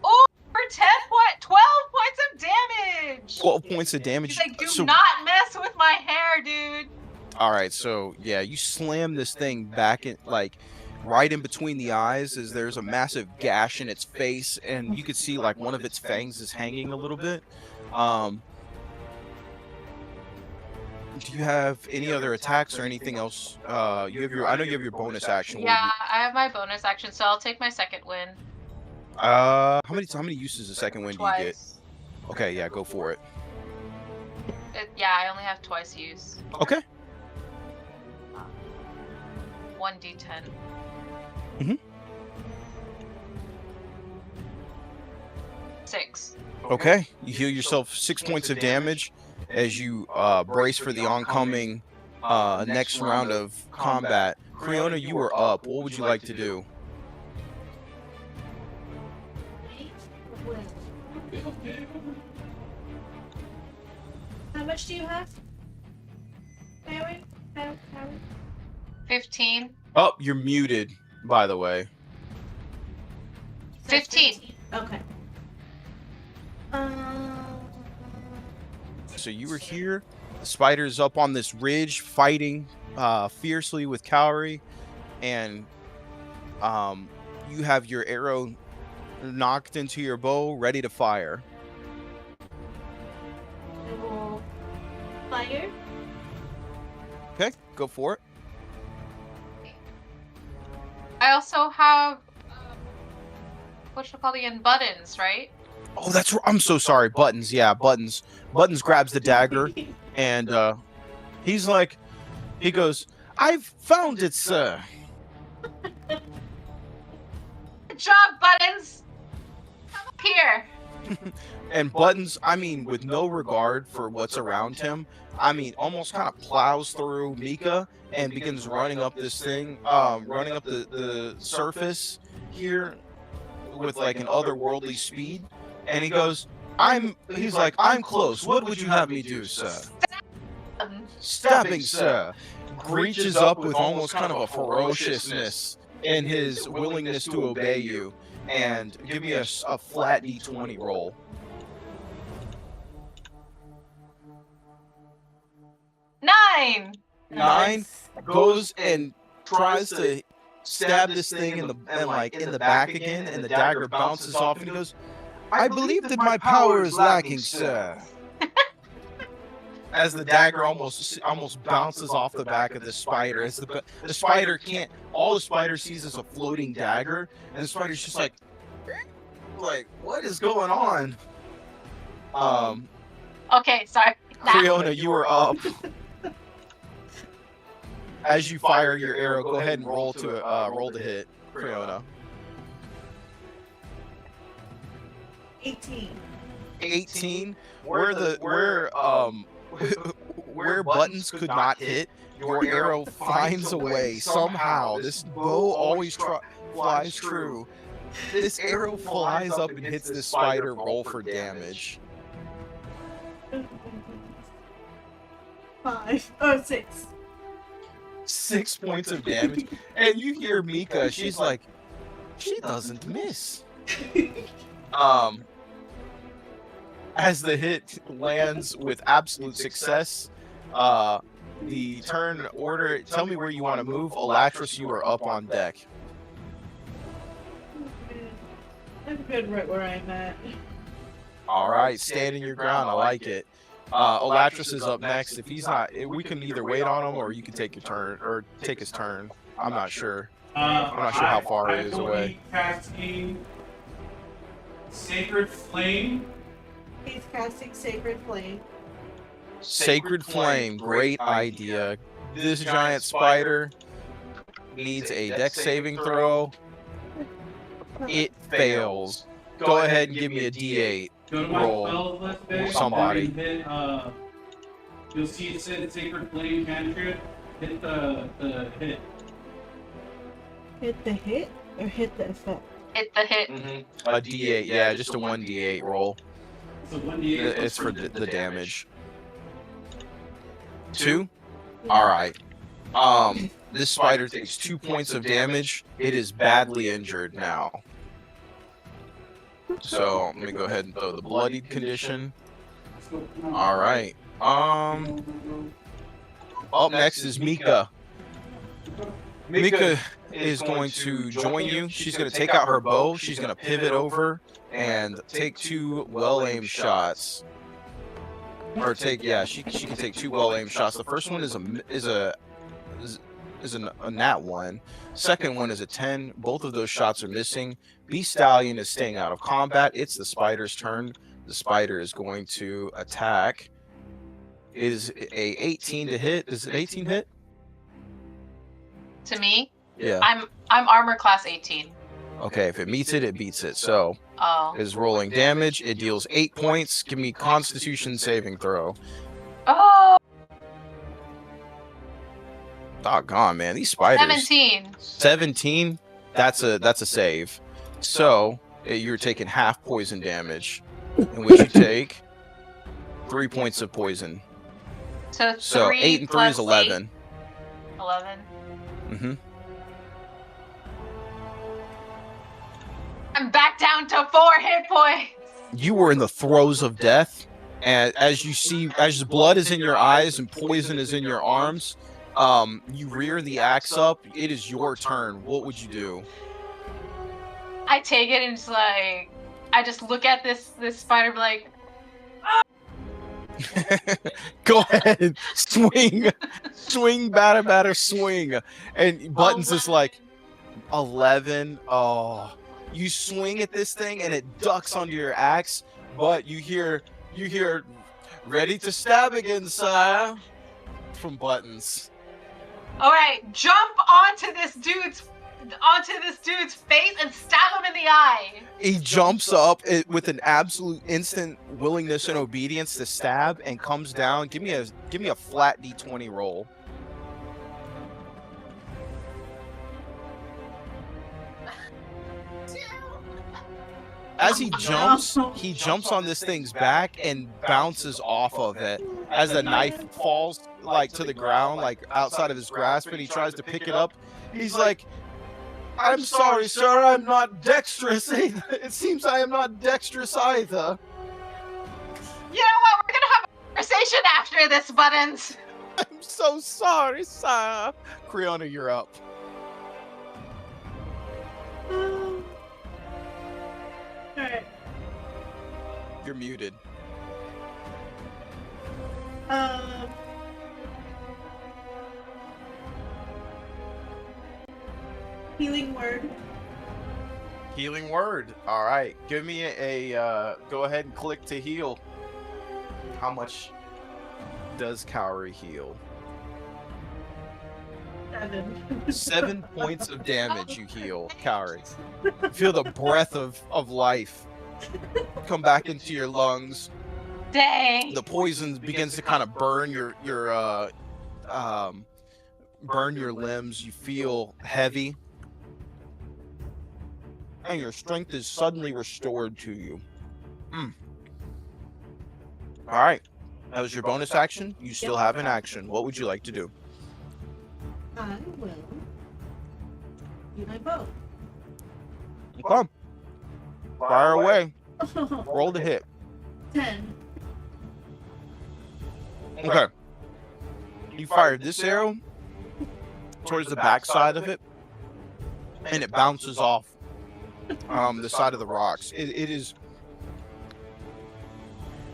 Oh, for 12 points of damage! 12 points of damage. He's like, do not mess with my hair, dude. All right, so yeah, you slam this thing back in, like, right in between the eyes, as there's a massive gash in its face, and you could see like one of its fangs is hanging a little bit. Do you have any other attacks or anything else? I know you have your bonus action. Yeah, I have my bonus action, so I'll take my second win. How many uses a second win Twice. do you get? Okay, yeah, go for it. Yeah, I only have twice use. Okay. 1d10. Mhm. 6. Okay, you heal yourself 6 points of damage as you brace for the oncoming next round of combat. Creona, you are up. What would you like to do? How much do you have? Harry? 15. Oh, you're muted, by the way. 15. Okay. So you were here. The spider's up on this ridge fighting fiercely with Kaori, and you have your arrow knocked into your bow, ready to fire. I will fire. Okay, go for it. I also have what you call again, buttons, right? Oh, that's. I'm so sorry. Buttons. Yeah, buttons. Buttons grabs the dagger, and he's like, he goes, "I've found it, sir." Good job, buttons. Come up here. And Buttons, I mean, with no regard for what's around him, I mean, almost kind of plows through Mika and begins running up this thing, running up the surface here with like an otherworldly speed. And he goes, he's like, "I'm close. What would you have me do, sir?" "Stabbing, sir." Reaches up with almost kind of a ferociousness in his willingness to obey you. And give me a flat d20 roll. 9. 9 goes and tries to stab this thing in the back again, and the dagger bounces off, and he goes, "I believe that my power is lacking, sir." As the dagger almost bounces off the back of the spider, as the spider can't. All the spider sees is a floating dagger, and the spider's just like, what is going on? Okay, sorry. Creona, you are up. As you fire your arrow, go ahead and roll to hit, Creona. 18. 18. Where Buttons could not hit, your arrow finds a way somehow. This bow always flies true. This arrow flies up and hits this spider. Roll for damage. 5. Oh, 6. 6 points of damage. And you hear Mika, she's like, she doesn't miss. As the hit lands with absolute success, the turn order, tell me where you want to move. Elatris, you are up on deck. I'm good right where I'm at. All right, standing your ground. I like it. Elatris is up next. If he's not, we can either wait on him or you can take your turn or take his turn. I'm not sure. I'm not sure how far he is away. Casting Sacred Flame. He's casting Sacred Flame. Sacred Flame, great idea. This giant spider needs a dex saving throw. It fails. Go ahead and give me a d8. Go to my Roll. spells list page. Somebody. and Hit, you'll see it said Sacred Flame cantrip. Hit the hit. Hit the hit or hit the effect? Hit the hit. A d8, yeah, just a 1d8 roll. So 1d8. It's for the damage. 2? Alright. This spider takes 2 points of damage. It is badly injured now. So let me go ahead and throw the bloodied condition. Alright. Up next is Mika. Mika is going to join you. She's going to take out her bow. She's going to pivot over and take 2 well-aimed shots. Or take, yeah, she can take 2 well-aimed shots. The first one is a nat 1. Second one is a 10. Both of those shots are missing. Beast Stallion is staying out of combat. It's the spider's turn. The spider is going to attack. It is a 18 to hit. Is it 18 hit? To me? Yeah. I'm armor class 18. Okay, if it meets it, it beats it. So Oh. is rolling damage. It deals 8 points. Give me Constitution saving throw. Oh, Doggone, man, these spiders. 17. 17. That's a save. So you're taking half poison damage, in which you take 3 points of poison. So 3 8 and 3 plus is 11. 8. 11. Mm-hmm. I'm back down to 4 hit points. You were in the throes of death, and as you see, as blood is in your eyes and poison is in your arms, you rear the axe up. It is your turn. What would you do? I take it and it's like, I just look at this spider, be like, Go ahead, swing, swing, batter, swing, and Buttons is like 11. Oh, you swing at this thing and it ducks onto your axe, but you hear, ready to stab again, sire, from Buttons. All right, jump onto this dude's face and stab him in the eye. He jumps up with an absolute instant willingness and obedience to stab, and comes down. Give me a flat D20 roll. As he jumps on this thing's back and bounces off of it as the knife falls like to the ground, like outside of his grasp, and he tries to pick it up. He's like, "I'm sorry, sir, I'm not dexterous. It seems I am not dexterous either." You know what? We're gonna have a conversation after this, Buttons. I'm so sorry, sir. Creona, you're up. Alright. You're muted. Healing word. Healing word. All right. Give me a go ahead and click to heal. How much does Cowrie heal? 7. 7 points of damage you heal, Cowrie. Feel the breath of life come back into your lungs. Dang. The poison begins to kind of burn your burn your limbs. You feel heavy, and your strength is suddenly restored to you. All right, that was your bonus action. You still have an action. What would you like to do? I will use my bow. Okay. Fire away. Roll to hit. 10. Okay. You fired this arrow towards the back side of it, and it bounces off the side of the rocks. It is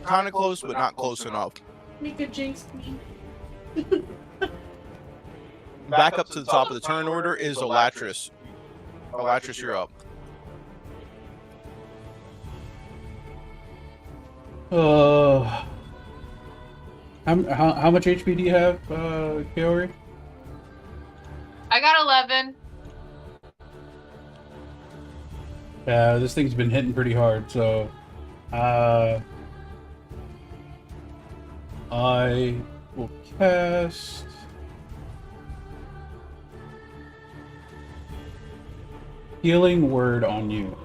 kind of close, but not close enough. Mika jinxed me. Back up to the top of the turn order is Elatris. Elatris, you're up. How much HP do you have, Kaori? I got 11. Yeah, this thing's been hitting pretty hard, so I will cast Healing Word on you.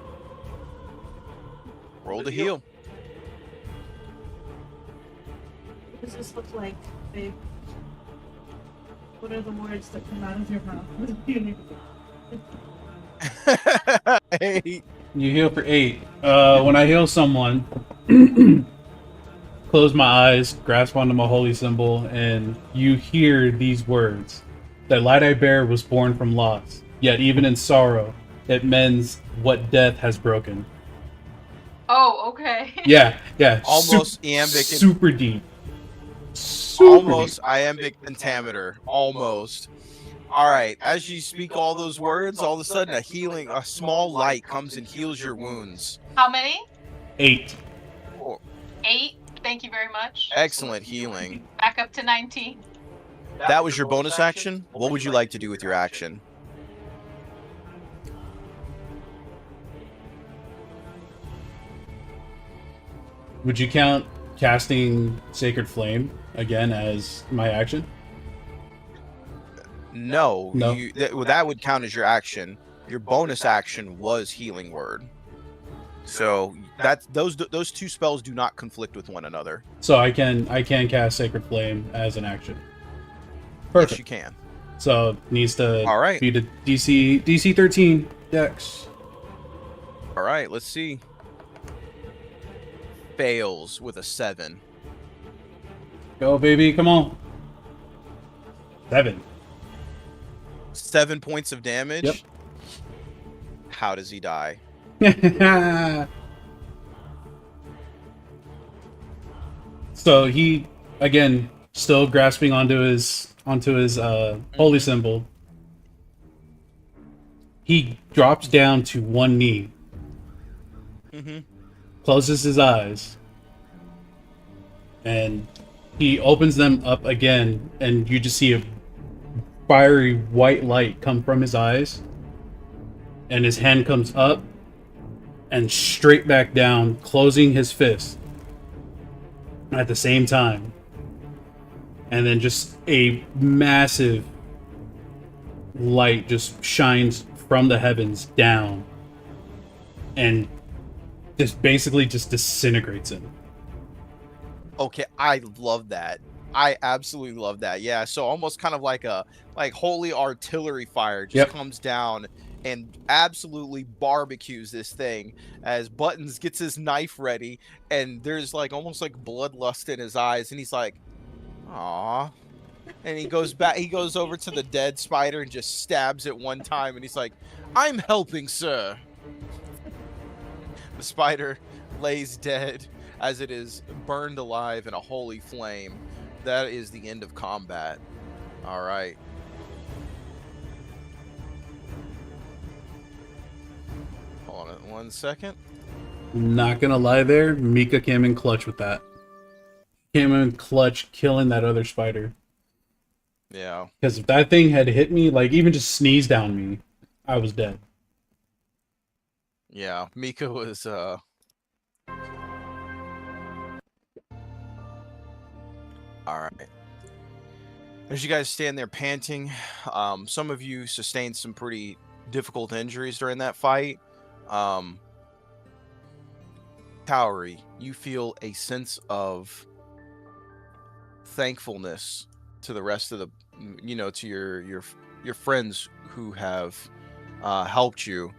Roll to heal. What does this look like, babe? What are the words that come out of your mouth? Hey. You heal for 8. When I heal someone, close my eyes, grasp onto my holy symbol, and you hear these words. That light I bear was born from loss, yet even in sorrow, it mends what death has broken. Oh, okay. Yeah. Almost iambic. Super deep. Almost iambic pentameter. Almost. All right. As you speak all those words, all of a sudden a small light comes and heals your wounds. How many? 8. 8. Thank you very much. Excellent healing. Back up to 19. That was your bonus action. What would you like to do with your action? Would you count casting Sacred Flame again as my action? No. No. That would count as your action. Your bonus action was Healing Word. So those two spells do not conflict with one another. So I can cast Sacred Flame as an action. Perfect. Yes, you can. So needs to All right. be the DC 13 Dex. All right, let's see. Fails with a 7. Go baby, come on. 7. 7 points of damage. Yep. How does he die? So he, again, still grasping onto his holy symbol. He drops down to one knee, closes his eyes, and he opens them up again, and you just see a fiery white light come from his eyes, and his hand comes up and straight back down, closing his fist at the same time. And then just a massive light just shines from the heavens down and just basically just disintegrates him. Okay, I love that. I absolutely love that. Yeah, so almost kind of like a holy artillery fire just comes down and absolutely barbecues this thing as Buttons gets his knife ready, and there's like almost like bloodlust in his eyes, and he's like, "Aw." And he goes over to the dead spider and just stabs it one time, and he's like, "I'm helping, sir." The spider lays dead as it is burned alive in a holy flame. That is the end of combat. All right. Hold on 1 second. Not gonna lie there, Mika came in clutch with that. Came in clutch killing that other spider. Yeah. Because if that thing had hit me, like even just sneezed down me, I was dead. Yeah, Mika was all right. As you guys stand there panting, some of you sustained some pretty difficult injuries during that fight. Kaori, you feel a sense of thankfulness to the rest of the, to your friends who have helped you,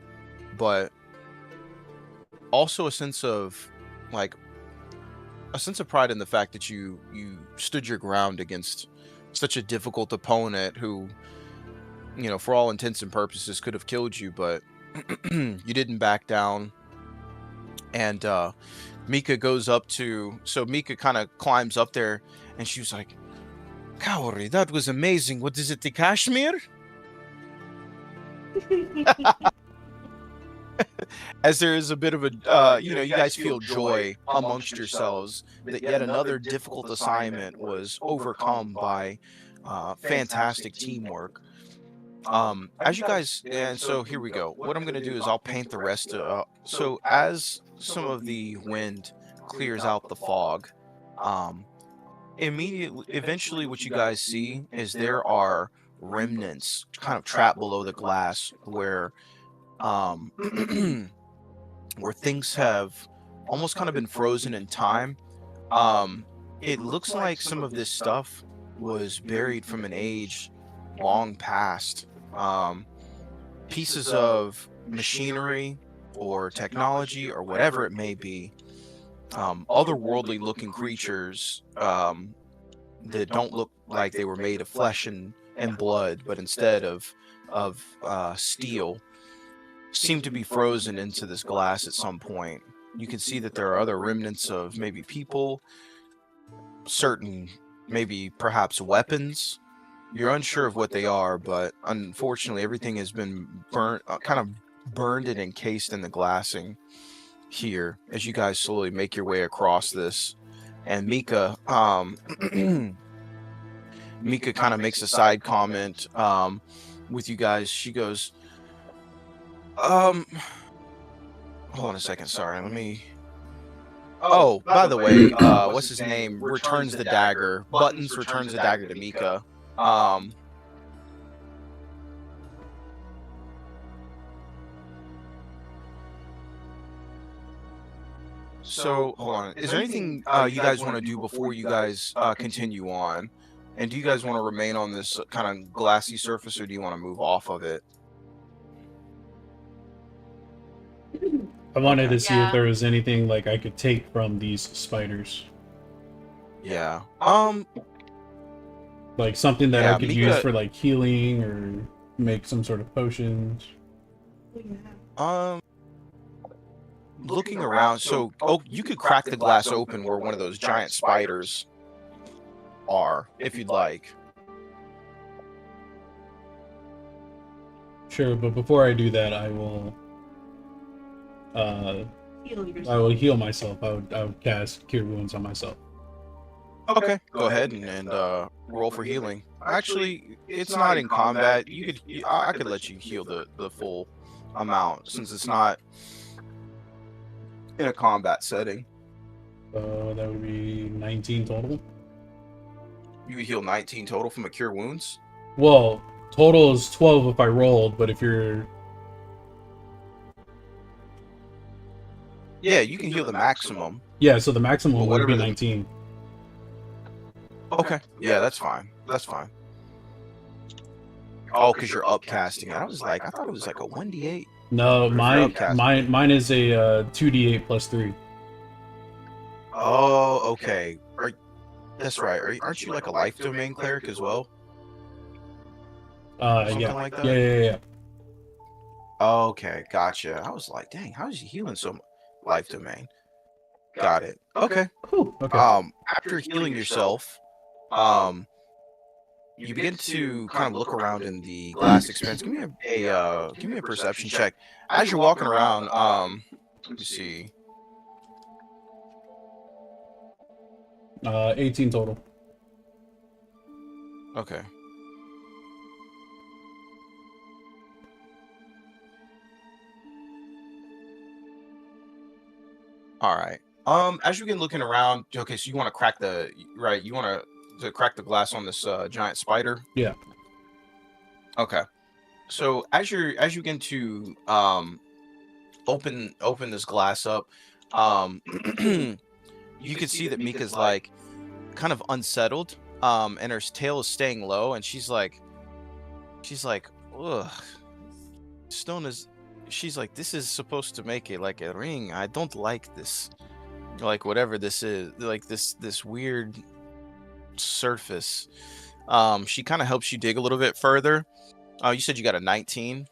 but also a sense of pride in the fact that you stood your ground against such a difficult opponent who, for all intents and purposes could have killed you, but you didn't back down. And Mika Mika kind of climbs up there, and she was like, "Kaori, that was amazing. What is it, the Kashmir?" As there is a bit of a, you guys feel joy amongst yourselves that yet another difficult assignment was overcome by fantastic teamwork. As you guys, and so here we go. What I'm going to do is I'll paint the rest of, so as some of the wind clears out the fog, eventually what you guys see is there are remnants kind of trapped below the glass where where things have almost kind of been frozen in time. It looks like some of this stuff was buried from an age long past. Pieces of machinery or technology or whatever it may be, otherworldly looking creatures that don't look like they were made of flesh and blood, but instead of steel, seem to be frozen into this glass at some point. You can see that there are other remnants of maybe people, certain maybe perhaps weapons. You're unsure of what they are, but unfortunately everything has been burnt, kind of burned and encased in the glassing here as you guys slowly make your way across this. And Mika Mika kind of makes a side comment with you guys. She goes, hold on a second, sorry, let me... Oh, by the way, what's his name? Returns the dagger. Buttons returns the dagger to Mika. So, hold on. Is there anything you guys want to do before you guys continue on? And do you guys want to remain on this kind of glassy surface, or do you want to move off of it? I wanted to see if there was anything like I could take from these spiders. Yeah. Like something that I could use for like healing or make some sort of potions. looking around, so you could crack the glass open where one of those giant spiders are, if you'd like. Sure, but before I do that, I will Heal I yourself. will heal myself. I would cast Cure Wounds on myself. Okay, go ahead and roll for healing. Actually, it's not in combat. I could let you heal the full amount since it's not in a combat setting. That would be 19 total. You would heal 19 total from a cure wounds. Well, total is 12 if I rolled, but if you're... Yeah, you can heal the maximum. Yeah, so the maximum would be whatever 19. Okay, yeah, that's fine. That's fine. Oh, because you're upcasting it. I thought it was like a 1d8. No, If you're mine upcasting. mine is a 2d8 plus 3. Oh, okay. That's right. Aren't you like a life domain cleric as well? Something Yeah. like that? Yeah. Okay, gotcha. I was like, dang, how is he healing so much? Life domain. Got it. Okay. Cool. Okay. After healing yourself, you begin to kind of look around in the glass expanse. Give me a perception check. As you're walking around, let me see. 18 total. Okay. All right. As you begin looking around, okay, so you want to crack the you want to crack the glass on this giant spider. Yeah. Okay. So as you begin to open this glass up, you can see that Mika's like kind of unsettled, and her tail is staying low, and she's like, ugh, stone is. She's like, this is supposed to make it like a ring. I don't like this. Like whatever this is, like this weird surface. She kind of helps you dig a little bit further. You said you got a 19?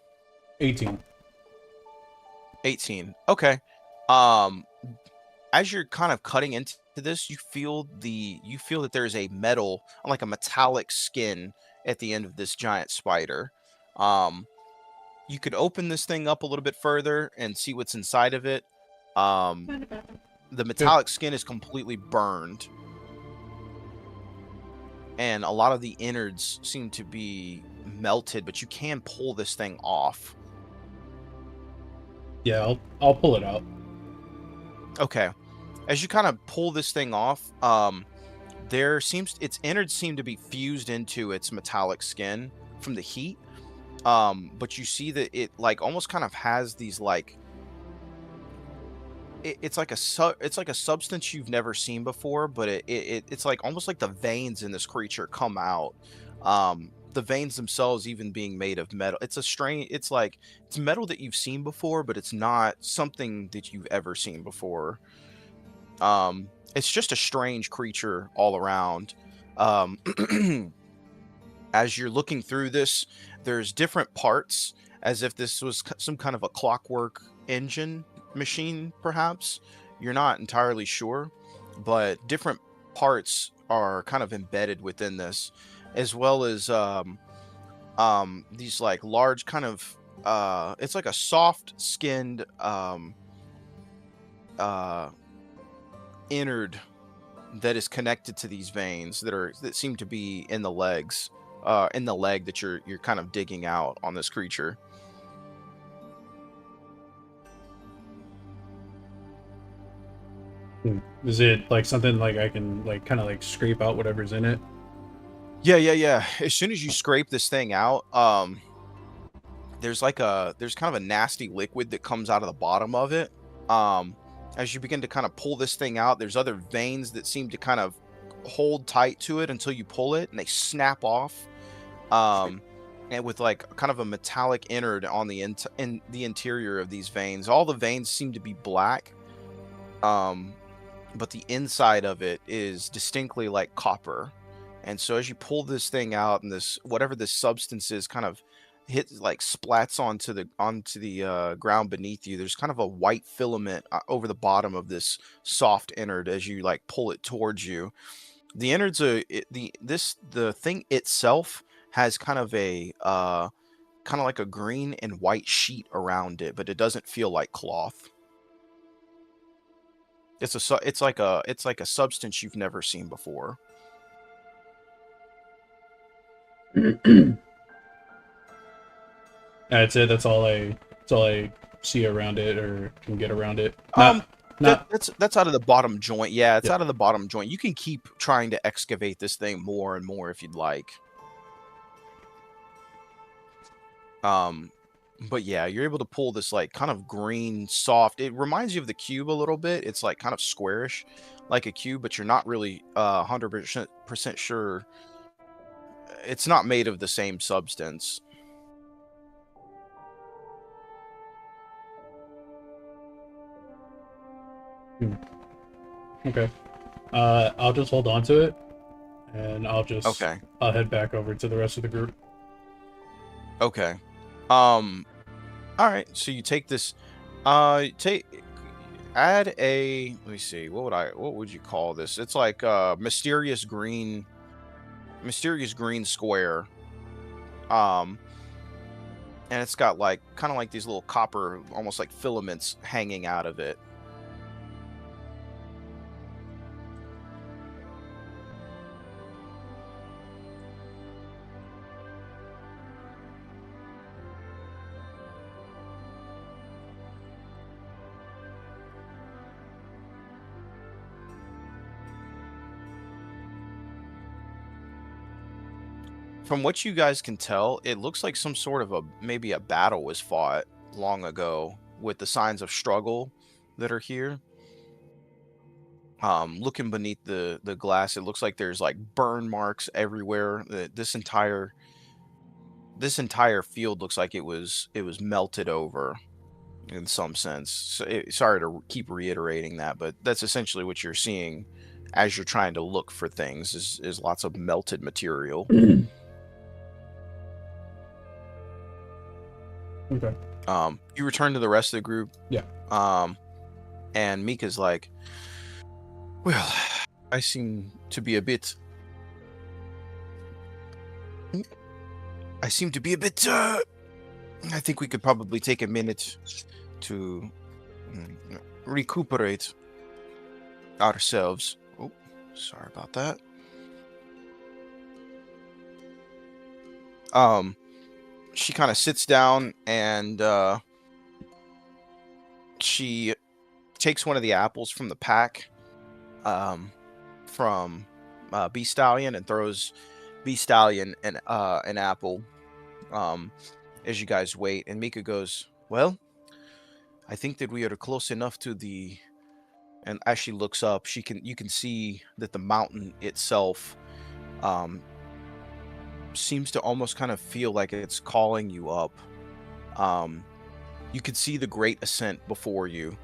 18. 18. Okay. As you're kind of cutting into this, you feel that there's a metal, like a metallic skin at the end of this giant spider. You could open this thing up a little bit further and see what's inside of it. The metallic skin is completely burned, and a lot of the innards seem to be melted, but you can pull this thing off. Yeah, I'll pull it out. Okay. As you kind of pull this thing off, its innards seem to be fused into its metallic skin from the heat. But you see that it like almost kind of has these like it's like a substance you've never seen before, but it's like almost like the veins in this creature come out. The veins themselves even being made of metal. It's metal that you've seen before, but it's not something that you've ever seen before. It's just a strange creature all around. As you're looking through this, there's different parts, as if this was some kind of a clockwork engine machine, perhaps. You're not entirely sure, but different parts are kind of embedded within this, as well as these like large kind of it's like a soft skinned innard that is connected to these veins that seem to be in the legs, in the leg that you're kind of digging out on this creature. Is it like something like I can like kind of like scrape out whatever's in it? Yeah. As soon as you scrape this thing out, there's kind of a nasty liquid that comes out of the bottom of it. As you begin to kind of pull this thing out, there's other veins that seem to kind of hold tight to it until you pull it, and they snap off. And with like kind of a metallic innard on the in the interior of these veins. All the veins seem to be black, but the inside of it is distinctly like copper. And so as you pull this thing out, and this whatever this substance is kind of like splats onto the ground beneath you. There's kind of a white filament over the bottom of this soft innard as you like pull it towards you. The innards are the thing itself has kind of like a green and white sheet around it, but it doesn't feel like cloth. It's like a substance you've never seen before. I'd say that's all I see around it or can get around it. That's out of the bottom joint. Yeah, it's Yeah. out of the bottom joint. You can keep trying to excavate this thing more and more if you'd like. But yeah, you're able to pull this like kind of green, soft. It reminds you of the cube a little bit. It's like kind of squarish, like a cube, but you're not really 100% sure. It's not made of the same substance. Okay. I'll just hold on to it, and I'll head back over to the rest of the group. Okay. All right. So you take this. Add a. Let me see. What would you call this? It's like mysterious green square. And it's got like kind of like these little copper, almost like filaments hanging out of it. From what you guys can tell, it looks like some sort of maybe a battle was fought long ago with the signs of struggle that are here. Looking beneath the glass, it looks like there's like burn marks everywhere. This entire field looks like it was melted over in some sense. So sorry to keep reiterating that, but that's essentially what you're seeing as you're trying to look for things is lots of melted material. Okay. You return to the rest of the group. Yeah. And Mika's like, well, I seem to be a bit. I think we could probably take a minute to recuperate ourselves. Oh, sorry about that. She kind of sits down and she takes one of the apples from the pack from B Stallion and throws B Stallion an apple as you guys wait. And Mika goes, well, I think that we are close enough to the. And as she looks up, you can see that the mountain itself seems to almost kind of feel like it's calling you up. You could see the great ascent before you,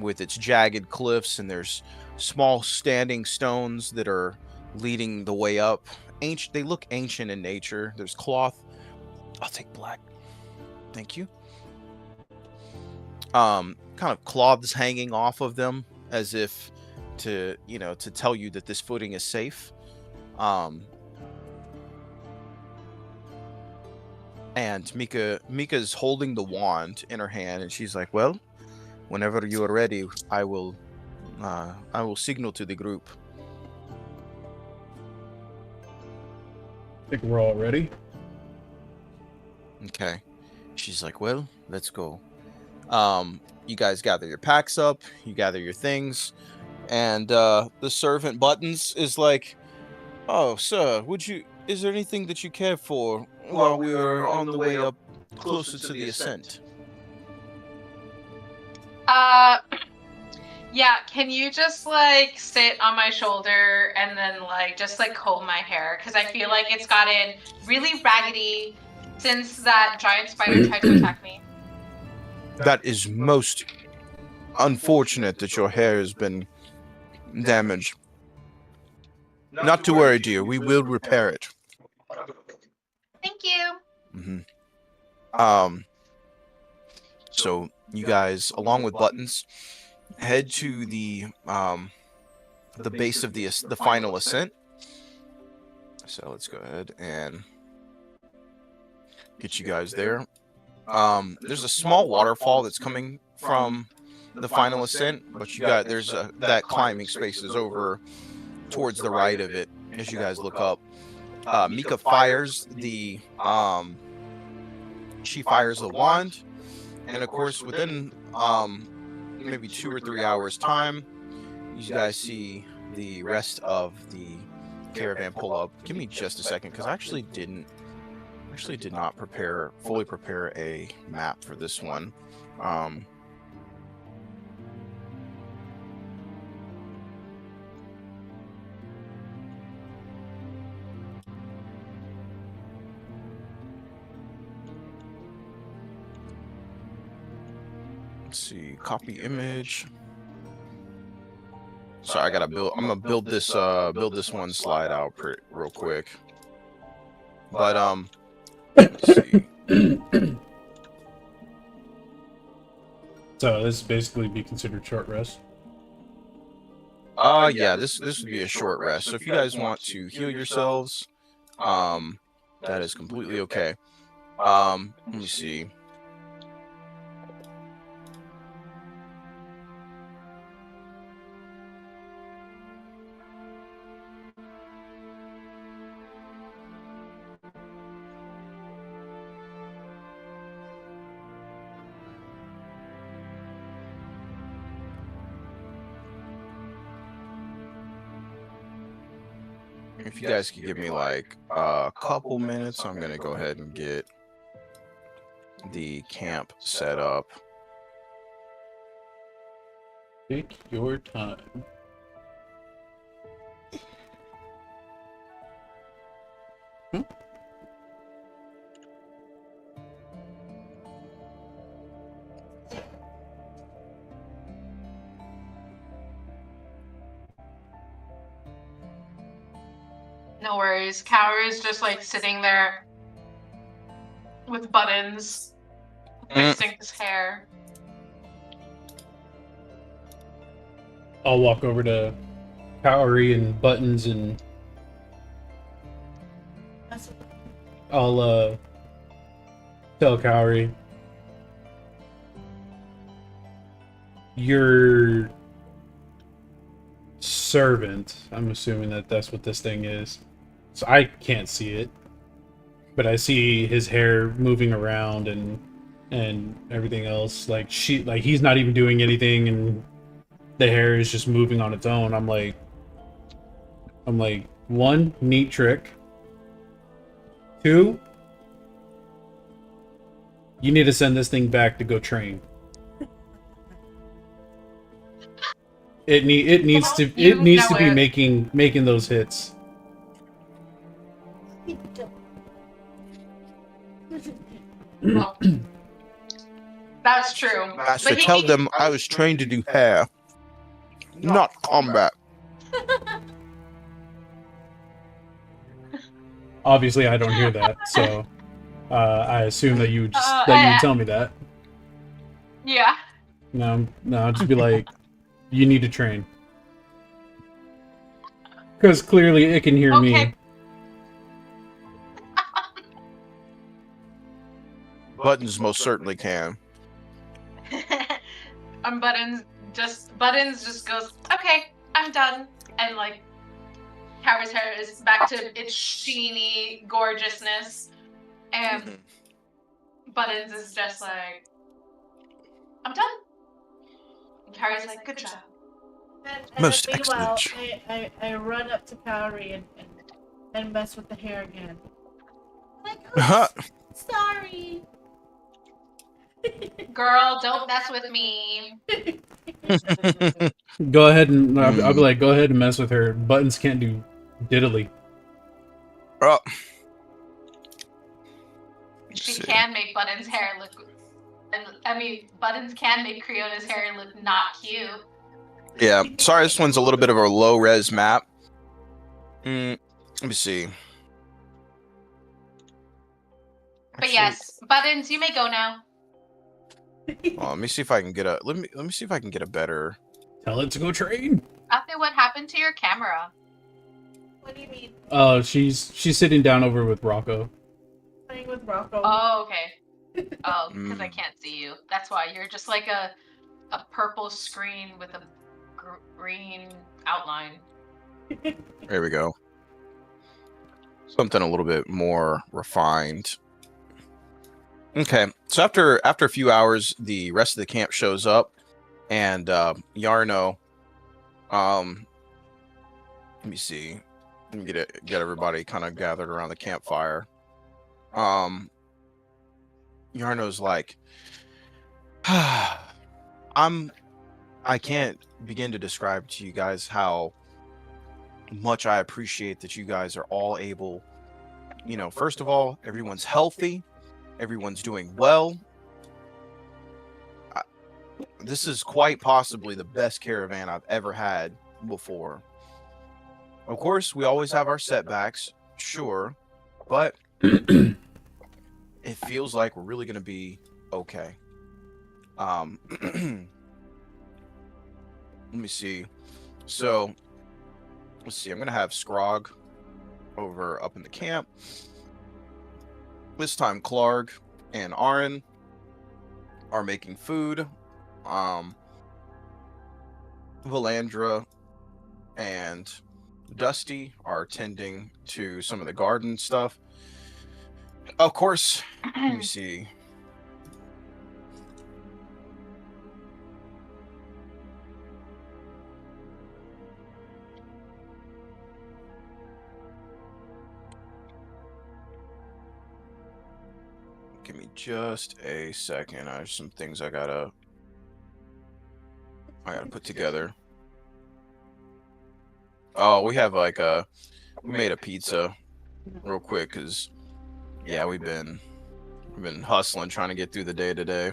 with its jagged cliffs, and there's small standing stones that are leading the way up. They look ancient in nature. There's cloth. I'll take black. Thank you. Kind of cloths hanging off of them as if to tell you that this footing is safe. And Mika's holding the wand in her hand, and she's like, well, whenever you are ready, I will signal to the group. I think we're all ready. Okay. She's like, well, let's go. You guys gather your packs up, you gather your things, and the servant Buttons is like, oh, sir, is there anything that you care for while we are on the way up closer to the ascent? Yeah, can you just like sit on my shoulder and then like just like comb my hair? Because I feel like it's gotten really raggedy since that giant spider tried to attack me. That is most unfortunate that your hair has been damaged. Not to worry, dear. We will repair it. Thank you. So you guys, along with Buttons, head to the base of the final ascent. So let's go ahead and get you guys there. There's a small waterfall that's coming from the final ascent, but there's that climbing space is over towards the right of it as you guys look up. Mika fires the wand, and of course within maybe 2 or 3 hours time, you guys see the rest of the caravan pull up. Give me just a second, because I actually did not fully prepare a map for this one. Let's see, copy image. So I gotta build. I'm gonna build this one slide out real quick. But let's see. So this basically be considered short rest. Yeah, this would be a short rest. So if you guys want to heal yourselves, that is completely okay. Let me see. If you guys could give me like a couple minutes, I'm gonna go ahead and get the camp set up. Take your time. No worries. Cower is just like sitting there with Buttons, fixing his hair. I'll walk over to Cowrie and Buttons, and I'll tell Cowrie, your servant, I'm assuming that's what this thing is. So I can't see it, but I see his hair moving around and everything else. Like he's not even doing anything, and the hair is just moving on its own. I'm like, one, neat trick. Two, you need to send this thing back to go train. It needs to be making those hits. Well, that's true. So tell them I was trained to do hair, not combat. Obviously, I don't hear that, so I assume that you would tell me that. Yeah. No, I'll just be like, you need to train, because clearly it can hear me. Buttons most certainly can. Buttons just goes, okay, I'm done, and like Cower's hair is back to its sheeny gorgeousness, and Buttons is just like, I'm done. And Cower's like, good job. Most meanwhile, excellent. I run up to Cowrie and mess with the hair again. Like, sorry. Girl, don't mess with me. Go ahead and I'll be like, go ahead and mess with her. Buttons can't do diddly. Oh. She can make Buttons' hair look. I mean, Buttons can make Creona's hair look not cute. Yeah, sorry, this one's a little bit of a low res map. Let me see. But yes, buttons, you may go now. Let me see if I can get a let me see if I can get a better. Tell it to go train. After what happened to your camera? What do you mean? She's sitting down over with Rocco. Playing with Rocco. Oh, okay. Oh, because I can't see you. That's why you're just like a purple screen with a green outline. There we go. Something a little bit more refined. Okay, so after a few hours, the rest of the camp shows up, and Yarno. Let me see. Let me get everybody kind of gathered around the campfire. Yarno's like, I can't begin to describe to you guys how much I appreciate that you guys are all able, first of all, everyone's healthy, everyone's doing well. This is quite possibly the best caravan I've ever had before. Of course, we always have our setbacks, sure, but it feels like we're really going to be okay. Let me see. So, let's see. I'm going to have Scrog up in the camp. This time, Clark and Aaron are making food. Valandra and Dusty are tending to some of the garden stuff. Of course, let me see. Give me just a second. I have some things I gotta put together. Oh, we have we made a pizza real quick because yeah, we've been hustling trying to get through the day today.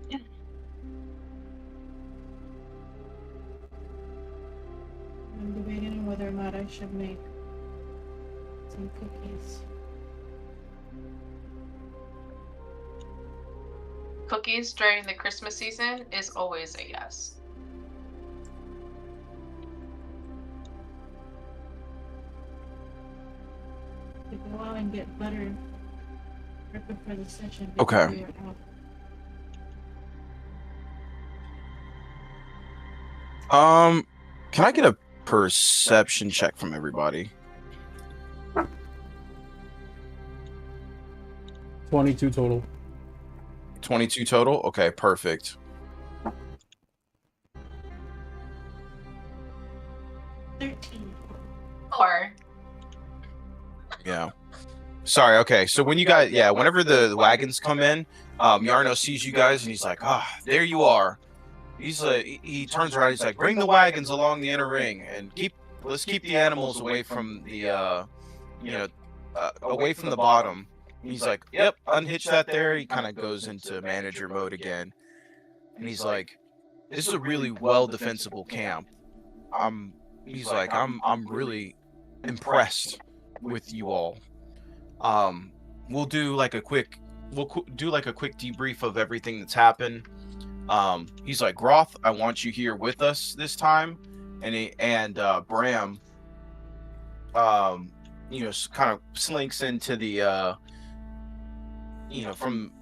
Yeah. I'm debating on whether or not I should make some cookies. Cookies during the Christmas season is always a yes. To go out and get butter right before the session. Okay. We are out. Can I get a perception check from everybody? 22 total. 22 total? Okay, perfect. 13. Or Yeah. Sorry, okay. So when you guys, whenever the wagons come in, Yarno sees you guys and he's like, there you are. He's like, he turns around, he's like, bring the wagons along the inner ring and let's keep the animals away from the, away from the bottom. He's like, yep, unhitch that there. He kind of goes into manager mode again. And he's like, this is a really well defensible camp. He's like, I'm really impressed with you all. We'll do like a quick debrief of everything that's happened. He's like, Groth, I want you here with us this time. And Bram, kind of slinks into the,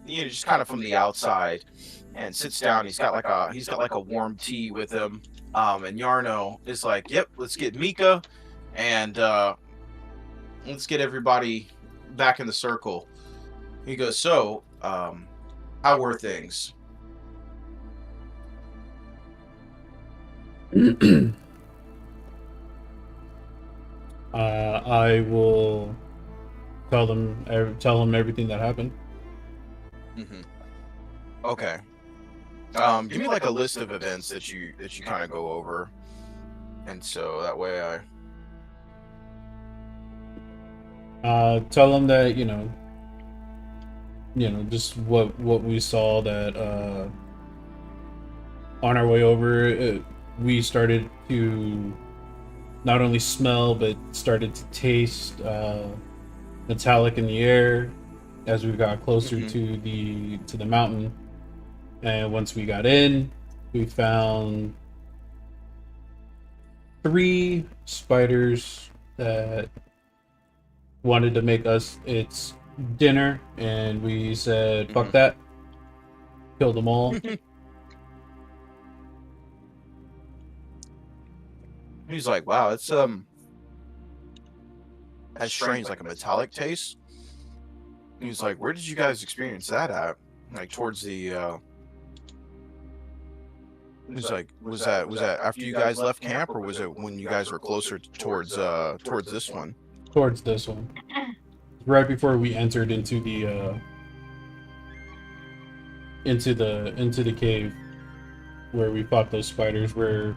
just kind of from the outside and sits down. He's got like a warm tea with him. And Yarno is like, yep, let's get Mika and let's get everybody back in the circle. He goes, so, how were things? I will tell him everything that happened. Mm-hmm. Okay. Give me like a list of events that you kind of go over, and so that way tell him that just what we saw, that on our way over, we started to not only smell but started to taste metallic in the air as we got closer to the mountain. And once we got in, we found 3 spiders that wanted to make us its dinner, and we said, fuck that. Killed them all. He's like, wow, it's has strange, like a metallic taste. He's like, where did you guys experience that at? Like towards the he's like, was that after you guys left camp, or was it when you guys were closer towards this one? Towards this one. Right before we entered into the cave where we fought those spiders, where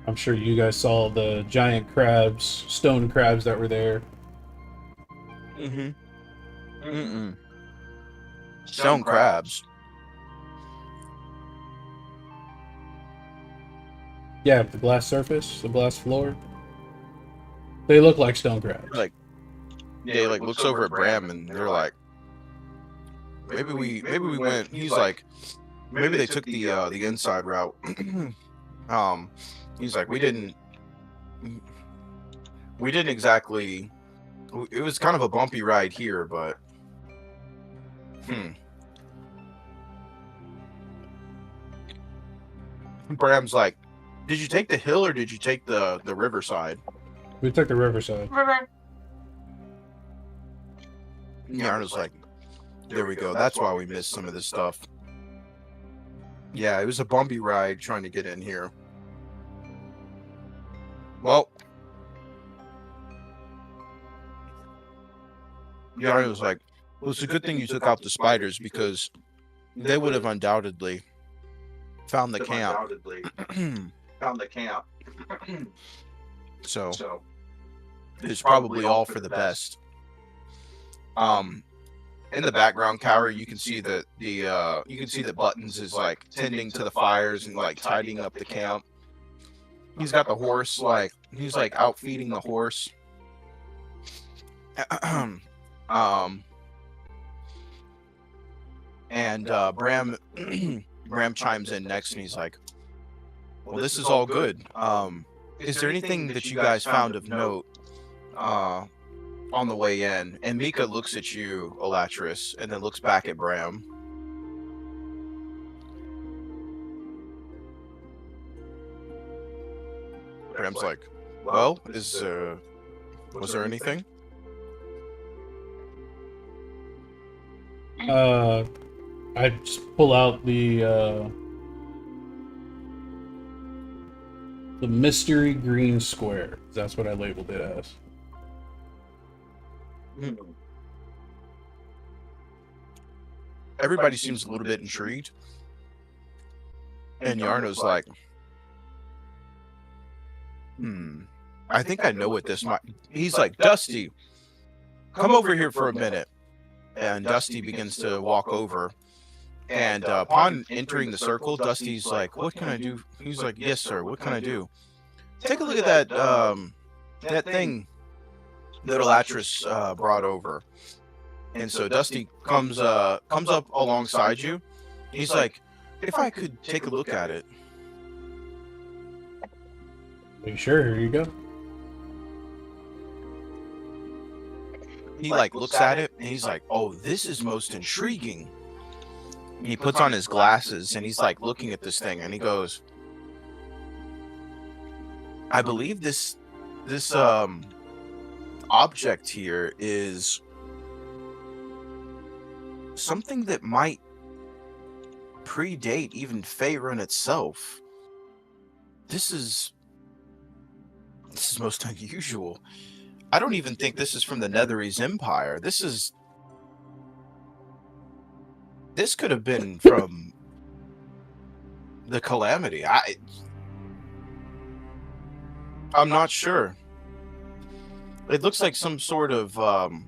I'm sure you guys saw the giant crabs, stone crabs that were there. Stone crabs. Yeah, the glass surface, the glass floor. They look like stone crabs. Like, yeah, like looks over at Bram and they're like, maybe we went. He's like, maybe they took the inside route. He's like, we didn't exactly. It was kind of a bumpy ride here, but Bram's like, did you take the hill or did you take the riverside? We took the riverside. River. Yarna's like, there we go. That's why we missed some of this stuff. Yeah, it was a bumpy ride trying to get in here. Well, Yarna was like, well, it's a good thing you took out the spiders because they would have undoubtedly found the camp. So it's probably all for the best. In the background, Cowrie, you can see that Buttons is like tending to the fires and like tidying up the camp. He's got the horse, like he's like out feeding the horse. And Bram Bram chimes in next and he's like, well, this is all good. Is there anything that you guys found of note on the way in? And Mika looks at you, Elatris, and then looks back at Bram. Bram's like, well, was there anything? I just pull out the mystery green square. That's what I labeled it as. Everybody seems a little bit intrigued. And Yarno's like, I think I know what this might... He's like, Dusty, come over here for a minute. And Dusty begins to walk over. And upon entering the circle, Dusty's like, what can I do? He's like, yes, sir, what can I do? Take a look at that that thing that Elatris brought over. And so Dusty comes up alongside you. He's like, if I could take a look at it. Are you sure? Here you go. He like looks at it and he's like, oh, this is most intriguing. And he puts on his glasses and he's like looking at this thing and he goes, I believe this object here is something that might predate even Faerun itself. This is most unusual. I don't even think this is from the Netherese Empire. This could have been from the Calamity. I'm not sure. It looks like some sort of I'm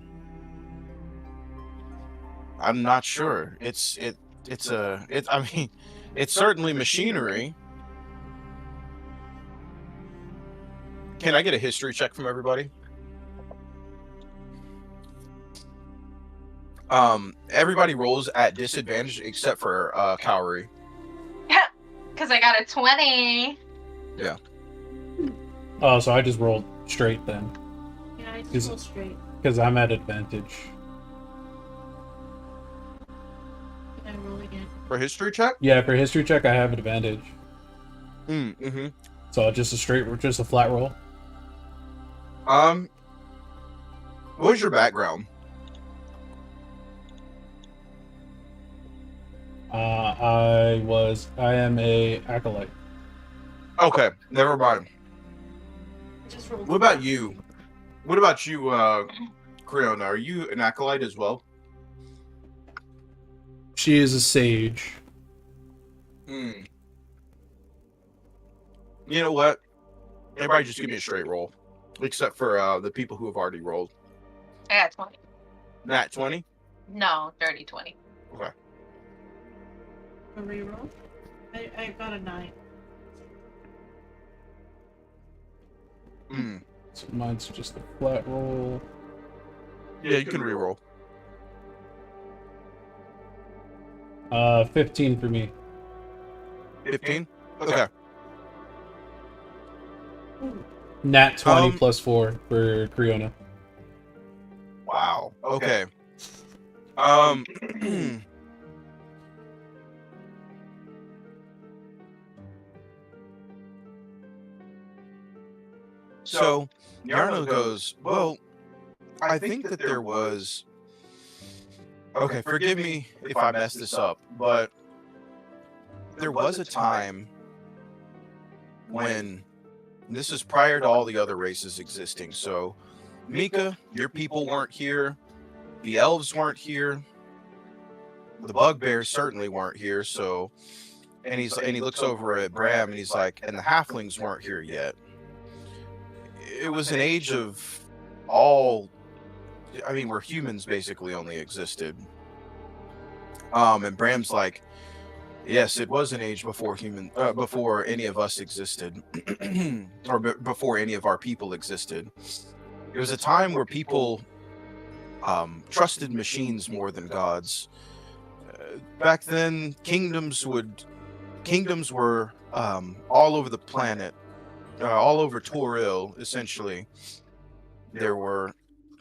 not sure. I mean, it's certainly machinery. Can I get a history check from everybody? Everybody rolls at disadvantage except for Cowrie. Because I got a 20. Oh, so I just rolled straight then, Yeah, I Is- just roll straight. because I'm at advantage. Can I roll again? For history check? Yeah, for history check, I have advantage. Mm-hmm. So just a flat roll. What's your background? I am a acolyte. Okay, never mind. Just roll. What about you? What about you, Creona? Are you an acolyte as well? She is a sage. Hmm. You know what? Everybody just give me a straight roll. Except for the people who have already rolled. I got 20. Nat 20? No, dirty 20. Okay. A reroll? I got a 9. Hmm. So mine's just a flat roll. Yeah, you can reroll. 15 for me. 15? Okay. Nat 20 Um, plus 4 for Creona. Wow. Okay. Um. So Yarno goes, well, I think that there was. Okay, forgive me if I mess this up, but there was a time when this is prior to all the other races existing. So, Mika, your people weren't here. The elves weren't here. The bugbears certainly weren't here. So, and he looks over at Bram and he's like, and the halflings weren't here yet. It was an age of all. I mean, where humans basically only existed. And Bram's like, yes, it was an age before before any of us existed, or before any of our people existed. It was a time where people trusted machines more than gods. Back then, kingdoms were all over the planet, all over Toril. Essentially, there were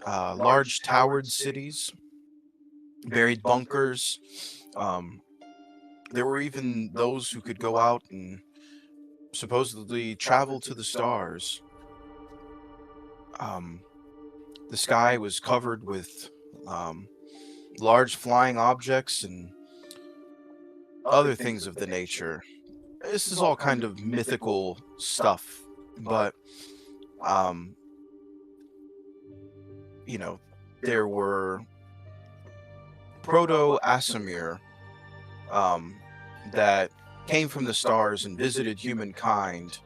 large towered cities, buried bunkers. There were even those who could go out and supposedly travel to the stars. The sky was covered with large flying objects and other things of the nature. This is all kind of mythical stuff, but there were Proto-Asimir that came from the stars and visited humankind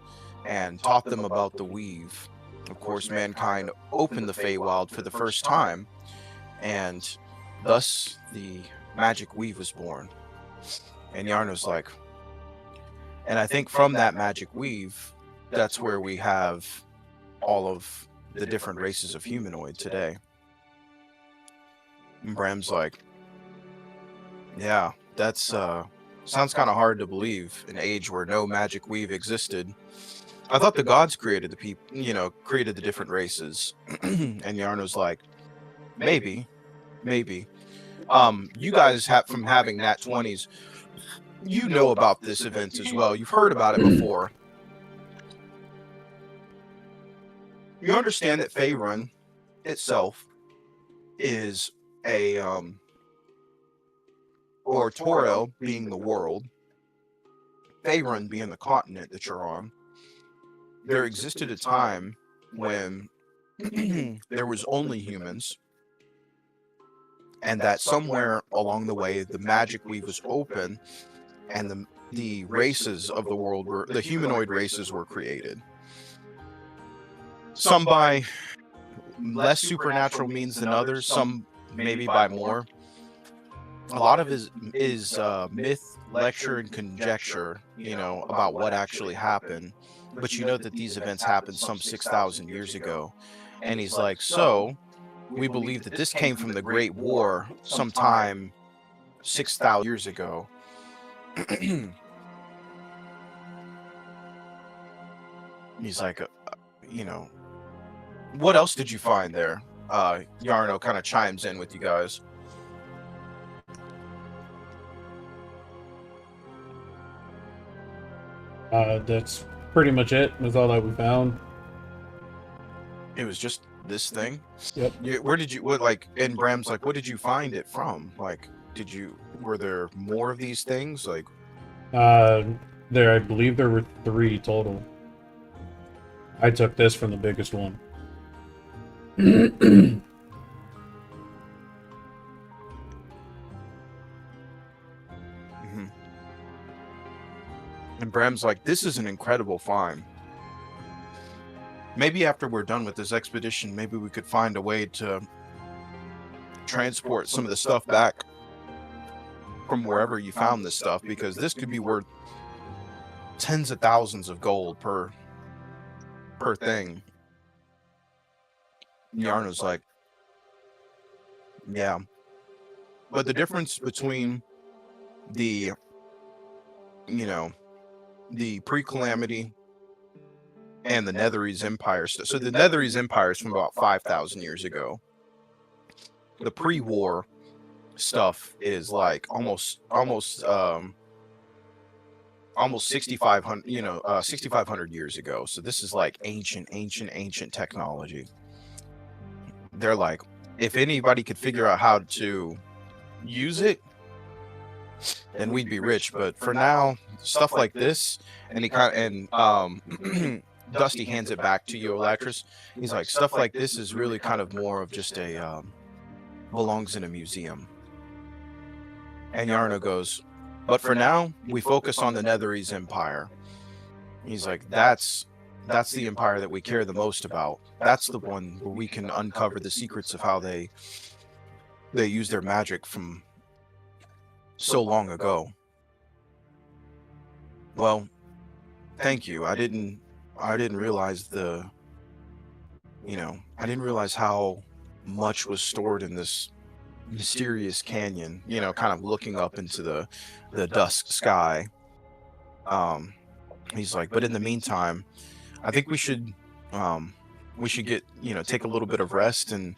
and taught them about the weave. Of course, mankind opened the Feywild for the first time, and thus the magic weave was born. And Yarno's like, and I think from that magic weave, that's where we have all of the different races of humanoid today. And Bram's like, yeah, that's sounds kind of hard to believe, an age where no magic weave existed. I thought the gods created the people, created the different races. And Yarno's like, maybe. You guys have, from having nat 20s, you know about this event as well. You've heard about it before. You understand that Faerun itself is a or Toril being the world, Faerun being the continent that you're on. There existed a time when there was only humans, and that somewhere along the way the magic weave was open, and the races of the world the humanoid races were created. Some by less supernatural means than others, some maybe by more. A lot of it is myth, lecture, and conjecture, about what actually happened. But you know that these events happened some 6,000 years ago. And he's like, so we believe that this came from the Great War sometime 6,000 years ago. He's like, you know, what else did you find there? Yarno kind of chimes in with you guys. That's pretty much it. That's all that we found. It was just this thing. Yep. Where did you, what, like, and Bram's like, what did you find it from? Like, were there more of these things? Like, I believe there were 3 total. I took this from the biggest one. mhm. And Bram's like, this is an incredible find. Maybe after we're done with this expedition, maybe we could find a way to transport some of the stuff back from wherever you found this stuff, because this could be worth tens of thousands of gold per thing. Yarno's like, yeah. But the difference between the, you know, the pre-calamity and the Netherese Empire stuff. So the Netherese Empire is from about 5,000 years ago. The pre-war stuff is like almost 6,500, 6,500 years ago. So this is like ancient technology. They're like, if anybody could figure out how to use it, then we'd be rich. But for now, stuff like this, and Dusty hands it back to you, Electrus. He's like, stuff like this is really kind of more of just a belongs in a museum. And Yarno goes, but for now, we focus on the Netherese Empire. He's like, that's the empire that we care the most about. That's the one where we can uncover the secrets of how they use their magic from so long ago. Well, thank you. I didn't realize I didn't realize how much was stored in this mysterious canyon, kind of looking up into the dusk sky. He's like, but in the meantime, I think we should get, take a little bit of rest and,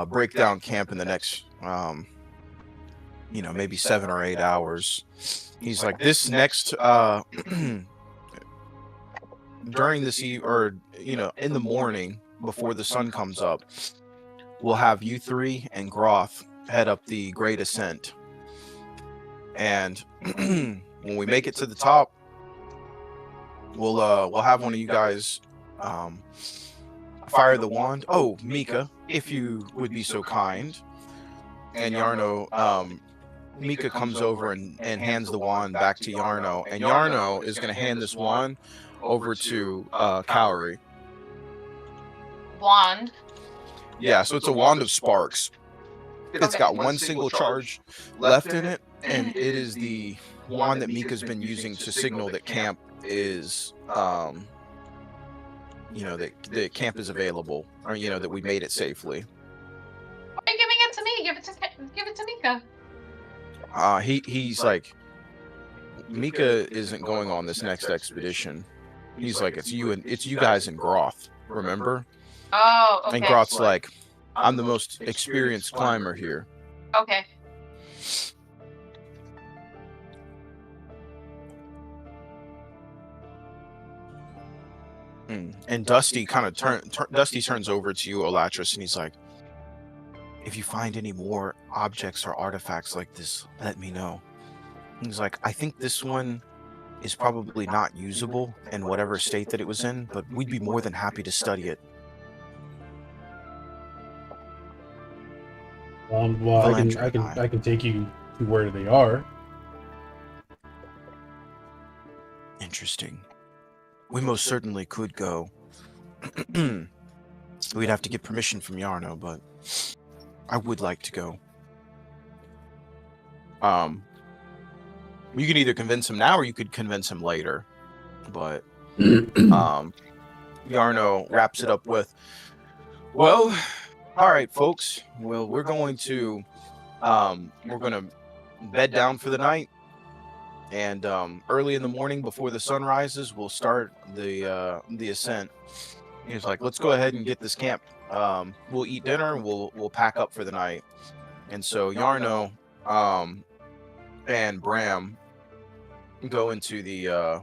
break down camp in the next, maybe 7 or 8 hours. He's like, this next, during this in the morning before the sun comes up, we'll have you 3 and Groth head up the Great Ascent. And when we make it to the top, we'll have one of you guys fire the wand. Oh, Mika, if you would be so kind. And Yarno, Mika comes over and hands the wand back to Yarno, and Yarno is going to hand this wand over to Cowrie. Wand. Yeah, so it's a wand of sparks. It's got one single charge left in it, and it is the wand that Mika's been using to signal that camp is, that camp is available, or that we made it safely. Why are you giving it to me? Give it to Mika. He's like, Mika isn't going on this next expedition. He's like, it's you guys and Groth, remember? Oh, okay. And Groth's like, I'm the most experienced climber here. Okay. And Dusty Dusty turns over to you, Elatris, and he's like, if you find any more objects or artifacts like this, let me know. He's like, I think this one is probably not usable in whatever state that it was in, but we'd be more than happy to study it. Well, I can take you to where they are. Interesting. We most certainly could go. We'd have to get permission from Yarno, but I would like to go. You can either convince him now or you could convince him later. But Yarno wraps it up with, well, All right, folks. Well, we're going to bed down for the night, and early in the morning before the sun rises, we'll start the ascent. He's like, let's go ahead and get this camp. We'll eat dinner. We'll pack up for the night. And so Yarno and Bram go into the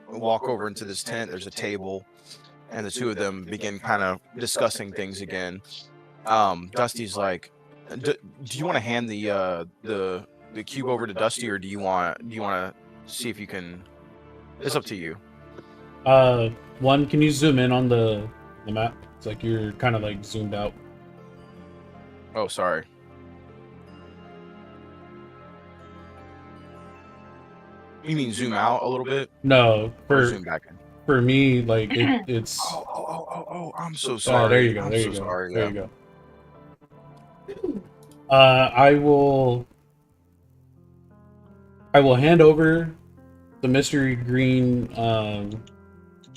walk over into this tent. There's a table, and the two of them begin kind of discussing things again. Dusty's like, do you want to hand the cube over to Dusty, or do you want to see if you can? It's up to you. One, can you zoom in on the map? It's like you're kind of like zoomed out. Oh, sorry. You mean zoom out a little bit? No, Or zoom back in? for me, like it's. Oh! I'm so sorry. There you go. I'm There so you go. sorry. There Yeah. you go. I will hand over the mystery green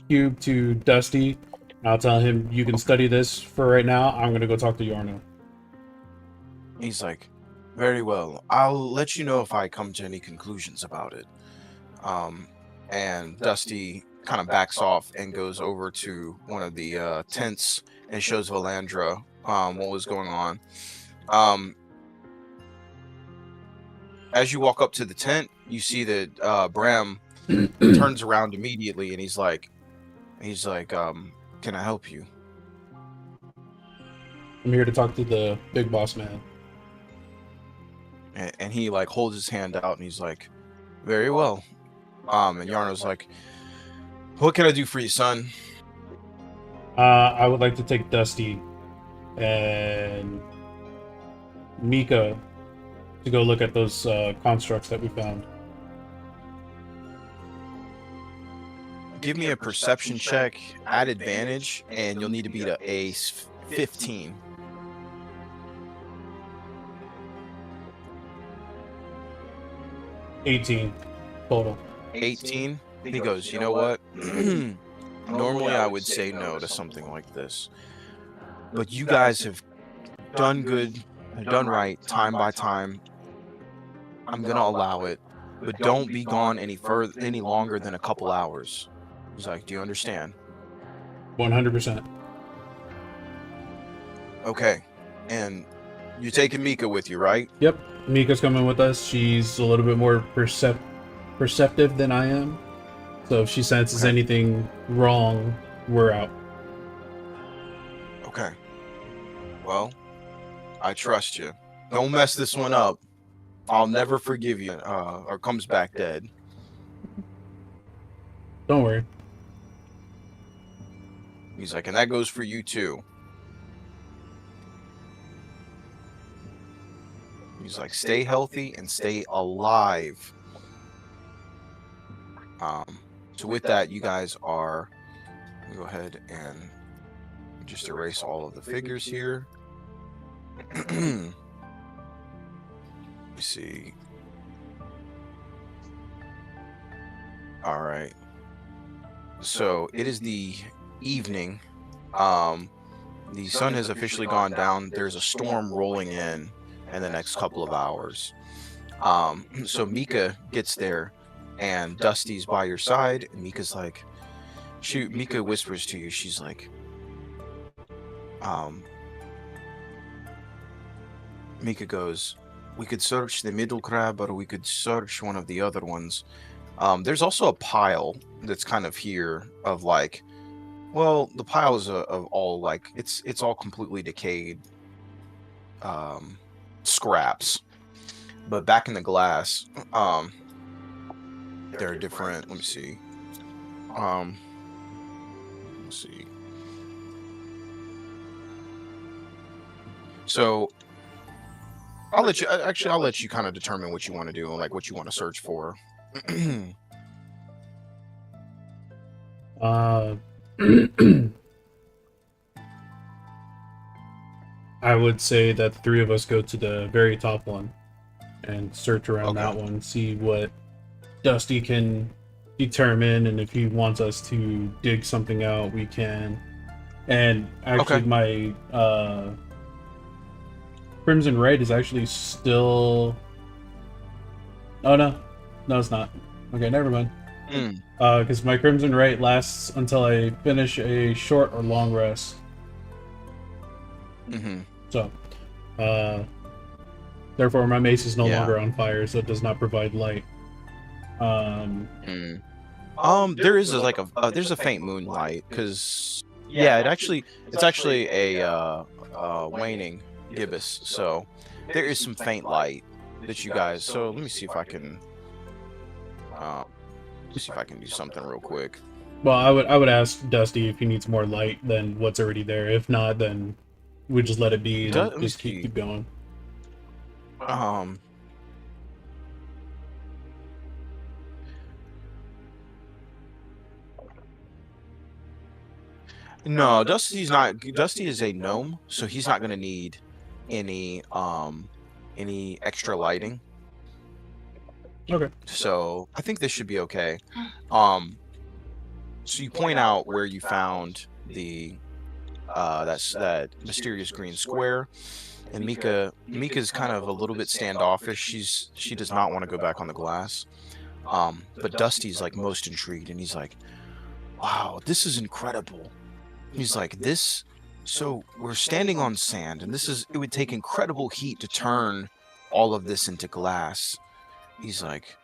cube to Dusty. And I'll tell him you can study this for right now. I'm gonna go talk to Yarno. He's like, very well. I'll let you know if I come to any conclusions about it. And Dusty kind of backs off and goes over to one of the tents and shows Valandra what was going on. As you walk up to the tent, you see that Bram turns around immediately, and he's like, can I help you? I'm here to talk to the big boss man. And he like holds his hand out, and he's like, very well. And Yarno's like, what can I do for you, son? I would like to take Dusty and Mika to go look at those constructs that we found. Give me a perception check at advantage, and you'll need to beat a 15. $18 total. 18. He goes, you know what? Normally I would say no to something like this, but you guys have done good, done right, time by time. I'm gonna allow it, but don't be gone any longer than a couple hours. He's like, do you understand? 100%. Okay. And you're taking Mika with you, right? Yep. Mika's coming with us. She's a little bit more perceptive than I am. So if she senses anything wrong, we're out. Okay. Well, I trust you. Don't mess this one up. I'll never forgive you, or comes back dead. Don't worry. He's like, and that goes for you too. He's like, stay healthy and stay alive. So with that, you guys are, go ahead and just erase all of the figures here. Let me see. All right. So it is the evening. The sun has officially gone down. There's a storm rolling in the next couple of hours. So Mika gets there, and Dusty's by your side, and Mika's like, shoot, Mika whispers to you, she's like, Mika goes, we could search the middle crab, or we could search one of the other ones. There's also a pile that's kind of here of like, well, the pile is of all like, it's all completely decayed scraps. But back in the glass, there are different, let me see. Let's see. So I'll let you kind of determine what you want to do and like what you want to search for. I would say that the three of us go to the very top one and search around that one, see what Dusty can determine, and if he wants us to dig something out, we can. And actually, Okay. my Crimson Raid is actually still. Oh no, it's not. Okay, never mind. Mm, Because my Crimson Raid lasts until I finish a short or long rest. mm-hmm. So, uh, therefore, my mace is no Yeah. longer on fire, so it does not provide light. Mm. There is there's a faint moonlight because yeah, it's actually a waning gibbous, so there is some faint light that you guys. So let me see if I can do something real quick. Well, I would ask Dusty if he needs more light than what's already there. If not, then we just let it be and Let me just see. keep going. No, Dusty's not. Dusty is a gnome, so he's not going to need any extra lighting. Okay. So I think this should be okay. So you point out where you found the that mysterious green square, and Mika's kind of a little bit standoffish. She does not want to go back on the glass. But Dusty's like most intrigued, and he's like, "Wow, this is incredible." He's like, "This, so we're standing on sand, and it would take incredible heat to turn all of this into glass." He's like,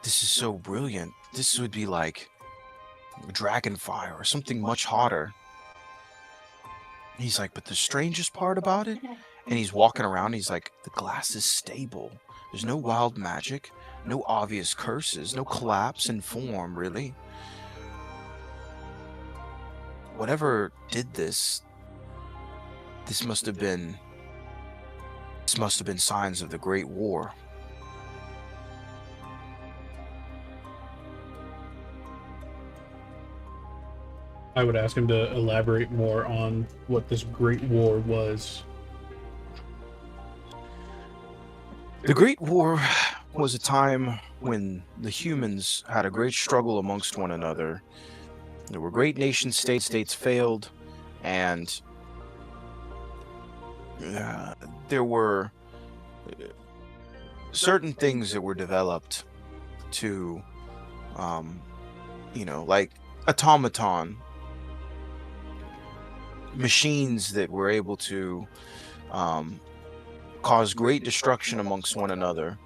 "This is so brilliant. This would be like dragon fire or something much hotter." He's like, "But the strangest part about it," and he's walking around, he's like, "the glass is stable. There's no wild magic, no obvious curses, no collapse in form, really. Whatever did this must have been signs of the Great War." I would ask him to elaborate more on what this Great War was. The Great War was a time when the humans had a great struggle amongst one another. There were great nation states failed, and there were certain things that were developed to, like automaton machines that were able to cause great destruction amongst one another.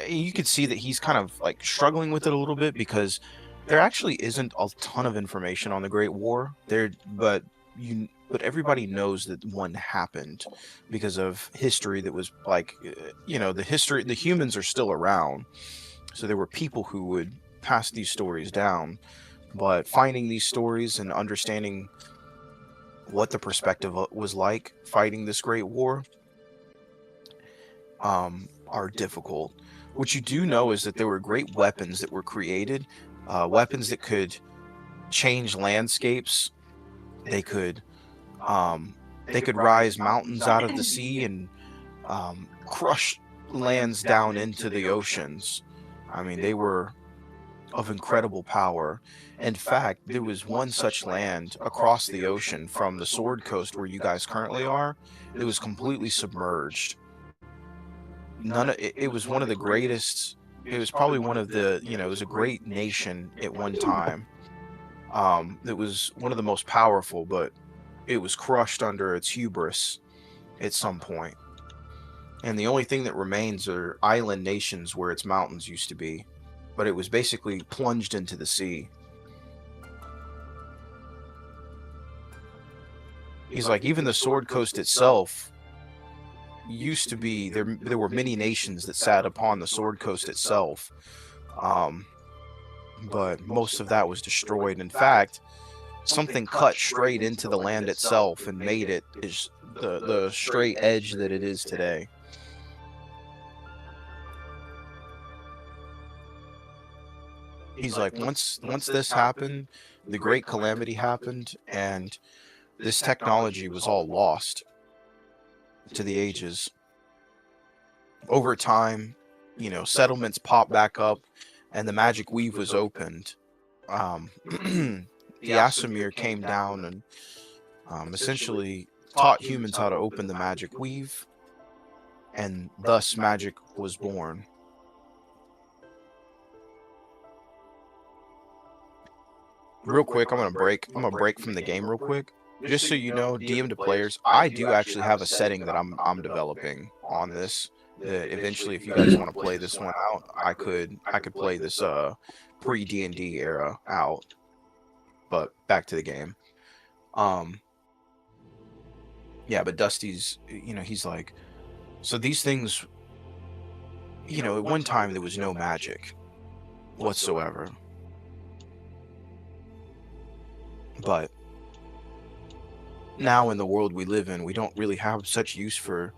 You could see that he's kind of like struggling with it a little bit because there actually isn't a ton of information on the Great War there, but everybody knows that one happened because of history that was like, the humans are still around, so there were people who would pass these stories down. But finding these stories and understanding what the perspective was like fighting this Great War are difficult. What you do know is that there were great weapons that were created, weapons that could change landscapes. They could rise mountains out of the sea and crush lands down into the oceans. I mean, they were of incredible power. In fact, there was one such land across the ocean from the Sword Coast where you guys currently are. It was completely submerged. It was one of the greatest. It was probably one of the, it was a great nation at one time. It was one of the most powerful, but it was crushed under its hubris at some point. And the only thing that remains are island nations where its mountains used to be. But it was basically plunged into the sea. He's like, even the Sword Coast itself used to be, there were many nations that sat upon the Sword Coast itself. But most of that was destroyed. In fact, something cut straight into the land itself and made it the straight edge that it is today. He's like, once this happened, the Great Calamity happened, and this technology was all lost to the ages. Over time, settlements popped back up, and the magic weave was opened. the Asimir came down and essentially taught humans how to open the magic weave, and thus magic was born. Real quick, I'm gonna break from the game real quick. Just so you know, DM to players, I do actually have a setting that I'm developing on this. That eventually, if you guys want to play this one out, I could play this pre D&D era out. But back to the game. Yeah, but Dusty's, he's like, so these things, at one time there was no magic whatsoever. But now in the world we live in, we don't really have such use for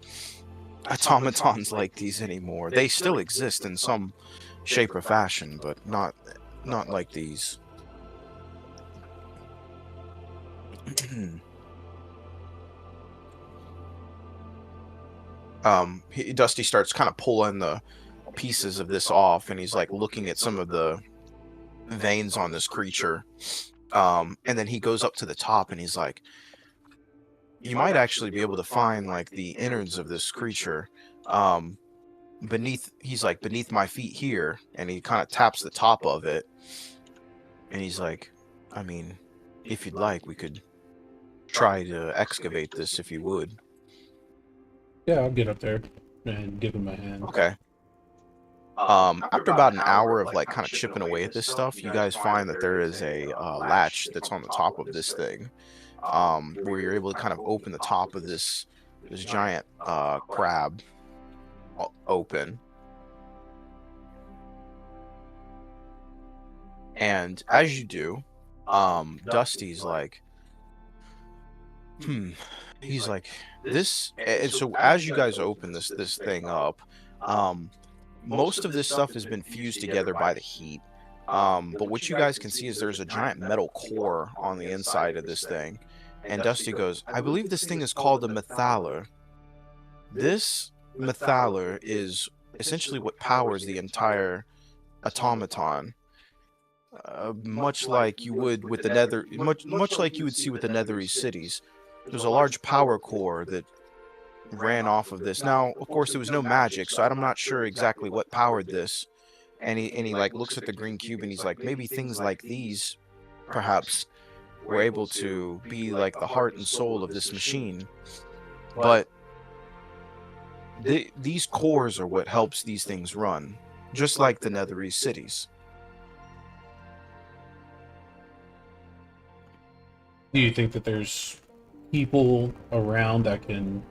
automatons like these anymore. They still exist in some shape or fashion, but not like these. Dusty starts kind of pulling the pieces of this off, and he's like looking at some of the veins on this creature. And then he goes up to the top and he's like, you might actually be able to find like the innards of this creature beneath my feet here. And he kind of taps the top of it, and he's like, I mean, if you'd like, we could try to excavate this if you would. Yeah, I'll get up there and give him a hand. Okay. After about an hour of like kind of chipping away at this stuff, you guys find that there is a latch that's on the top of this thing, where you're able to kind of open the top of this giant crab open. And as you do, Dusty's like, he's like, this, and so as you guys open this thing up, most of this stuff has been fused together by the heat. But what you guys can see is there's a giant metal core on the inside of this thing. And Dusty goes, I believe this thing is called a methaller. This methaller is essentially what powers the entire automaton. Much like you would with the much like you would see with the Nethery cities. There's a large power core that ran off of this. Now, of course, there was no magic, so I'm not sure exactly what powered this. And he like looks at the green cube and he's like, maybe things like these, perhaps, were able to be like the heart and soul of this machine. But these cores are what helps these things run, just like the Nethery cities. Do you think that there's people around that can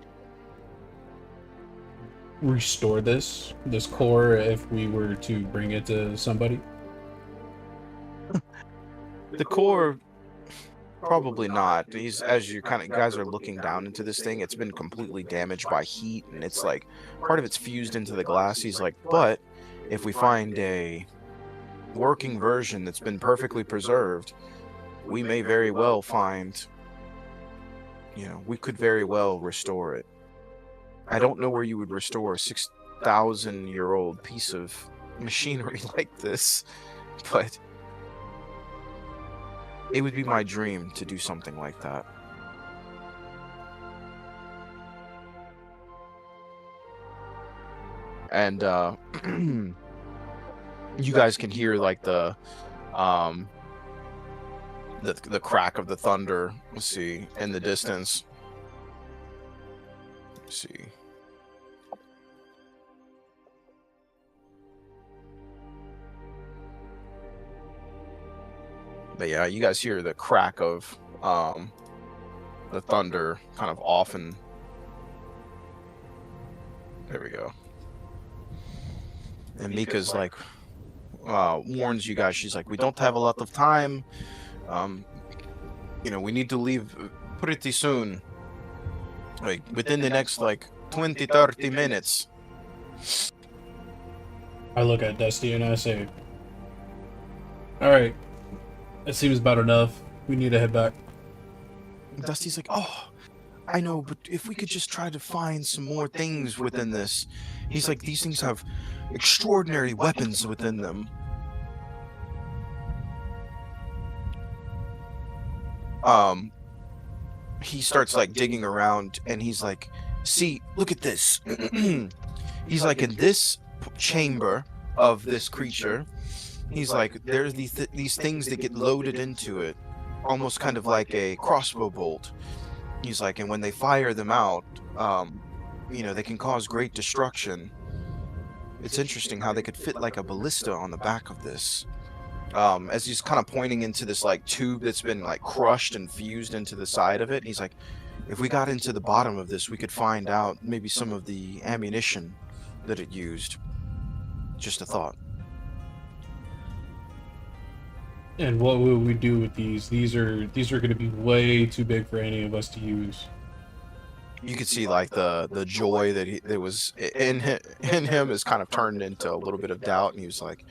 restore this core if we were to bring it to somebody? The core, probably not. As you guys are looking down into this thing, it's been completely damaged by heat, and it's like part of it's fused into the glass. He's like, but if we find a working version that's been perfectly preserved, we may very well find, we could very well restore it. I don't know where you would restore a 6,000-year-old piece of machinery like this, but it would be my dream to do something like that. And you guys can hear like the crack of the thunder. Let's see, in the distance. Let's see. But yeah, you guys hear the crack of the thunder kind of off, and there we go. And Mika's like warns you guys. She's like, we don't have a lot of time. We need to leave pretty soon. Like within the next 20-30 minutes. I look at Dusty and I say, alright, that seems about enough. We need to head back. Dusty's like, oh, I know, but if we could just try to find some more things within this. He's like, these things have extraordinary weapons within them. he starts like digging around, and he's like, see, look at this. He's like, in this chamber of this creature, he's like, there's these things that get loaded into it, almost kind of like a crossbow bolt. He's like, and when they fire them out, they can cause great destruction. It's interesting how they could fit like a ballista on the back of this. As he's kind of pointing into this like tube that's been like crushed and fused into the side of it, he's like, if we got into the bottom of this, we could find out maybe some of the ammunition that it used. Just a thought. And what will we do with these? These are going to be way too big for any of us to use. You could see like the joy that was in him is kind of turned into a little bit of doubt, and he was like,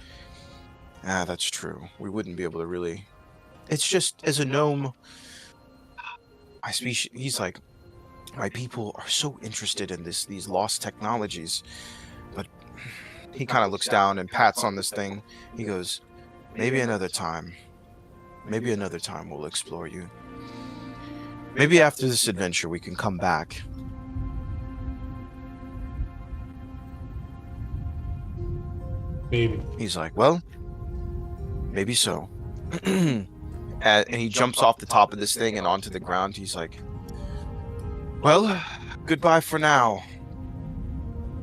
that's true. We wouldn't be able to really. It's just, as a gnome, my species. He's like, my people are so interested in these lost technologies, but he kind of looks down and pats on this thing. He goes, maybe another time. Maybe another time we'll explore you. Maybe after this adventure we can come back. Maybe. He's like, well, maybe so. And he jumps off the top of this thing and onto the ground. He's like, well, goodbye for now.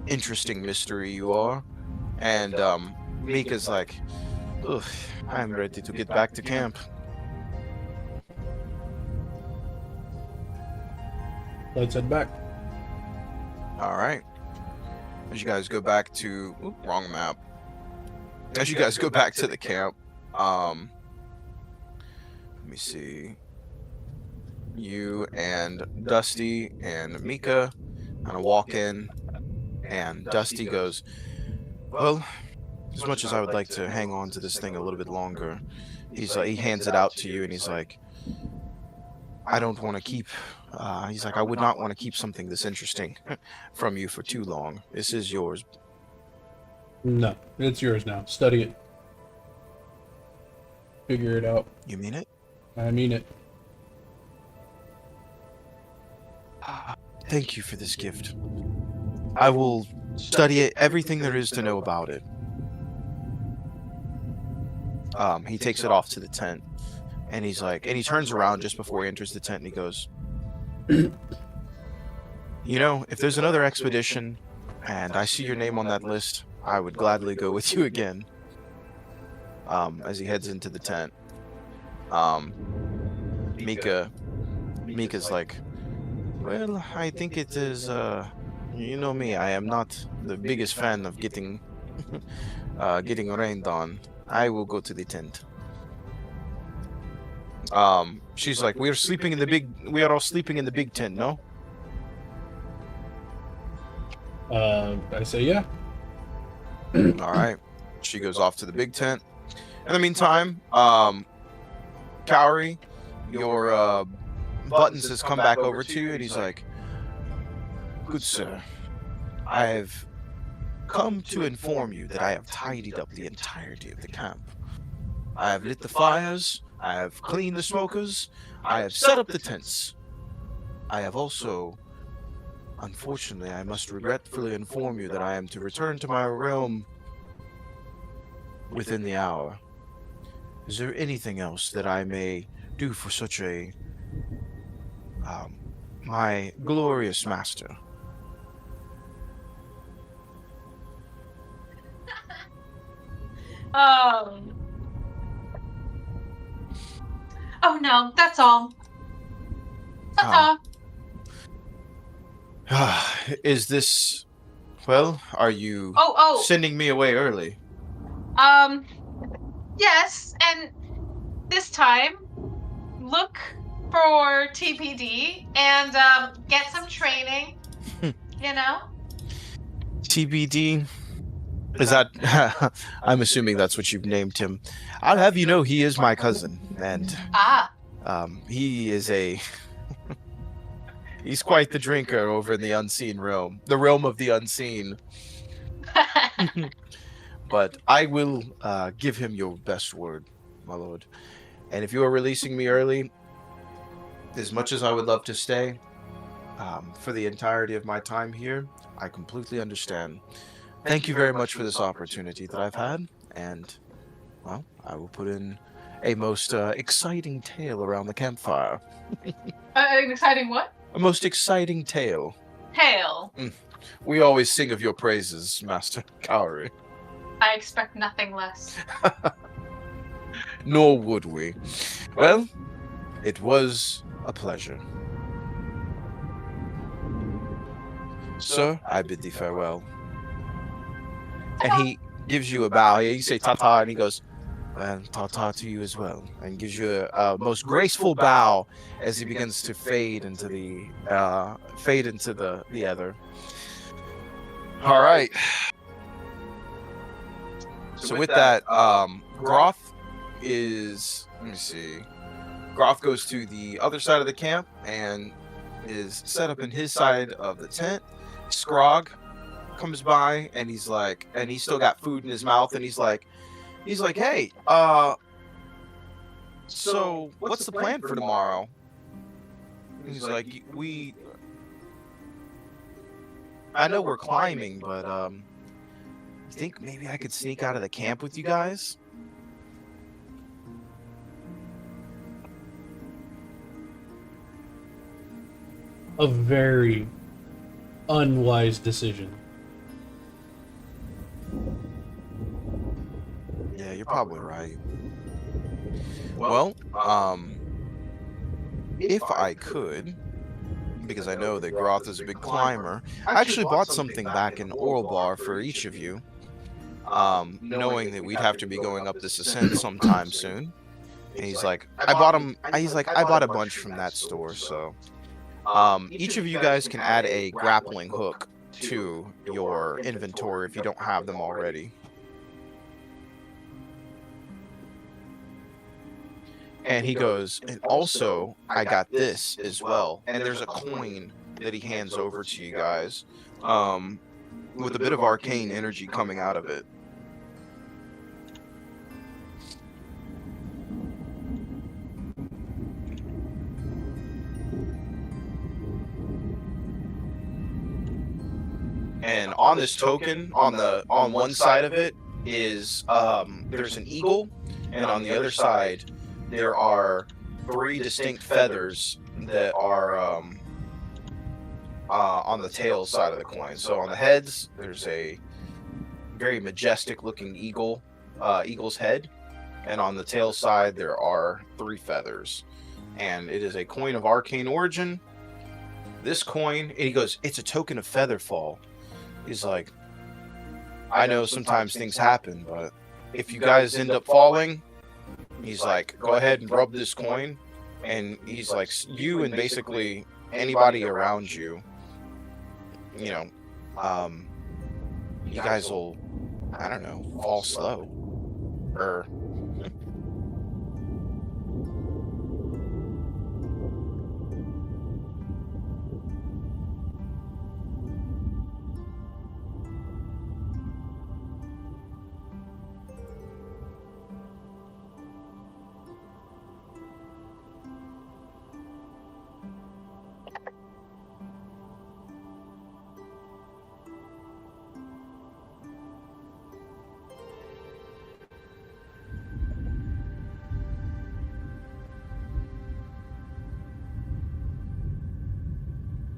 Interesting mystery you are. And Mika's like, ugh, I'm ready to get back to camp. Let's head back. All right. As you guys go back to wrong map. As you guys go back to the camp, let me see. You and Dusty and Mika kind of walk in, and Dusty goes, well, as much as I would like to hang on to this thing a little bit longer, he hands it out to you, and he's like, I don't want to keep. He's like, I would not want to keep something this interesting from you for too long. This is yours. No, it's yours now. Study it. Figure it out. You mean it? I mean it. Thank you for this gift. I will study it, everything there is to know about it. He takes it off to the tent, and he's like, and he turns around just before he enters the tent, and he goes, you know, if there's another expedition, and I see your name on that list, I would gladly go with you again. As he heads into the tent, Mika's like, well, I think it is, you know me, I am not the biggest fan of getting rained on. I will go to the tent. She's like, we are all sleeping in the big tent, no? I say yeah. All right. She goes off to the big tent. In the meantime, Cowrie, your Buttons has come back over to you, and he's like, good sir, I have come to inform you that I have tidied up the entirety of the camp. I have lit the fires, I have cleaned the smokers, I have set up the tents. I have also, unfortunately, I must regretfully inform you that I am to return to my realm within the hour. Is there anything else that I may do for such a, my glorious master? Oh no, that's all. That's all. Is this, well, are you Oh. sending me away early? Yes, and this time, look for TPD and get some training. You know. TBD? Is that? I'm assuming that's what you've named him. I'll have you know he is my cousin, and he is a. He's quite the drinker over in the unseen realm, the realm of the unseen. But I will give him your best word, my lord. And if you are releasing me early, as much as I would love to stay for the entirety of my time here, I completely understand. Thank you very much for this opportunity that I've had, and, well, I will put in a most exciting tale around the campfire. An exciting what? A most exciting tale. Tale. We always sing of your praises, Master Kaori. I expect nothing less. Nor would we. Well, it was a pleasure. Sir, I bid thee farewell. And he gives you a bow. You say ta-ta, and he goes, and ta-ta to you as well. And gives you a most graceful bow as he begins to fade into the ether. All right. So with that, Groth is, let me see. Groth goes to the other side of the camp and is set up in his side of the tent. Scrog comes by and he's like, and he's still got food in his mouth, and he's like, hey, so what's the plan for tomorrow? And he's like, I know we're climbing, but you think maybe I could sneak out of the camp with you guys? A very unwise decision. Yeah, you're probably right. Well, if I could, because I know that Groth is a big climber, I actually bought something back in Oral Bar for each of you, knowing that we'd have to be going up this ascent sometime soon. And he's like, I bought a bunch from that store, so each of you guys can add a grappling hook to your inventory if you don't have them already. And he goes, and also I got this as well. And there's a coin that he hands over to you guys, with a bit of arcane energy coming out of it. And on this token, on one side of it is there's an eagle, and on the other side there are 3 distinct feathers that are on the tail side of the coin. So on the heads, there's a very majestic looking eagle's head, and on the tail side there are 3 feathers. And it is a coin of arcane origin. This coin, and he goes, it's a token of featherfall. He's like, I know sometimes things happen, but if you guys end up falling, he's like, go ahead and rub this coin. And he's like, you and basically anybody around you, you know, you guys will, I don't know, fall slow. Or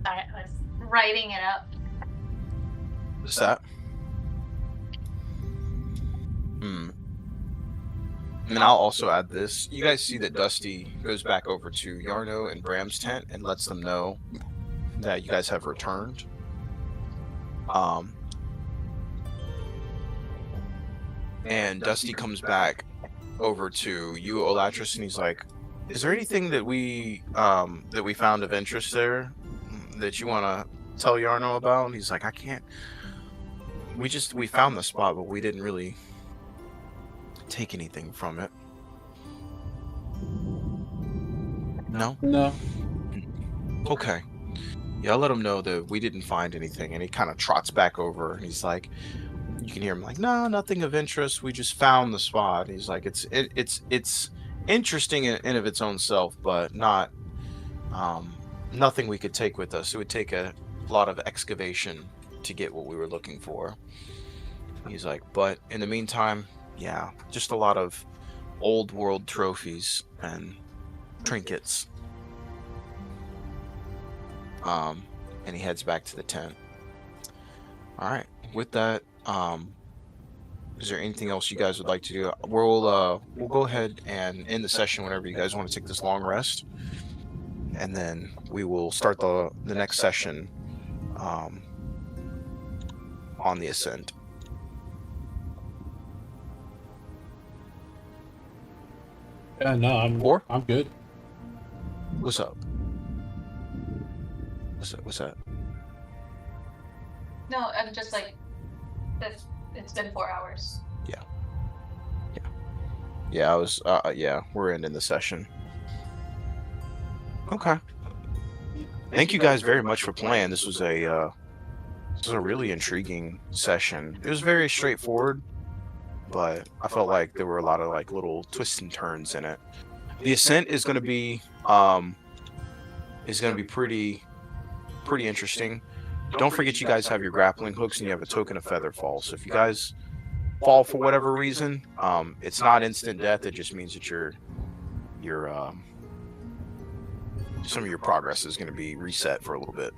Sorry, I was writing it up. what's that? And I'll also add this. You guys see that Dusty goes back over to Yarno and Bram's tent and lets them know that you guys have returned. And Dusty comes back over to you, Olatris, and he's like, is there anything that we found of interest there that you want to tell Yarno about? And he's like, I can't. We found the spot, but we didn't really take anything from it. No? No. Okay. Yeah, I'll let him know that we didn't find anything. And he kind of trots back over, and he's like, you can hear him like, no, nothing of interest. We just found the spot. And he's like, it's interesting in of its own self, but not nothing we could take with us. It would take a lot of excavation to get what we were looking for. He's like, but in the meantime, yeah, just a lot of old world trophies and trinkets. And he heads back to the tent. All right. With that, is there anything else you guys would like to do? We'll go ahead and end the session whenever you guys want to take this long rest, and then we will start the next session on the ascent. Yeah, no, I'm good. What's up? What's that? No, I'm just like, it's been 4 hours. Yeah, I was. Yeah, we're ending the session. Okay. Thank you guys very much for playing. This was a really intriguing session. It was very straightforward, but I felt like there were a lot of like little twists and turns in it. The ascent is going to be pretty interesting. Don't forget you guys have your grappling hooks and you have a token of feather fall. So if you guys fall for whatever reason, it's not instant death. It just means that your some of your progress is going to be reset for a little bit.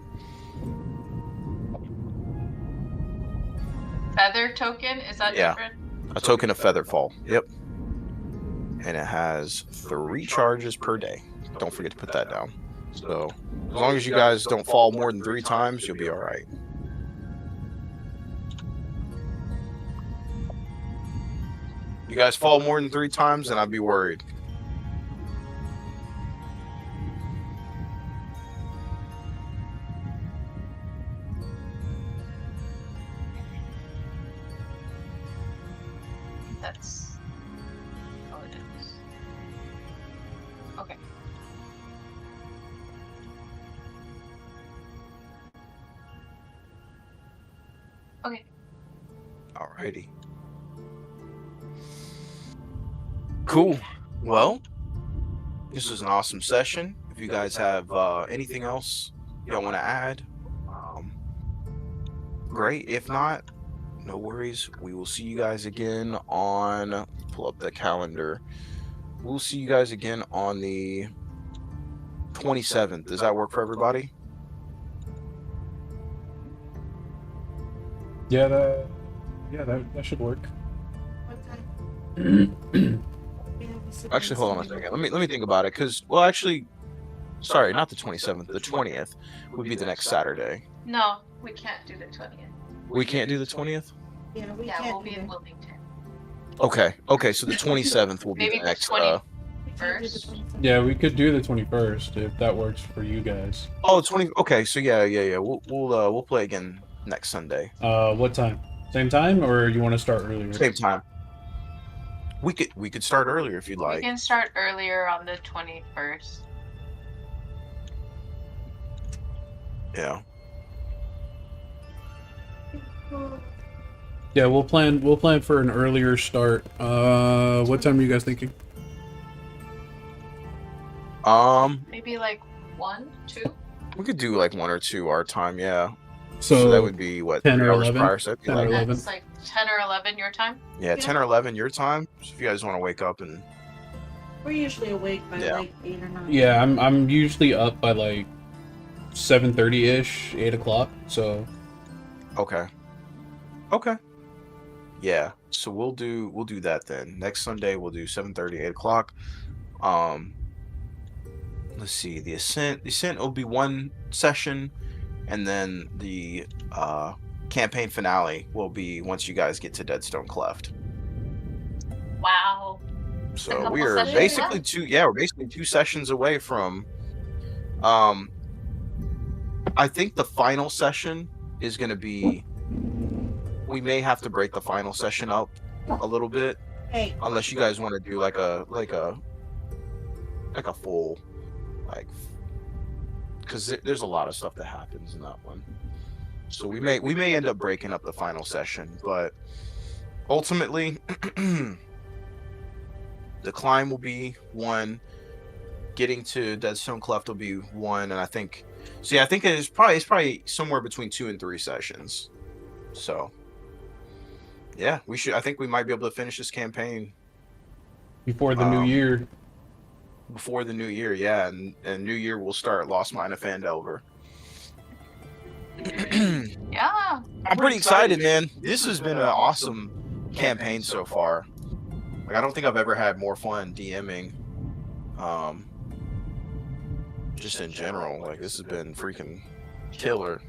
Feather token? Is that different? A token of feather fall. Yep. And it has 3 charges per day. Don't forget to put that down. So as long as you guys don't fall more than 3 times, you'll be all right. You guys fall more than 3 times, then I'd be worried. That's all it is. Okay. Okay. Alrighty. Cool. Well, this was an awesome session. If you guys have anything else y'all want to add, great. If not, no worries. We will see you guys again on, pull up the calendar. We'll see you guys again on the 27th. Does that work for everybody? Yeah, that should work. What time? Actually, hold on a second. Let me think about it. Cause, well, actually, sorry, not the 27th. The 20th would be the next Saturday. No, we can't do the 20th. We can't do the 20th? Yeah, we Yeah, can't we'll be do in it. Wilmington. Okay, so the 27th will be Maybe the the next. 20th. We can't do the First? 27th. Yeah, we could do the 21st if that works for you guys. Oh, 20. Okay, so yeah. We'll play again next Sunday. What time? Same time, or you want to start earlier? Same time. We could start earlier if you'd We like. can start earlier on the 21st. Yeah. Yeah, we'll plan for an earlier start. What time are you guys thinking? Maybe like 1, 2? We could do like 1 or 2 our time. Yeah. So, So that would be what 10 3 or hours 11? prior. So that'd be 10 or like 11. That's like 10 or 11 your time? yeah, 10 or 11 your time. So if you guys want to wake up and We're usually awake by Yeah. like 8 or 9. Yeah, I'm usually up by like 7:30 ish, 8 o'clock. So okay. Yeah. So we'll do that then. Next Sunday we'll do 7:30, 8 o'clock. Let's see. The ascent will be 1 session, and then the campaign finale will be once you guys get to Deadstone Cleft. Wow. So couple we are sessions basically left? we're basically 2 sessions away from I think the final session is going to be, we may have to break the final session up a little bit, Hey, unless you guys want to do like a full, like, because there's a lot of stuff that happens in that one. So we may end up breaking up the final session, but ultimately the climb will be 1, getting to Deadstone Cleft will be 1, and I think. So yeah, I think it's probably somewhere between 2 and 3 sessions. So yeah, we should. I think we might be able to finish this campaign before the new year. Before the new year, yeah, and New Year we'll start Lost Mine of Phandelver. Yeah. I'm pretty excited, man. This has been an awesome campaign so far. Like, I don't think I've ever had more fun DMing. Just in general, like, this has been freaking killer.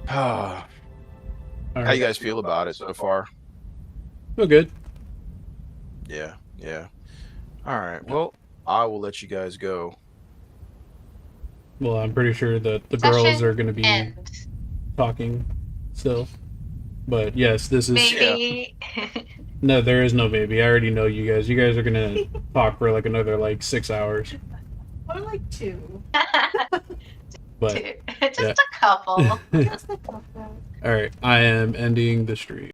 How you guys feel about it so far? Feel good. Yeah. All right. Well, I will let you guys go. Well, I'm pretty sure that the girls are going to be End. talking still. But yes, this is... Maybe. No, there is no baby. I already know you guys. You guys are going to talk for like another 6 hours. Or like 2. But Just a couple. Just a couple. Alright, I am ending the stream.